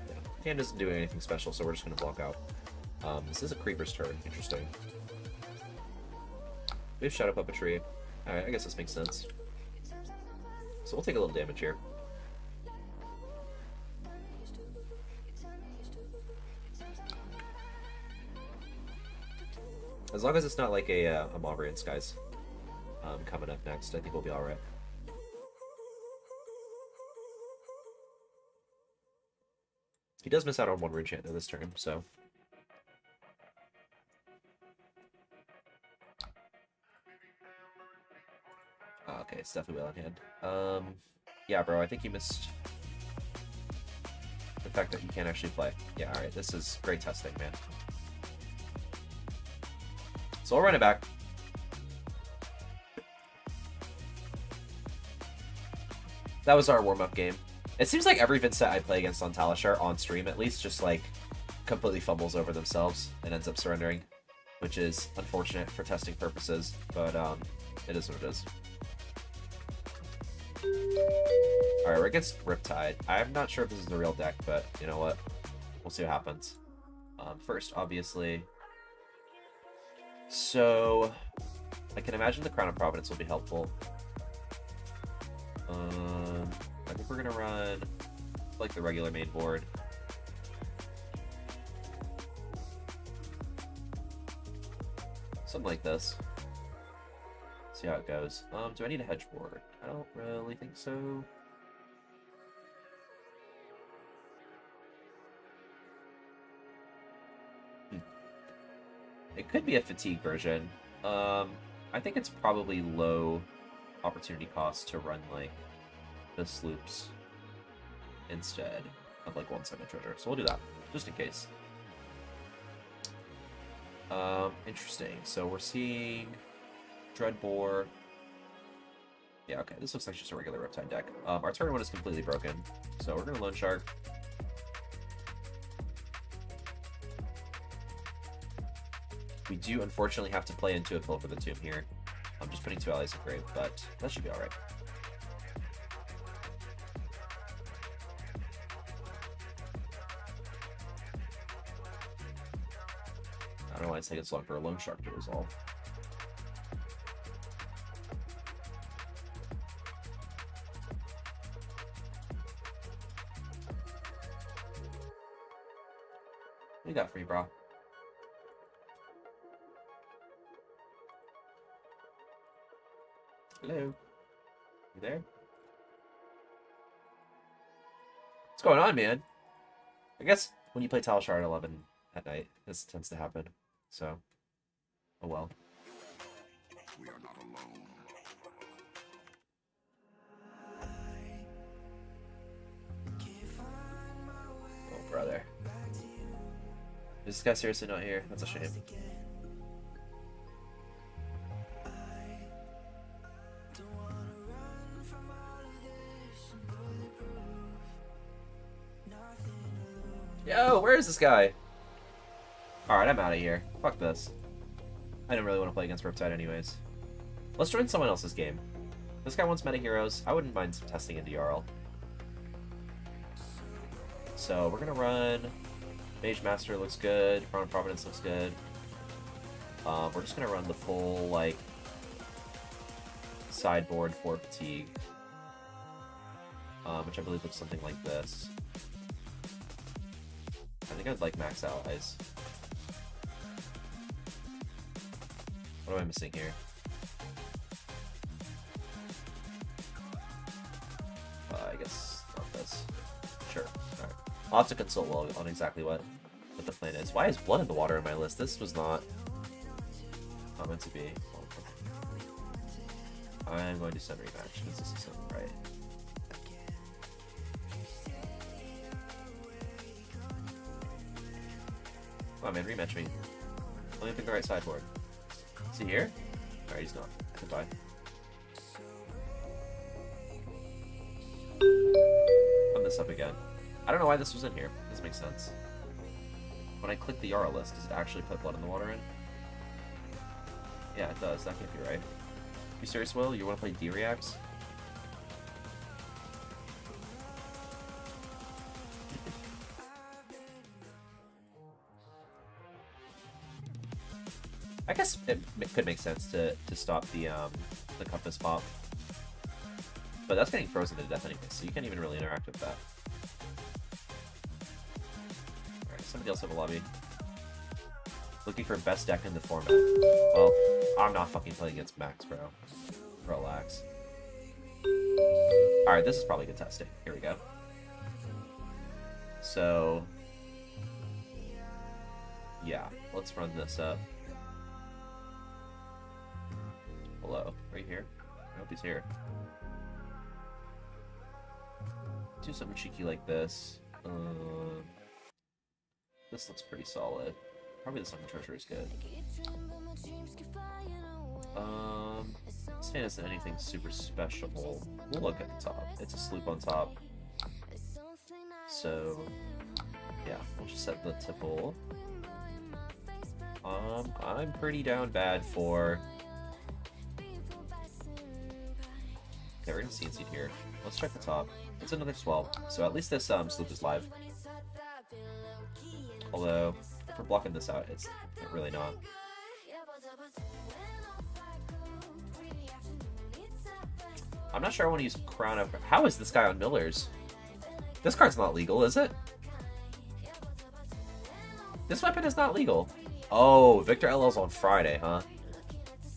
Yeah, hand isn't doing anything special, so we're just gonna block out. This is a Creeper's turn. Interesting. We have Shadow Puppetry. Alright, I guess this makes sense. So we'll take a little damage here. As long as it's not like a Mauvrion Skies coming up next, I think we'll be alright. He does miss out on one Runechant this turn, so... Okay, it's definitely well in hand. Yeah, bro, I think you missed the fact that you can't actually play. Yeah, alright, this is great testing, man. So I'll run it back. That was our warm-up game. It seems like every Vincent I play against on Talishar, on stream at least, just like completely fumbles over themselves and ends up surrendering, which is unfortunate for testing purposes, but it is what it is. Alright, we're against Riptide. I'm not sure if this is the real deck, but you know what? We'll see what happens. First, obviously. So, I can imagine the Crown of Providence will be helpful. I think we're gonna run like the regular main board. Something like this. See how it goes. Do I need a hedge board? I don't really think so. It could be a fatigue version. I think it's probably low opportunity cost to run like the sloops instead of like 1/7 treasure. So we'll do that just in case. Interesting. So we're seeing Dreadbore. Yeah, okay. This looks like just a regular Riptide deck. Our turn one is completely broken, so we're gonna Loan Shark. We do unfortunately have to play into a Pilfer the Tomb here. I'm just putting 2 allies in grave, but that should be alright. I don't know why it's taking so long for a Loan Shark to resolve. What do you got for me, bro? Hello? You there? What's going on, man? I guess when you play Talishar at 11 at night, this tends to happen. So, oh well. We are not alone. Oh, brother. Is this guy seriously not here? That's a shame. Yo, where is this guy? Alright, I'm out of here. Fuck this. I didn't really want to play against Riptide anyways. Let's join someone else's game. This guy wants meta heroes. I wouldn't mind some testing into Jarl. So we're gonna run Mage Master looks good, Crown of Providence looks good. We're just gonna run the full like sideboard for fatigue. Which I believe looks something like this. I think I'd like max allies. What am I missing here? I guess not this. Sure. Alright. I'll have to consult well on exactly what the plan is. Why is Blood in the Water on my list? This was not meant to be. I'm going to send rematch because this isn't right. Come on, man, rematch me. Let me pick the right sideboard. Is he here? Alright, he's not. Goodbye. Run this up again. I don't know why this was in here. Doesn't make sense. When I click the Jarl list, does it actually put Blood in the Water in? Yeah, it does. That can't be right. You serious, Will? You want to play D-Reacts? I guess it could make sense to stop the compass pop, but that's getting frozen to death anyway, so you can't even really interact with that. All right, somebody else have a lobby. Looking for best deck in the format. Well, I'm not fucking playing against Max, bro. Relax. All right, this is probably good testing. Here we go. So, yeah, let's run this up. Hello, right here. I hope he's here. Do something cheeky like this. This looks pretty solid. Probably the Sunken Treasure is good. This hand isn't anything super special. We'll look at the top. It's a sloop on top. So, yeah, we'll just set the tipple. I'm pretty down bad for... Okay, we're gonna CNC here. Let's check the top. It's another 12, so at least this sloop is live. Although, if we're blocking this out, it's really not. I'm not sure I want to use Crown up. How is this guy on Miller's? This card's not legal, is it? This weapon is not legal. Oh, Victor LL's on Friday, huh?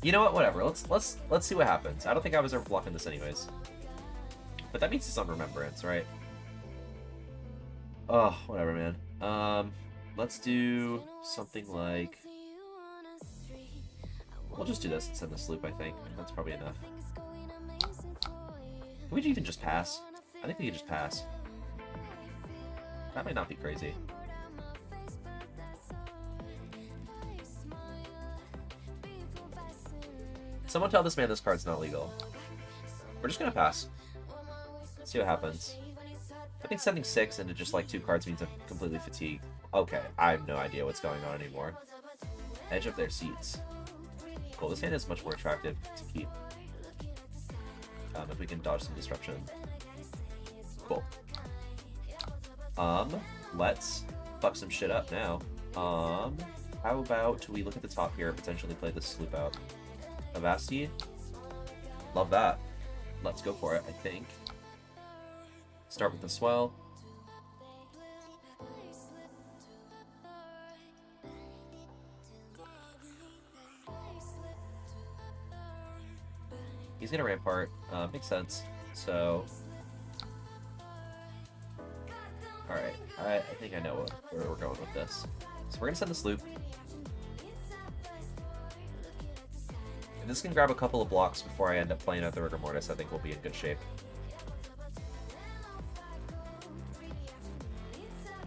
You know what? Whatever. Let's see what happens. I don't think I was ever blocking this anyways. But that means it's on Remembrance, right? Oh, whatever, man. Let's do something like... We'll just do this and send this loop, I think. That's probably enough. Can we even just pass? I think we can just pass. That might not be crazy. Someone tell this man this card's not legal. We're just gonna pass. See what happens. I think sending 6 into just like 2 cards means I'm completely fatigued. Okay, I have no idea what's going on anymore. Edge of their seats. Cool, this hand is much more attractive to keep. If we can dodge some disruption. Cool. Let's fuck some shit up now. How about we look at the top here and potentially play this sloop out? Avasti? Love that. Let's go for it, I think. Start with the swell. He's gonna Rampart. Makes sense. So... Alright, I think I know where we're going with this. So we're gonna send this loop. If this can grab a couple of blocks before I end up playing out the Rigor Mortis, I think we'll be in good shape.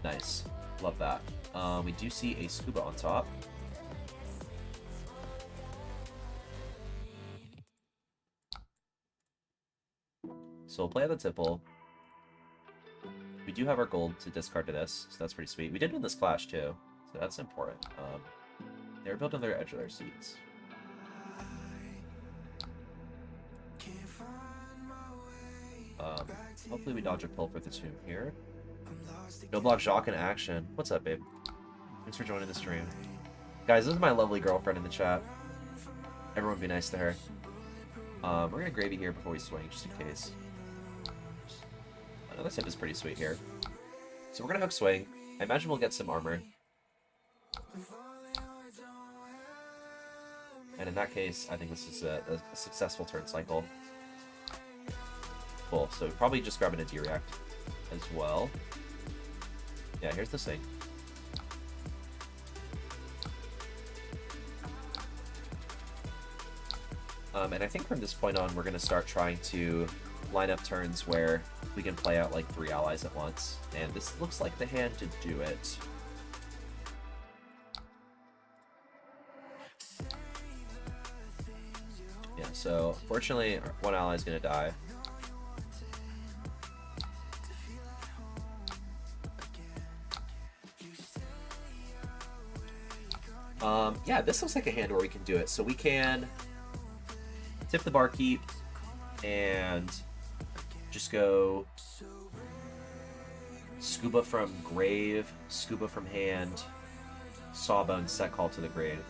Nice. Love that. We do see a Scuba on top. So we'll play out the Tipple. We do have our gold to discard to this, so that's pretty sweet. We did win this clash too, so that's important. They were built on their edge of their seats. Hopefully we dodge a Pilfer the Tomb here. No block Jacques in action. What's up, babe? Thanks for joining the stream. Guys, this is my lovely girlfriend in the chat. Everyone be nice to her. We're gonna gravy here before we swing, just in case. Another tip is pretty sweet here. So we're gonna hook swing. I imagine we'll get some armor. And in that case, I think this is a successful turn cycle. Cool, so probably just grabbing a D-React as well. Yeah, here's the thing. And I think from this point on, we're going to start trying to line up turns where we can play out like 3 allies at once. And this looks like the hand to do it. Yeah, so fortunately, one ally is going to die. Yeah, this looks like a hand where we can do it. So we can tip the Barkeep and just go Scuba from Grave, Scuba from hand, Sawbone, set Call to the Grave.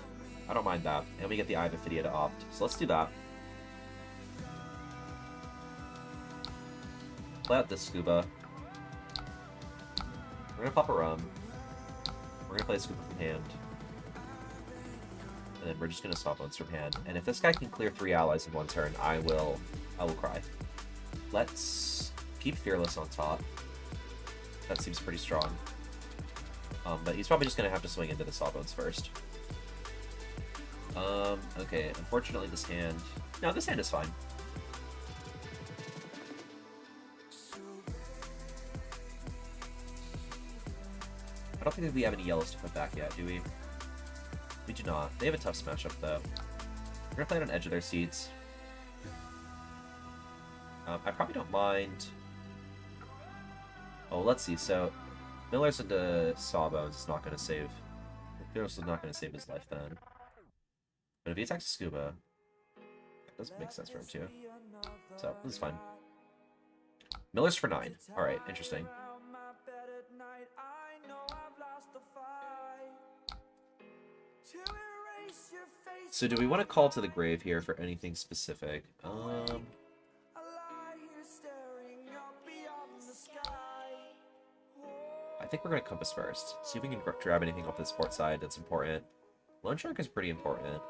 I don't mind that. And we get the Eye of Ophidia to opt. So let's do that. Play out this Scuba. We're gonna pop a Rum. We're gonna play a Scuba from hand. And then we're just gonna Sawbones from hand. And if this guy can clear 3 allies in one turn, I will cry. Let's keep Fearless on top. That seems pretty strong. But he's probably just gonna have to swing into the Sawbones first. Okay, unfortunately this hand... No, this hand is fine. I don't think we have any yellows to put back yet, do we? We do not. They have a tough smash up though. We're gonna play it on edge of their seats. I probably don't mind... Oh, let's see. So, Miller's into Sawbones is not gonna save... Fearless is not gonna save his life then. But if he attacks Scuba, that does make sense for him too. So, this is fine. Miller's for 9. Alright, interesting. So do we want to call to the grave here for anything specific? think we're going to Compass first. See if we can grab anything off the support side that's important. Loan Shark is pretty important.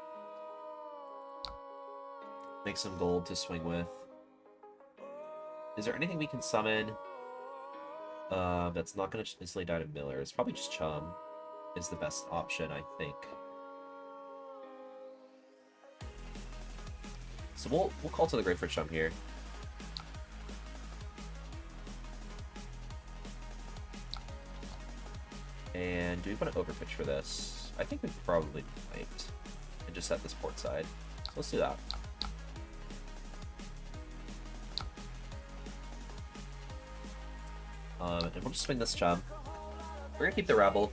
Make some gold to swing with. Is there anything we can summon that's not going to instantly die to Miller? It's probably just Chum is the best option, I think. So we'll call to the grave for Chum here. And do we want to overpitch for this? I think we probably might. And just set this port side. So let's do that. And we'll just swing this Chum. We're gonna keep the Rabble.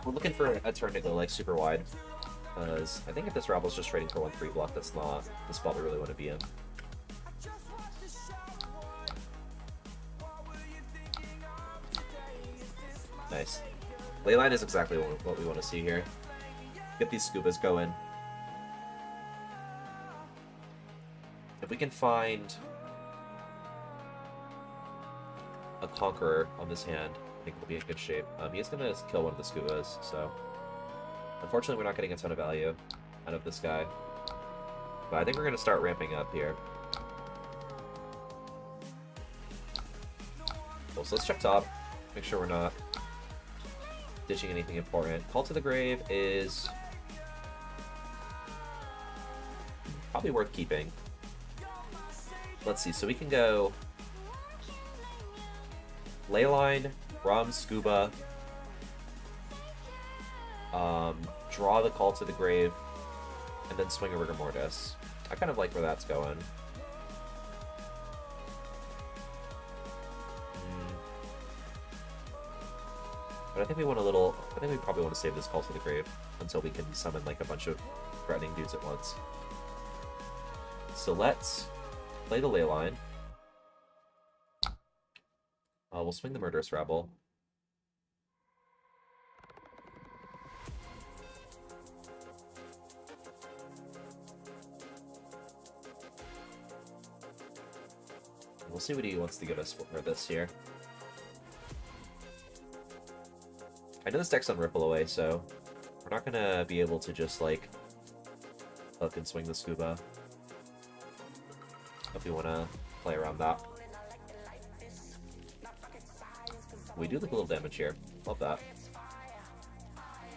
We're looking for a turn to go like super wide. Because I think if this Rabble's just trading for 1-3 block, that's not the spot we really want to be in. Nice. Leyline is exactly what we want to see here. Get these Scubas going. If we can find a Conqueror on this hand, I think we'll be in good shape. He is going to kill one of the Scubas, so... Unfortunately, we're not getting a ton of value out of this guy. But I think we're going to start ramping up here. Cool, so let's check top. Make sure we're not ditching anything important. Call to the Grave is probably worth keeping. Let's see, so we can go Leyline, Rom, Scuba, draw the Call to the Grave, and then swing a Rigor Mortis. I kind of like where that's going. But I think we want a little... I think we probably want to save this Call to the Grave until we can summon like a bunch of threatening dudes at once. So let's play the Leyline. We'll swing the Murderous Rabble. We'll see what he wants to give us for this here. I know this deck's on Ripple Away, so we're not gonna be able to just like hook and swing the Scuba. If we want to play around that. We do like a little damage here. Love that.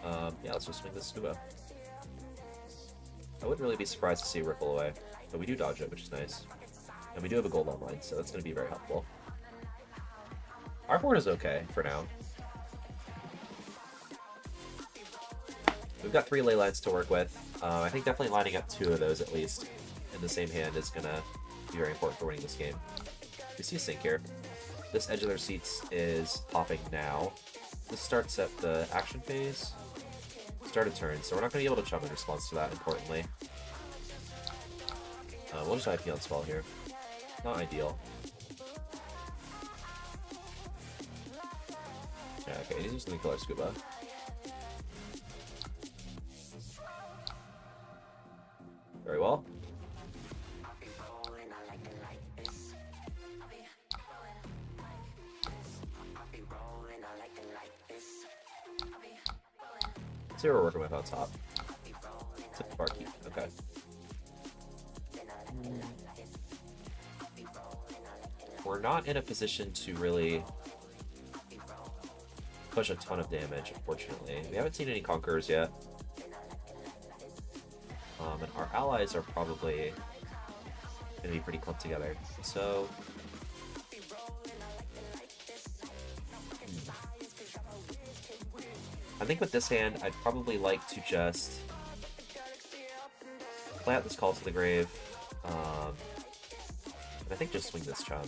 Yeah, let's just swing the Scuba. I wouldn't really be surprised to see Ripple Away, but we do dodge it, which is nice. And we do have a gold online, so that's going to be very helpful. Our board is okay for now. We've got 3 ley lines to work with. I think definitely lining up 2 of those at least in the same hand is going to be very important for winning this game. We see a sink here. This edge of their seats is popping now. This starts at the action phase. Start a turn, so we're not going to be able to chum in response to that, importantly. We'll just IP on Swell here. Not ideal. Yeah, okay, he's just going to kill our Scuba. Very well. Let's see what we're working with on top. Tip Barkeep, okay. We're not in a position to really push a ton of damage, unfortunately. We haven't seen any Conquerors yet. And our allies are probably going to be pretty clumped together. So... I think with this hand, I'd probably like to just play out this Call to the Grave, and I think just swing this Chum.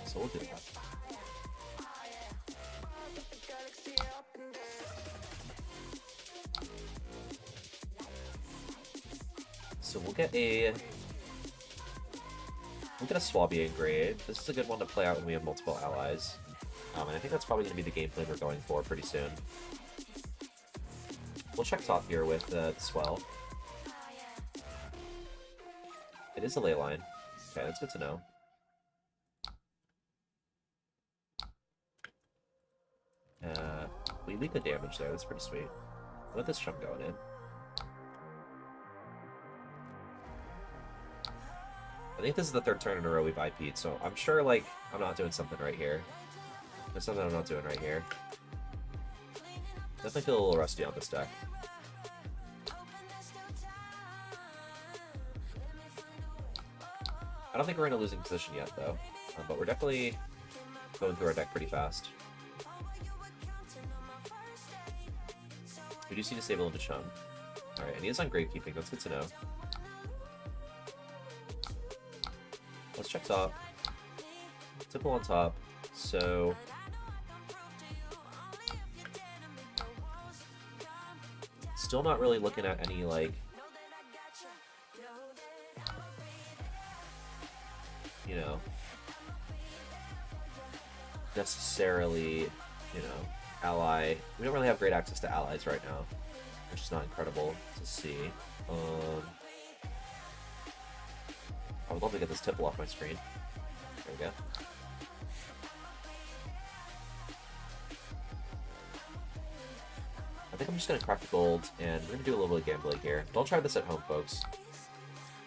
So we'll do that. So we'll get a Swabian Grave. This is a good one to play out when we have multiple allies. And I think that's probably going to be the game plan we're going for pretty soon. We'll check top here with the Swell. It is a ley line. Okay, that's good to know. We could damage there. That's pretty sweet. Let this chump going in. I think this is the third turn in a row we've IP'd, so I'm sure, like, I'm not doing something right here. There's something I'm not doing right here. Definitely feel a little rusty on this deck. I don't think we're in a losing position yet, though. But we're definitely going through our deck pretty fast. We do see Disable into Chum. Alright, and he is on Gravekeeping. That's good to know. Let's check top. Tipple on top. So... still not really looking at any, like... you know... necessarily, you know, ally. We don't really have great access to allies right now, which is not incredible to see. I would love to get this Tipple off my screen. There we go. I think I'm just gonna crack the gold, and we're gonna do a little bit of gambling here. Don't try this at home, folks.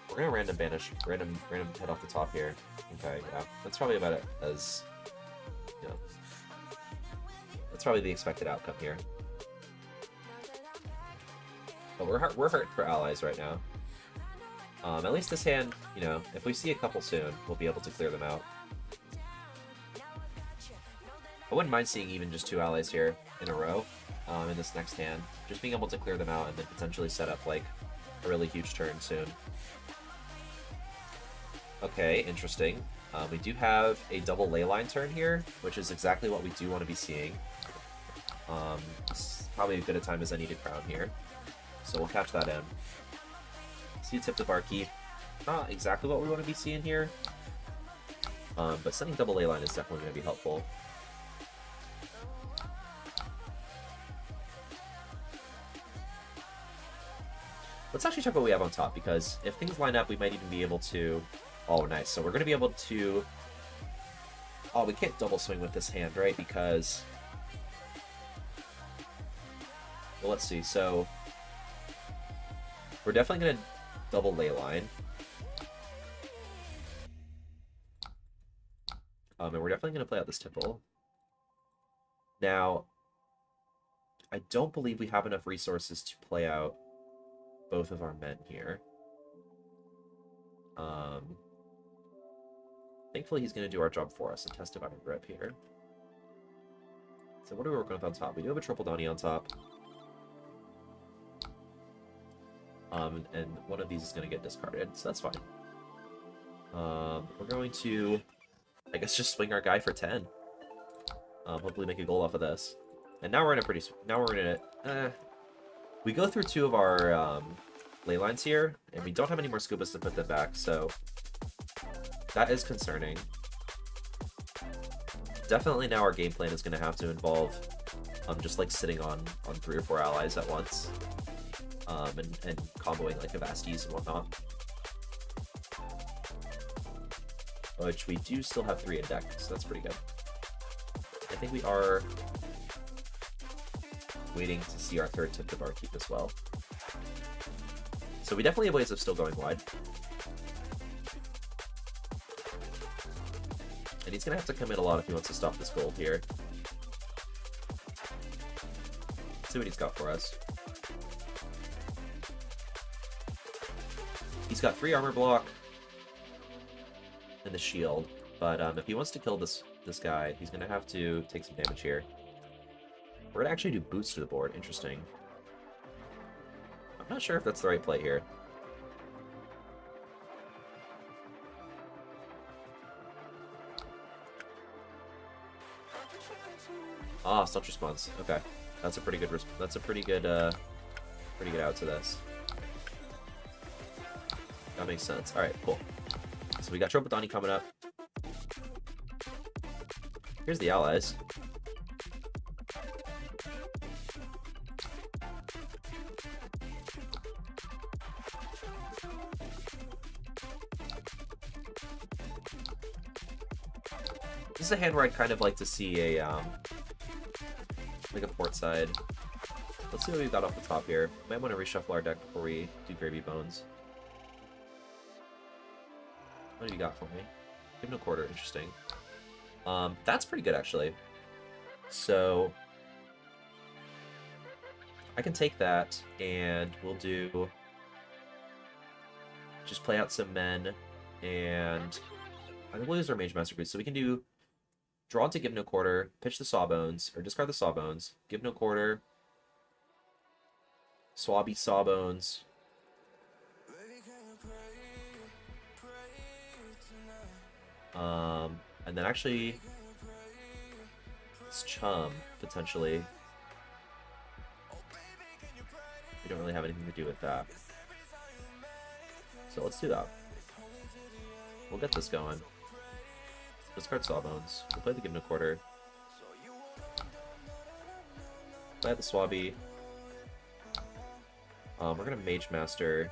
We're gonna random banish, random head off the top here. Okay, yeah, that's probably about it. As you know, that's probably the expected outcome here. But we're hurt for allies right now. At least this hand, you know, if we see a couple soon, we'll be able to clear them out. I wouldn't mind seeing even just 2 allies here in a row in this next hand. Just being able to clear them out and then potentially set up, like, a really huge turn soon. Okay, interesting. We do have a double leyline turn here, which is exactly what we do want to be seeing. It's probably as good a time as any to crown here. So we'll catch that in. See a Tip to Barkeep. Not exactly what we want to be seeing here. But sending double leyline is definitely going to be helpful. Let's actually check what we have on top, because if things line up, we might even be able to... Oh, nice. So we're going to be able to... Oh, we can't double swing with this hand, right? Because... Well, let's see. So... We're definitely going to double leyline. And we're definitely going to play out this Tipple. Now, I don't believe we have enough resources to play out both of our men here. Thankfully, he's going to do our job for us and test Divine Grip here. So what are we working with on top? We do have a Triple Donny on top. And one of these is going to get discarded, so that's fine. We're going to, I guess, just swing our guy for 10. Hopefully make a goal off of this. And now we're in a pretty... Now we're in it. We go through 2 of our ley lines here, and we don't have any more Scubas to put them back, so that is concerning. Definitely now our game plan is going to have to involve just like sitting on 3 or 4 allies at once, and comboing like Avastes and whatnot. Which we do still have 3 in deck, so that's pretty good. I think we are waiting to see our 3rd Tip to Barkeep as well. So we definitely have ways of still going wide. And he's going to have to commit a lot if he wants to stop this gold here. Let's see what he's got for us. He's got 3 armor block and the shield, but if he wants to kill this guy, he's going to have to take some damage here. We're going to actually do boots to the board. Interesting. I'm not sure if that's the right play here. Ah, such response. Okay, that's a pretty good. That's a pretty good out to this. That makes sense. All right, cool. So we got Triple Donny coming up. Here's the allies. This is a hand where I'd kind of like to see a like a port side. Let's see what we've got off the top here. Might want to reshuffle our deck before we do Gravy Bones. What have you got for me? Give no quarter, interesting. That's pretty good actually. So I can take that and we'll do just play out some men, and I think we'll use our Mage Master Boots. So we can do draw into Give No Quarter, pitch the Sawbones, or discard the Sawbones, Give No Quarter, Swabby Sawbones. And then actually, it's Chum, potentially. We don't really have anything to do with that. So let's do that. We'll get this going. Discard Sawbones. We'll play the Give No Quarter. Play the Swabby. We're gonna Mage Master.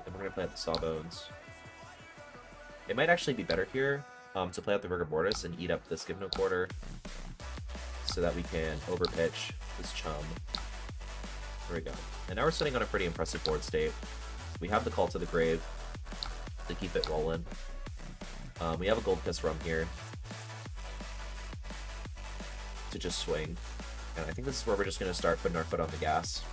And we're gonna play out the Sawbones. It might actually be better here to play out the Rigor Mortis and eat up this Give No Quarter so that we can overpitch this Chum. There we go. And now we're sitting on a pretty impressive board state. We have the Call to the Grave to keep it rolling. We have a Gold Piss Rum here to just swing. And I think this is where we're just going to start putting our foot on the gas.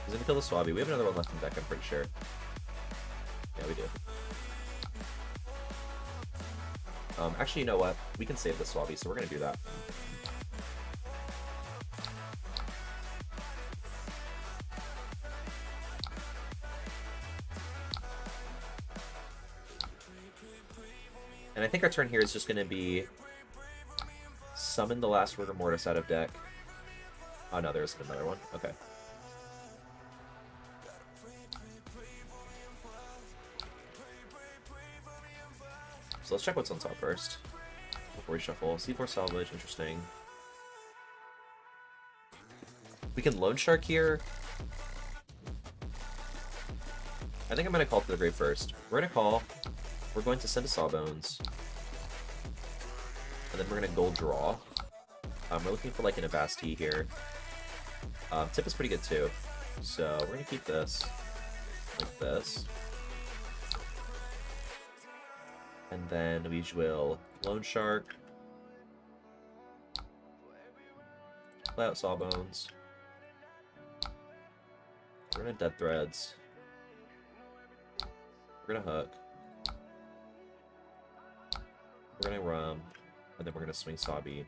He's going to kill the Swabby. We have another one left in deck, I'm pretty sure. Yeah, we do. Actually, you know what? We can save the Swabby, so we're going to do that. And I think our turn here is just going to be summon the last Rigor Mortis out of deck. Oh no, there isn't another one. Okay. So let's check what's on top first before we shuffle. C4 Salvage, interesting. We can Loan Shark here. I think I'm going to call to the grave first. We're going to call. We're going to send a Sawbones. And then we're going to gold draw. We're looking for like an Avasti here. Tip is pretty good too. So we're going to keep this like this. And then we will Loan Shark. Play out Sawbones. We're going to Dead Threads. We're going to Hook. We're going to Rum. And then we're going to swing Swabby.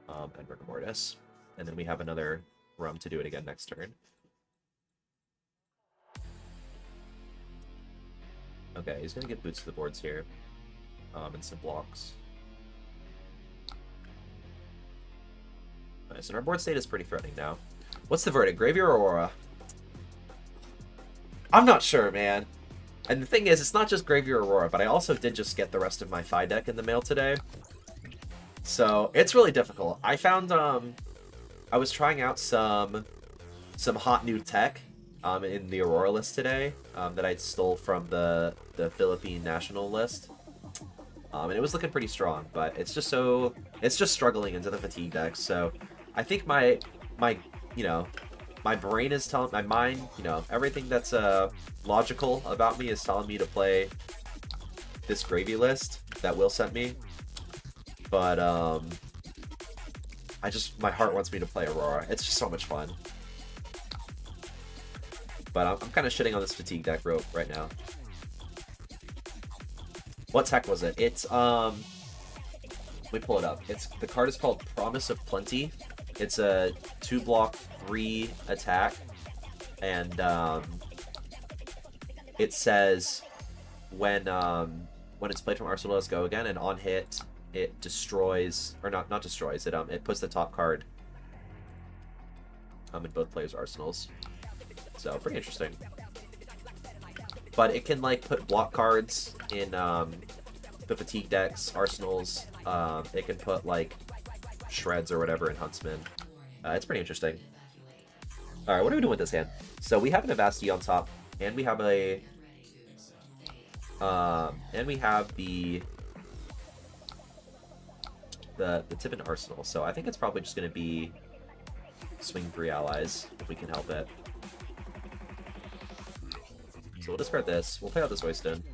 And Rigor Mortis. And then we have another Rum to do it again next turn. Okay, he's going to get boots to the boards here. And some blocks. Nice, and our board state is pretty threatening now. What's the verdict? Gravy or Aurora? I'm not sure, man. And the thing is, it's not just Gravy or Aurora, but I also did just get the rest of my Phi deck in the mail today. So, it's really difficult. I found, I was trying out some hot new tech in the Aurora list today that I stole from the Philippine national list. And it was looking pretty strong, but it's just struggling into the fatigue deck. So I think my you know, my brain is telling, my mind, you know, everything that's logical about me is telling me to play this Gravy list that Will sent me. But my heart wants me to play Aurora. It's just so much fun. But I'm kind of shitting on this fatigue deck right now. What tech was it? It's let me pull it up. The card is called Promise of Plenty. It's a 2-block 3 attack, and it says when it's played from Arsenal, let's go again, and on hit it destroys, or not destroys it. It puts the top card in both players' arsenals. So pretty interesting. But it can like put block cards in the fatigue decks, arsenals. It can put like shreds or whatever in Huntsman. It's pretty interesting. Alright, what are we doing with this hand? So we have an Avasti on top, and we have a... and we have the Tippin Arsenal, so I think it's probably just going to be swing 3 allies, if we can help it. So we'll discard this, we'll play out this Oyston.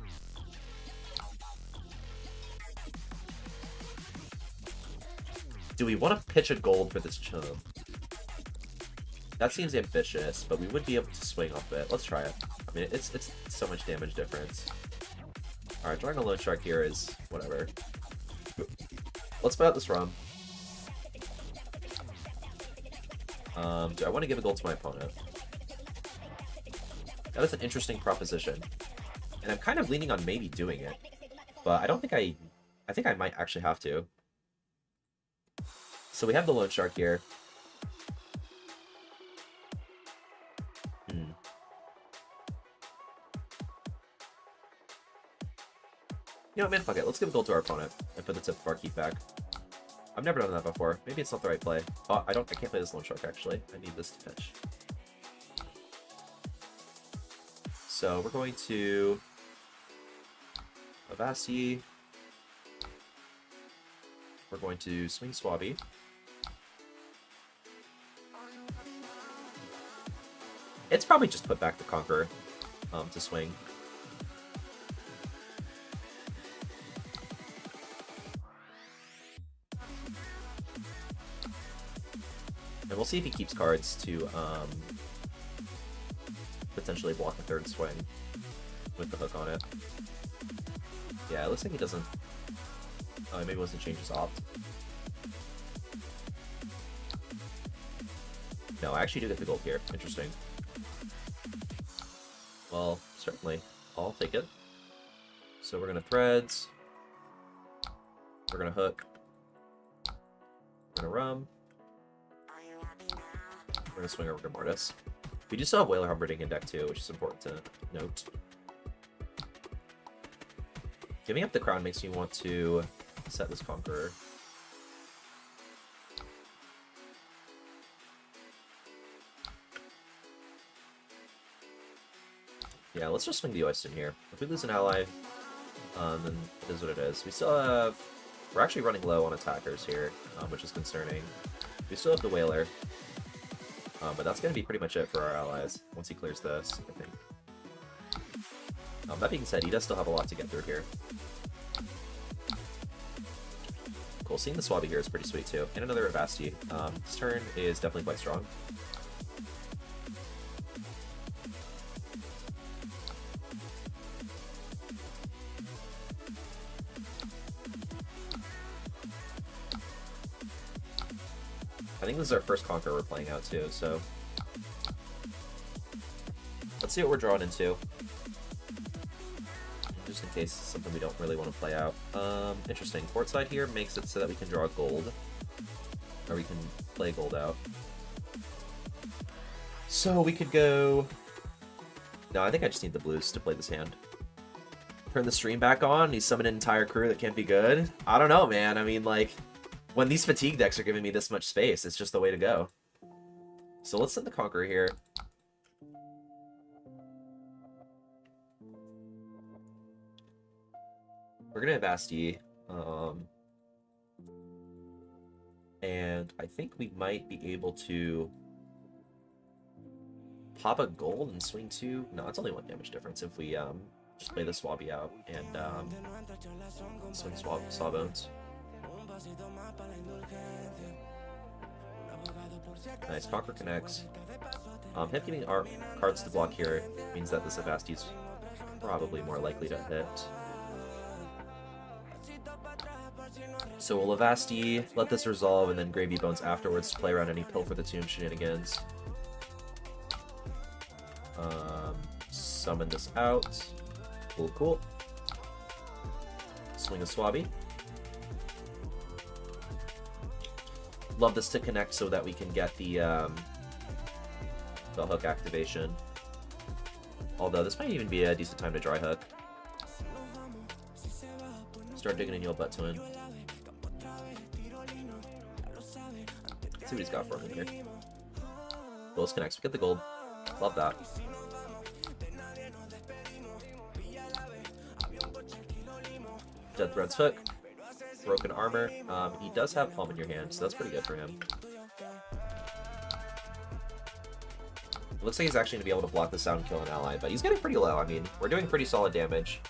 Do we want to pitch a gold for this Chum? That seems ambitious, but we would be able to swing off it. Let's try it. I mean, it's so much damage difference. Alright, drawing a Loan Shark here is whatever. Let's play out this Rum. Do I want to give a gold to my opponent? That is an interesting proposition. And I'm kind of leaning on maybe doing it. But I don't think I think I might actually have to. So we have the Loan Shark here. You know what, man, fuck it. Let's give a gold to our opponent and put the tip of our keep back. I've never done that before. Maybe it's not the right play. Oh, I can't play this Loan Shark, actually. I need this to pitch. So we're going to Avasti. We're going to swing Swabby. It's probably just put back the Conqueror to swing. And we'll see if he keeps cards to potentially block a third swing with the hook on it. Yeah, it looks like he doesn't... Oh, he maybe wants to change his opt. No, I actually do get the gold here. Interesting. Well, certainly. I'll take it. So we're going to Threads. We're going to Hook. We're going to Rum. We're going to swing over to Mortis. We do still have Whaler Humberdinck in deck too, which is important to note. Giving up the crown makes me want to set this Conqueror. Yeah, let's just swing the Oyston here. If we lose an ally, then it is what it is. We still have... We're actually running low on attackers here, which is concerning. We still have the Whaler. But that's going to be pretty much it for our allies, once he clears this, I think. That being said, he does still have a lot to get through here. Cool, seeing the Swabby here is pretty sweet too. And another Avasti. This turn is definitely quite strong. I think this is our first Conqueror we're playing out too, so... Let's see what we're drawing into. Just in case it's something we don't really want to play out. Interesting. Port side here makes it so that we can draw gold. Or we can play gold out. So we could go... No, I think I just need the blues to play this hand. Turn the stream back on, you summon an entire crew that can't be good. I don't know, man. I mean, like... When these fatigue decks are giving me this much space, it's just the way to go. So let's send the Conqueror here. We're gonna have Asti. And I think we might be able to pop a gold and swing 2. No, it's only 1 damage difference if we just play the Swabby out and swing Sawbones. Nice, Conqueror connects. Him giving our cards to block here means that this Avasti is probably more likely to hit. So we'll Avasti, let this resolve, and then Gravy Bones afterwards to play around any Pill for the Tomb shenanigans. Summon this out. Cool, cool. Swing a Swabby. Love this to connect so that we can get the hook activation. Although this might even be a decent time to dry hook. Start digging in your butt twin. Let's see what he's got for me here. Goals connects. We get the gold. Love that. Death Thread's Hook. Broken Armor. He does have Palm in your hand, so that's pretty good for him. Looks like he's actually going to be able to block this out and kill an ally, but he's getting pretty low. I mean, we're doing pretty solid damage.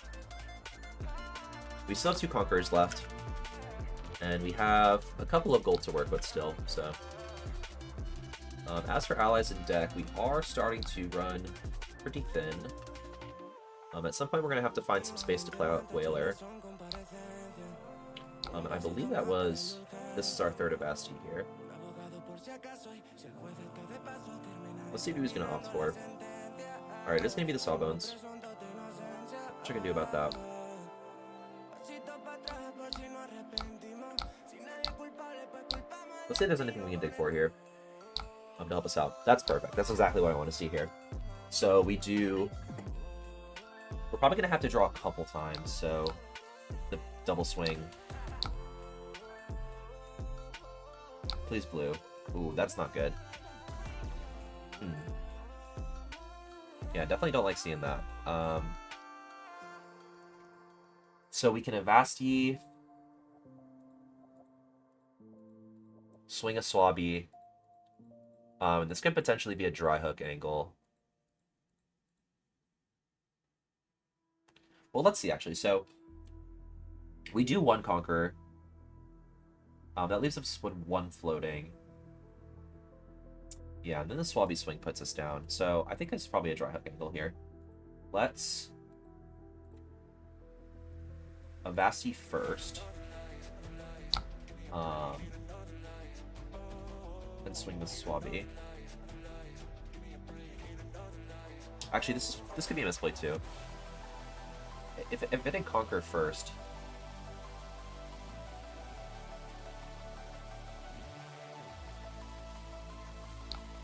We still have 2 Conquerors left. And we have a couple of gold to work with still, so... as for allies in deck, we are starting to run pretty thin. At some point we're going to have to find some space to play out Whaler. And I believe that was... This is our third Avasti here. Let's see who he's going to opt for. Alright, it's going to be the Sawbones. What you can do about that? Let's see if there's anything we can dig for here to help us out. That's perfect. That's exactly what I want to see here. So we do... We're probably going to have to draw a couple times, so... The double swing. Please blue. Ooh, that's not good. Yeah, definitely don't like seeing that. So we can Avasti... Swing a Swabby. This could potentially be a dry hook angle. Well, let's see, actually. So, we do 1 Conqueror. That leaves us with 1 floating. Yeah, and then the Swabby swing puts us down. So, I think it's probably a dry hook angle here. Let's Avasti first. And swing the Swabby. Actually, this could be a misplay too. If it didn't Conquer first.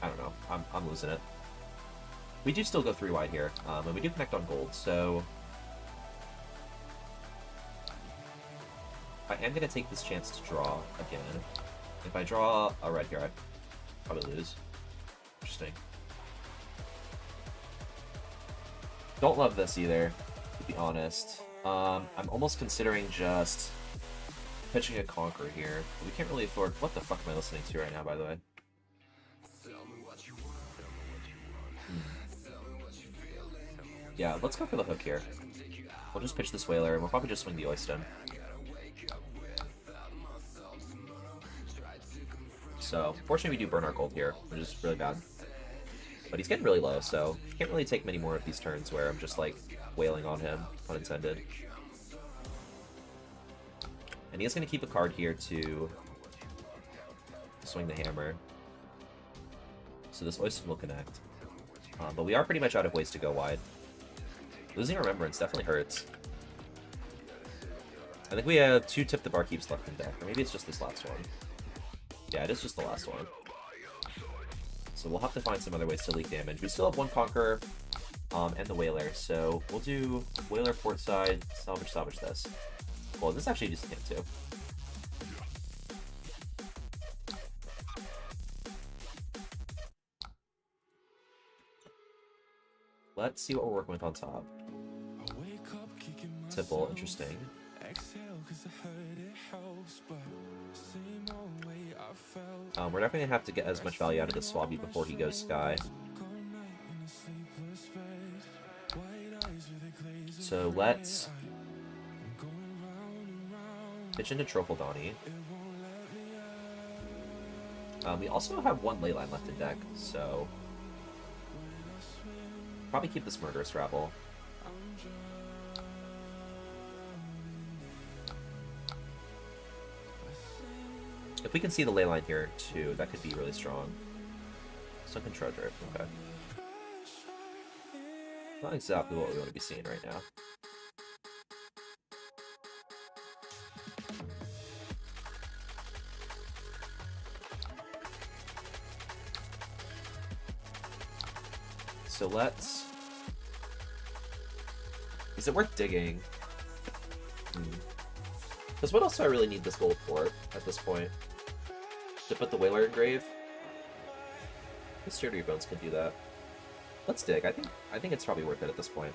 I don't know. I'm losing it. We do still go 3 wide here, and we do connect on gold, so I am going to take this chance to draw again. If I draw a red here, I'd probably lose. Interesting. Don't love this either, to be honest. I'm almost considering just pitching a Conqueror here. We can't really afford... What the fuck am I listening to right now, by the way? Yeah, let's go for the hook here. We'll just pitch this Whaler, and we'll probably just swing the Oyston. So, fortunately we do burn our gold here, which is really bad. But he's getting really low, so can't really take many more of these turns where I'm just, like, wailing on him, pun intended. And he is going to keep a card here to swing the hammer. So this Oyston will connect. But we are pretty much out of ways to go wide. Losing Remembrance definitely hurts. I think we have 2 Tip the Barkeeps left in deck, or maybe it's just this last one. Yeah, it is just the last one. So we'll have to find some other ways to leak damage. We still have 1 Conqueror and the Whaler, so we'll do Whaler port side, salvage this. Well, this actually just can't too. Let's see what we're working with on top. Tipple, interesting. We're definitely gonna have to get as much value out of this Swabby before he goes Sky. So let's pitch into Trophaldani. We also have 1 Leyline left in deck, so probably keep this Murderous Rabble. If we can see the Leyline here too, that could be really strong. Sunken Treasure, okay. Not exactly what we want to be seeing right now. So let's... Is it worth digging? Because what else do I really need this gold for at this point? To put the Whaler in grave? the Jittery Bones can do that. Let's dig. I think it's probably worth it at this point.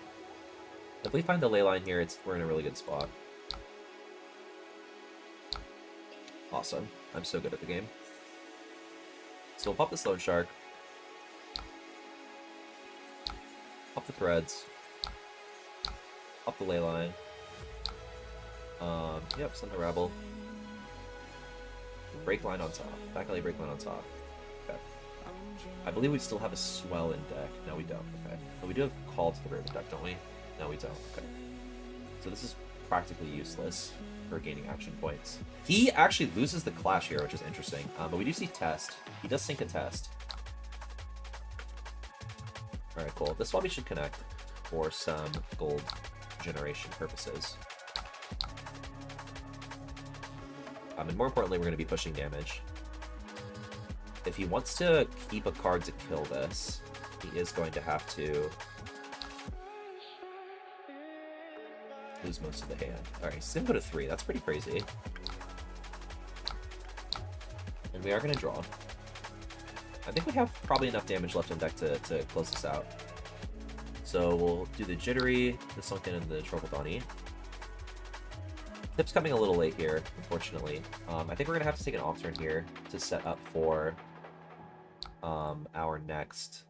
If we find the ley line here, we're in a really good spot. Awesome. I'm so good at the game. So we'll pop the Loan Shark. Pop the Threads. Pop the ley line. Yep, send the Rabble. Break line on top. Back alley break line on top. Okay. I believe we still have a Swell in deck. No, we don't. Okay. But we do have Call to the Raven deck, don't we? No, we don't. Okay. So this is practically useless for gaining action points. He actually loses the Clash here, which is interesting. But we do see Test. He does sink a Test. Alright, cool. This one we should connect for some gold generation purposes. And more importantly, we're going to be pushing damage. If he wants to keep a card to kill this, he is going to have to lose most of the hand. Alright, he's going to go to 3. That's pretty crazy. And we are going to draw. I think we have probably enough damage left in deck to close this out. So we'll do the Jittery, the Sunken, and the Tropical Donny. Tip's coming a little late here, unfortunately. I think we're going to have to take an off turn here to set up for our next...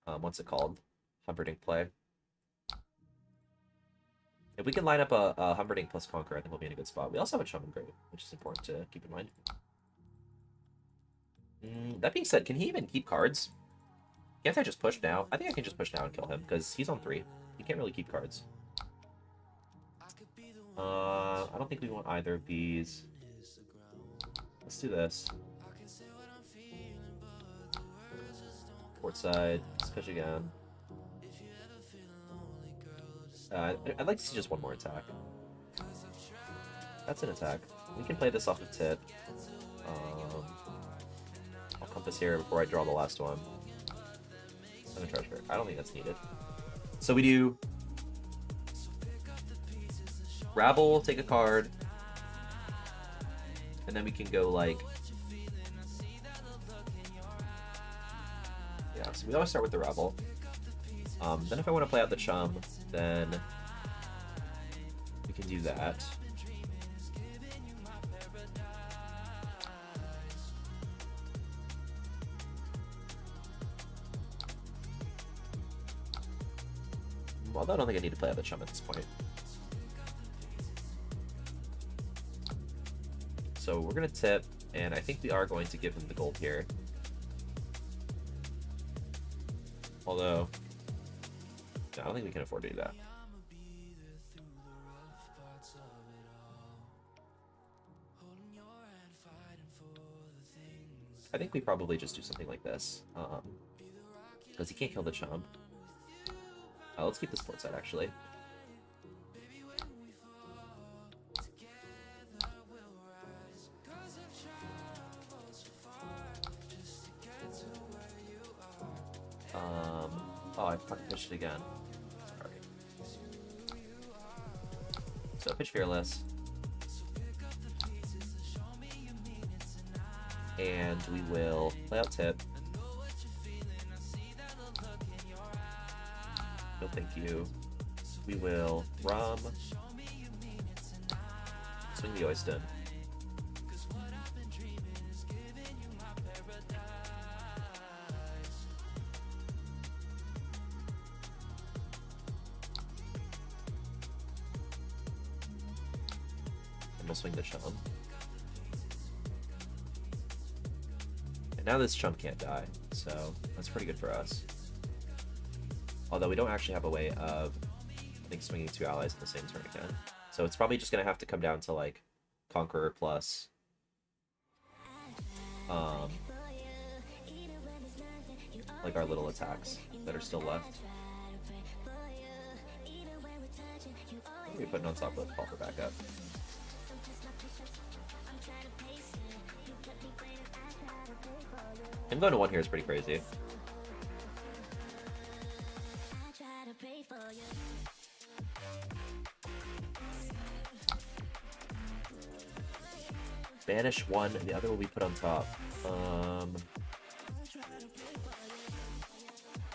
what's it called? Humperdinck play. If we can line up a Humperdinck plus Conquer, I think we'll be in a good spot. We also have a Chum and Grave, which is important to keep in mind. That being said, can he even keep cards? Can't I just push now? I think I can just push now and kill him, because he's on 3. He can't really keep cards. I don't think we want either of these. Let's do this. Port side, let's push again. I'd like to see just one more attack. That's an attack. We can play this off of tip. I'll Compass here before I draw the last one. I'm gonna treasure. I don't think that's needed. So we do Rabble, take a card, and then we can go like, yeah. So we always start with the Rabble. Then if I want to play out the Chum, then we can do that. Although I don't think I need to play out the Chum at this point. So we're going to tip, and I think we are going to give him the gold here. Although, no, I don't think we can afford to do that. I think we probably just do something like this. Because he can't kill the Chum. Let's keep this port side, actually. Oh, I fucking pitched it again. Sorry. So, pitch Fearless. And we will play out tip. No, thank you. We will Rum. Swing the Oyston. And we'll swing the Chum. And now this Chum can't die, so that's pretty good for us. Although we don't actually have a way of, I think, swinging 2 allies in the same turn again. So it's probably just going to have to come down to, like, Conqueror plus... like, our little attacks that are still left. What are we putting on top of Pauper back up? Him going to 1 here is pretty crazy. Banish 1, and the other will be put on top.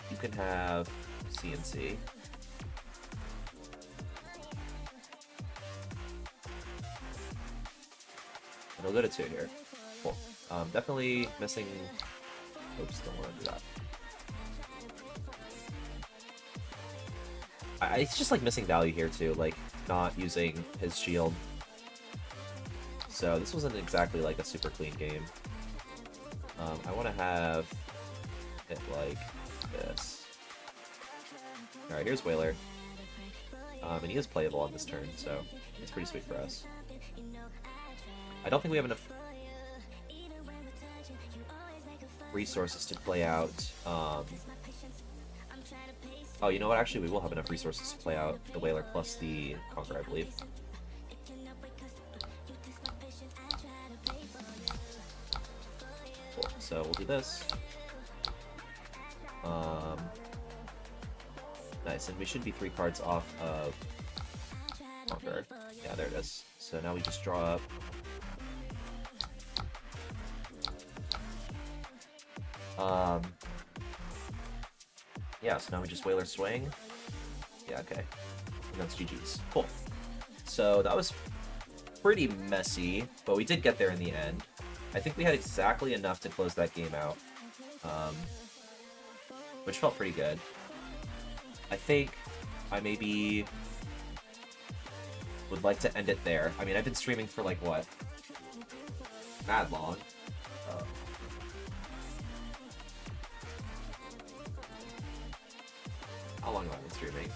You can have CNC. And we'll go to 2 here. Cool. Definitely missing... Oops, don't want to do that. It's just like missing value here too, like not using his shield. So this wasn't exactly like a super clean game. I want to have it like this. Alright, here's Whaler. And he is playable on this turn, so it's pretty sweet for us. I don't think we have enough resources to play out. Oh, you know what? Actually, we will have enough resources to play out the Whaler plus the Conqueror, I believe. Cool. So we'll do this. Nice, and we should be 3 cards off of Conqueror. Yeah, there it is. So now we just draw up. Yeah, so now we just Whaler swing. Yeah, okay. And that's GG's. Cool. So that was pretty messy, but we did get there in the end. I think we had exactly enough to close that game out, which felt pretty good. I think I maybe would like to end it there. I mean, I've been streaming for like, what? Mad long. How long have I been streaming?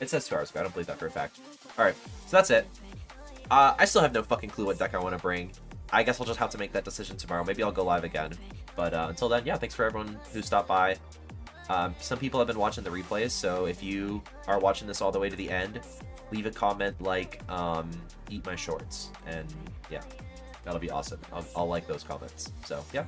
It says 2 hours, but I don't believe that for a fact. Alright, so that's it. I still have no fucking clue what deck I want to bring. I guess I'll just have to make that decision tomorrow. Maybe I'll go live again. But until then, yeah, thanks for everyone who stopped by. Some people have been watching the replays, so if you are watching this all the way to the end, leave a comment like, eat my shorts. And yeah, that'll be awesome. I'll like those comments. So yeah.